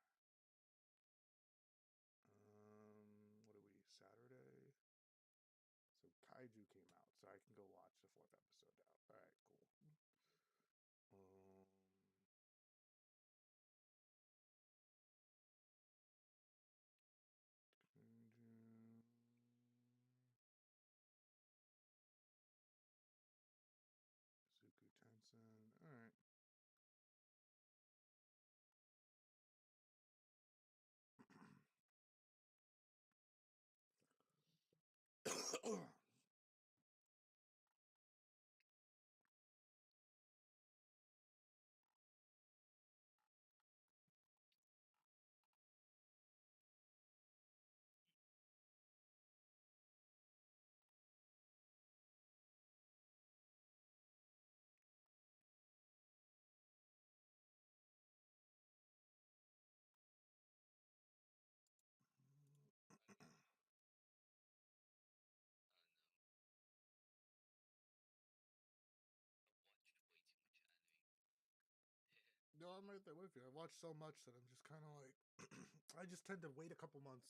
to look release calendar. What are we? Saturday. So Kaiju came out, so I can go watch the fourth episode now. All right, cool. Um, Kaiju. Zuku Tensen. All right. I don't know. I watched way too much anime. No, I'm right there with you. I watch so much that I'm just kind of like, I just tend to wait a couple months,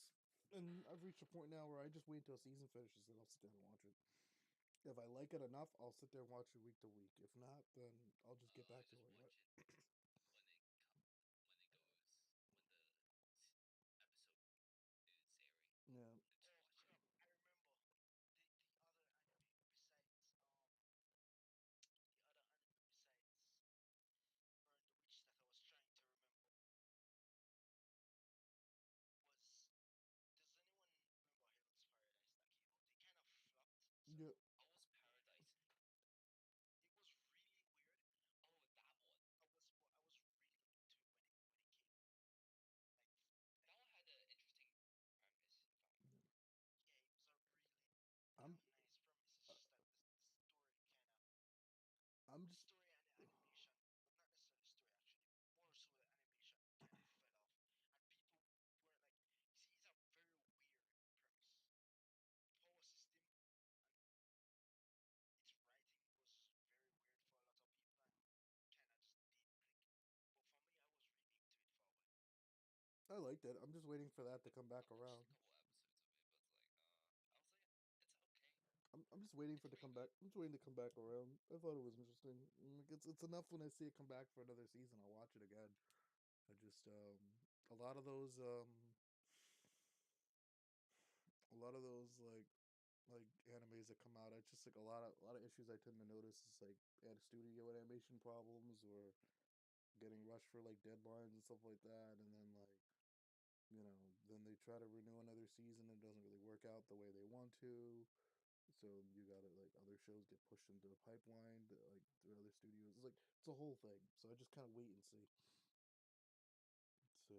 and I've reached a point now where I just wait until season finishes and I'll sit there and watch it. If I like it enough, I'll sit there and watch it week to week. If not, then I'll just get I back to just it. watch it when it when it goes when the episode is airing. Yeah, I just Oh watch it. crap! I remember the other anime besides the other anime besides Burn the Witch that I was trying to remember was. Does anyone remember Heaven's Paradise that came out? It kind of flopped, so yeah. I was Paradise. it was really weird. Oh, that one. I was really into it when it came out. Like That one had an interesting premise, if I remember. yeah, it was a really I'm, damn nice premise. It's uh, just that the story kind of I'm the just, story and the animation, but not necessarily the story actually. More so the animation kind of fell off, and people weren't like. You see, it's a very weird premise. Power system and its writing was very weird for a lot of people and kind of just didn't click. But for me, I was really into it for a while. I liked it. I'm just waiting for that to come I back watched around. a couple episodes of it, but it's like, I was like, it's okay. I'm just waiting for It's it to pretty come good. back. I'm just waiting to come back around. I thought it was interesting. Like, it's enough when I see it come back for another season. I'll watch it again. I just a lot of those a lot of those like animes that come out. It's just like a lot of issues I tend to notice is like at studio animation problems or getting rushed for like deadlines and stuff like that, and then like then they try to renew another season and it doesn't really work out the way they want to. So you got to like other shows get pushed into the pipeline to, like through other studios. It's like it's a whole thing. So I just kind of wait and see. So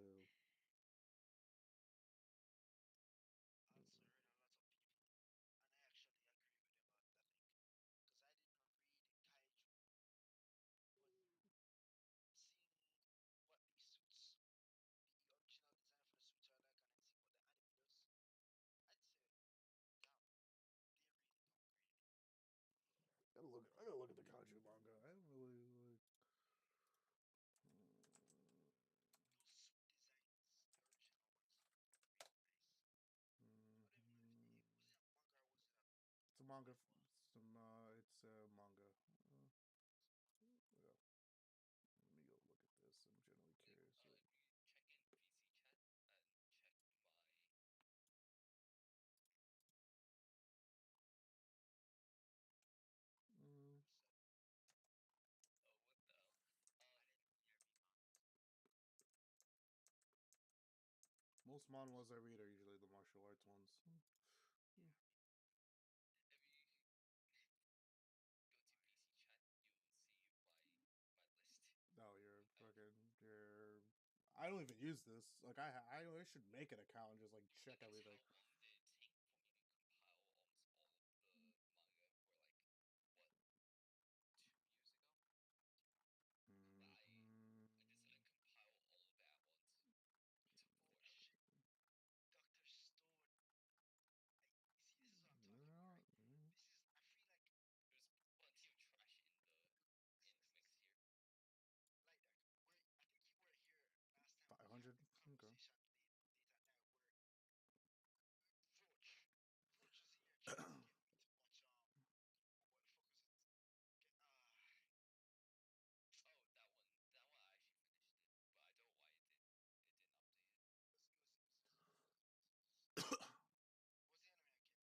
I also heard a lot of people, and I Most manhwas I read are usually the martial arts ones. If you go to PC chat, you'll see my list. No, you're fucking. You're. I don't even use this. Like I should make an account and just like You check think that's everything. how long did it take for me to compile almost all of the manga for like what 2 years ago? I decided to compile all of it at once. It took Oh forever. shit, Dr. Stone. You see, this is what I'm talking about, right? This is. I feel like There's plenty of trash in the mix here. Light Dark. I think you were here last time. We had 500. the Okay. conversation late at night where Vroach was here trying to get me to watch what the fuck was it? Get Oh, that one I actually finished it, but I don't know why it didn't update it. what's the anime again?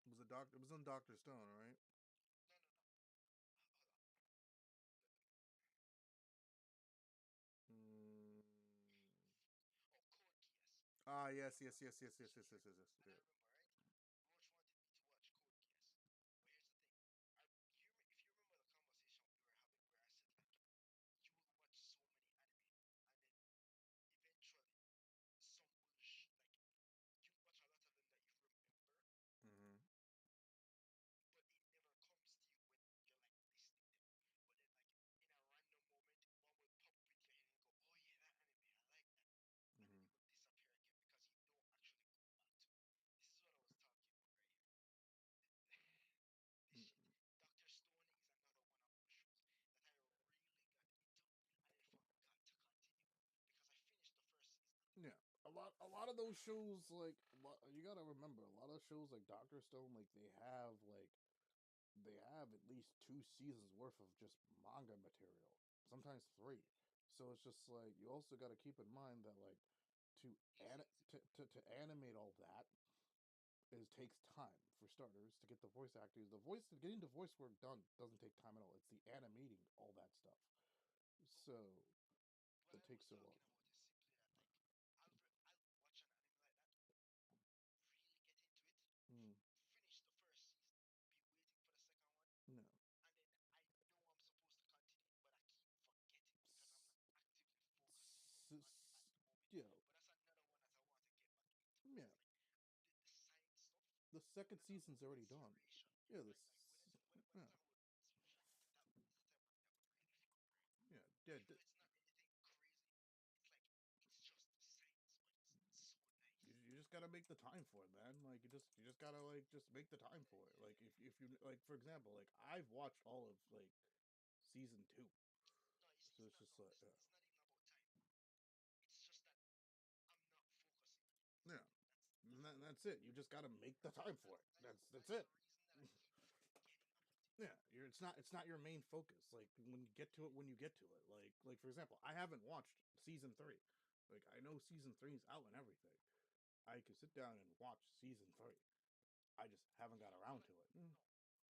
It was a doc. It was on Doctor Stone, right? No, no, no. Hold on. Mm. Oh, Code Geass. Ah, I yes, remember. yes, yes, yes, yes, yes, yes, yes, yes. And I Yeah. remember, right? Roach wanted me to watch Code Geass. But here's the thing. If you remember the conversation we were having where I said, like, you will watch so many anime, and then eventually some will, like, you watch a lot of them that you remember, Mm-hmm. but it never comes to you when you're, like, listing them. But then, like, in a random moment, one will pop up into your head and you go, oh yeah, that anime, I like that. And then it will disappear again because you don't actually go back to it. This is what I was talking about right here. This shit. Dr. Stone is another one of those shows that I really got into and then forgot to continue because I finished the first season. Yeah, a lot of those shows, like you gotta remember, a lot of shows like Doctor Stone, like they have at least 2 seasons worth of just manga material, sometimes three. So it's just like you also got to keep in mind that like to animate all that is takes time for starters to get the voice actors, getting the voice work done doesn't take time at all. It's the animating all that stuff. But So what that I was takes so long. talking about is simply that, like, I'll watch an anime like that, really get into it, Mm, finish the first season, be waiting for the second one, no. and then I know I'm supposed to continue, but I keep forgetting because I'm not actively focusing on it at the moment. Yeah, But that's another one that I want to get back into yeah. because, like, the science stuff. The When second I talk about season's already done. inspiration, Yeah, right? Like when I yeah, talk about inspiration, that is the type of thing that would really fuck me, right? yeah, yeah. Even though it's not anything crazy, it's like it's just science, but it's so nice. You just gotta make the time for it, man. Like you just gotta like just make the time for it. Like if you like for example, like I've watched all of like season 2, No, you see, so it's it's not. just No, like it's not even about time. It's just that I'm not focusing on it. yeah, That's all. that's it. You just gotta make the time for it. That's That is it. the reason that I keep forgetting about it. Yeah, it's not your main focus. Like when you get to it, like for example, I haven't watched season 3. Like I know season 3 is out and everything. I could sit down and watch season 3. I just haven't got around to it. No,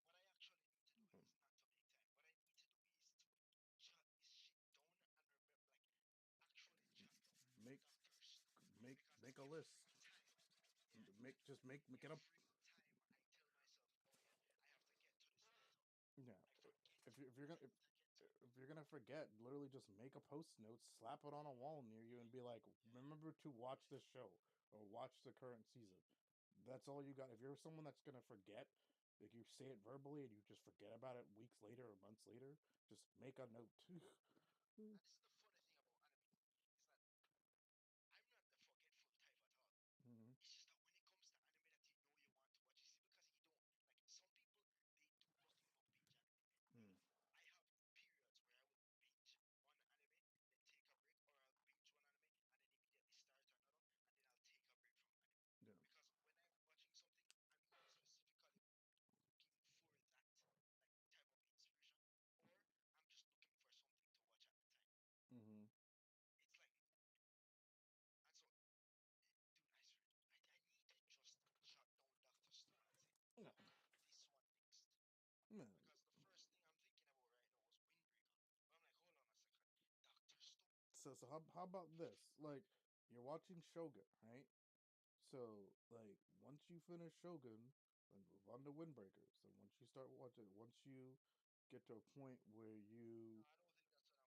what I actually need to do is not to make time. What I need to do is to jot this shit down and remember, like, actually jot down Make Dr. Stone because make a list. every time, yeah, Make it up. every time I tell myself, oh yeah, I have to get to this later, Yeah. I forget, If you're and gonna I have to get to it. if you're gonna forget, literally just make a post note, slap it on a wall near you, and be like, "Remember to watch this show or watch the current season." That's all you got. If you're someone that's gonna forget, like you say it verbally and you just forget about it weeks later or months later, just make a note. And this is the funny thing about anime, is that I'm not the forgetful type at all. Mhm. It's just that when it comes to anime that you know you want to watch, you see, because you don't, like, some people, they do nothing but binge anime. Me, Mm. I have periods where I will binge one anime, then take a break, or I'll binge one anime and then immediately start another, and then I'll take a break from anime. Yeah. Because when I'm watching something, I'm either specifically looking for that, like, type of inspiration, or I'm just looking for something to watch at the time. Mhm. It's like, and so, dude, I swear, I need to just shut down Dr. Stone and say, Yeah. fuck this one next. Yeah. Because the first thing I'm thinking about right now was Windbreaker. But I'm like, hold on a second. Dr. Stone. So how about this? Like you're watching Shogun, right? So like once you finish Shogun, then move on to Windbreakers. And once you start watching, once you get to a point where you,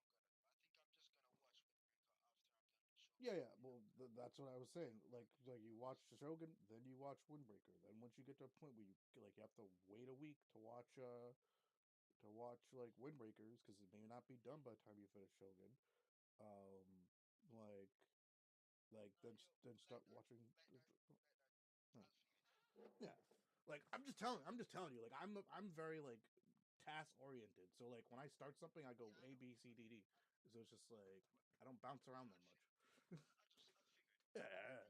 No, I don't think that's what I'm gonna do. I think I'm just gonna watch Windbreaker after I'm done with Shogun. yeah, well, that's what I was saying. Like you watch Shogun, then you watch Windbreaker. Then once you get to a point where you have to wait a week to watch like Windbreakers because it may not be done by the time you finish Shogun. Um, like No, then yo, then start watching. like that. uh, I'll figure it out. Yeah, like I'm just telling you. Like I'm very like task oriented. So like when I start something, I go Yeah, I A know. B C D D. So it's just like I don't bounce around that I'll much. figure. I'll figure it. Yeah,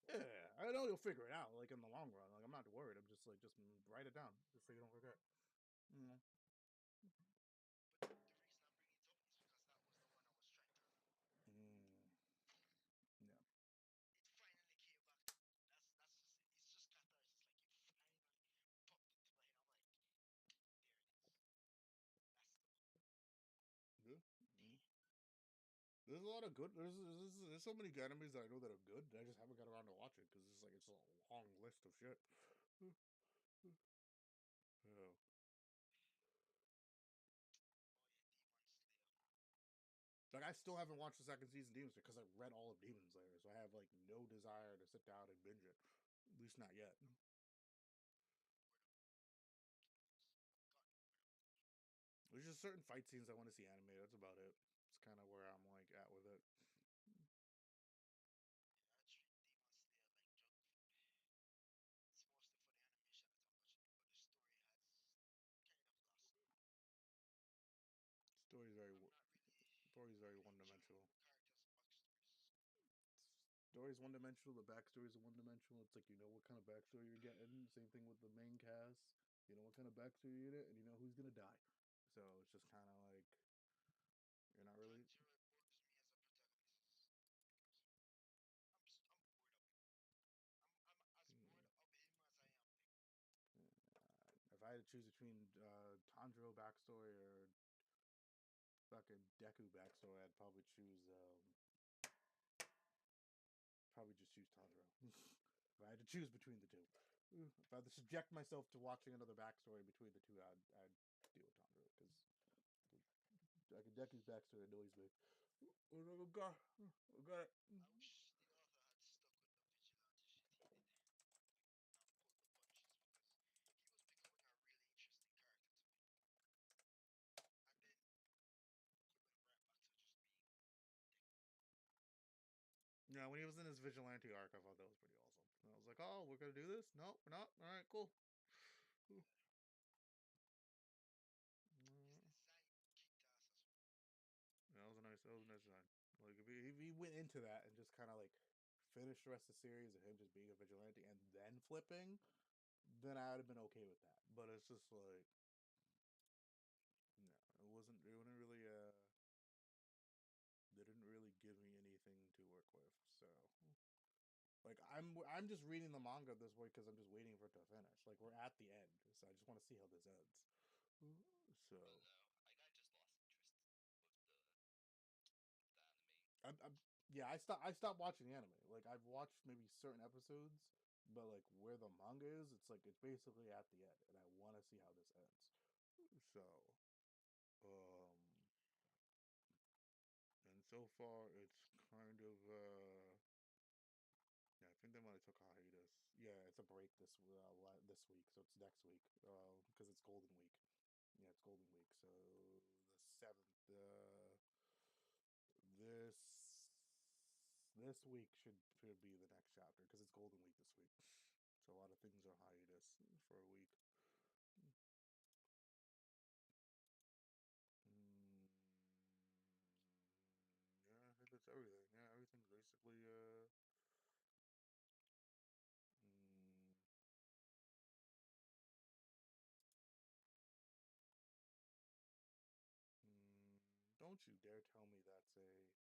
For sure. yeah. I know you'll figure it out. Like in the long run. Like I'm not worried. I'm just like just write it down just so you don't forget. Mm. But the reason I'm bringing it up is because that was the one I was trying to remember. Mm. Yeah. It finally came back to me. That's just it. It's just catharsis. Like you finally popped into my head. I'm like, there it is. That's the one. Yeah. Mm. Damn. There's a lot of good. There's so many good animes that I know that are good. That I just haven't got around to watching because it's a long list of shit. Yeah. Oh yeah, Demon Slayer. Like I Demon still haven't Slayer. watched the second season of Demon Slayer because I read all of Demon Slayer, so I have like no desire to sit down and binge it. At least not yet. Word up. Gotten word up. There's just certain fight scenes I want to see animated. That's about it. It's kind of where I'm like at with it. Yeah, I treat Demon Slayer like junk food. It's mostly for the animation that I'm watching it, but the story has kind of lost me. Story's very I'm not really, story's not very really one enjoying dimensional. characters' backstories. Story's one dimensional. The backstory is one dimensional. It's like you know what kind of backstory you're getting. Same thing with the main cast. You know what kind of backstory you get, and you know who's gonna die. So it's just kind of like you're not really. Tanjiro bores me as a protagonist because I'm bored of him. I'm as bored Mm, of him as I am him. if I had to choose between Tanjiro backstory or fucking Deku backstory, I'd probably choose probably just choose Tanjiro. If I had to choose between the two, if I had to subject myself to watching another backstory between the two, I'd deal with Tanjiro because Deku's backstory annoys me. Oh god, oh god. I wish the author had stuck with the vigilante shit he did, not pulled the punches because he was becoming a really interesting character to me. And then he went right back to just being Deku. Yeah, when he was in his vigilante arc, I thought that was pretty awesome. And I was like, oh, we're gonna do this? No, we're not. All right, cool. Yeah, his Mm, design kicked ass as well. that was a nice. That was a nice design. Like if he went into that and just kind of like finished the rest of the series of him just being a vigilante and then flipping, then I would have been okay with that. But it's just like no, it wasn't. It wouldn't really. They didn't really give me anything to work with. So like I'm just reading the manga this way because I'm just waiting for it to finish. Like we're at the end, so I just want to see how this ends. So Well, I just lost interest with the anime. I'm yeah, I stopped watching the anime. Like I've watched maybe certain episodes, but like where the manga is, it's like it's basically at the end, and I want to see how this ends. So um, and so far it's kind of yeah, I think they might have took a hiatus. Yeah, it's a break this week, so it's next week because it's Golden Week. Yeah, it's Golden Week, so the 7th. This this week should be the next chapter because it's Golden Week this week. So a lot of things are hiatus for a week. Mm, yeah, I think that's everything. Yeah, everything's basically mm, don't you dare tell me that's a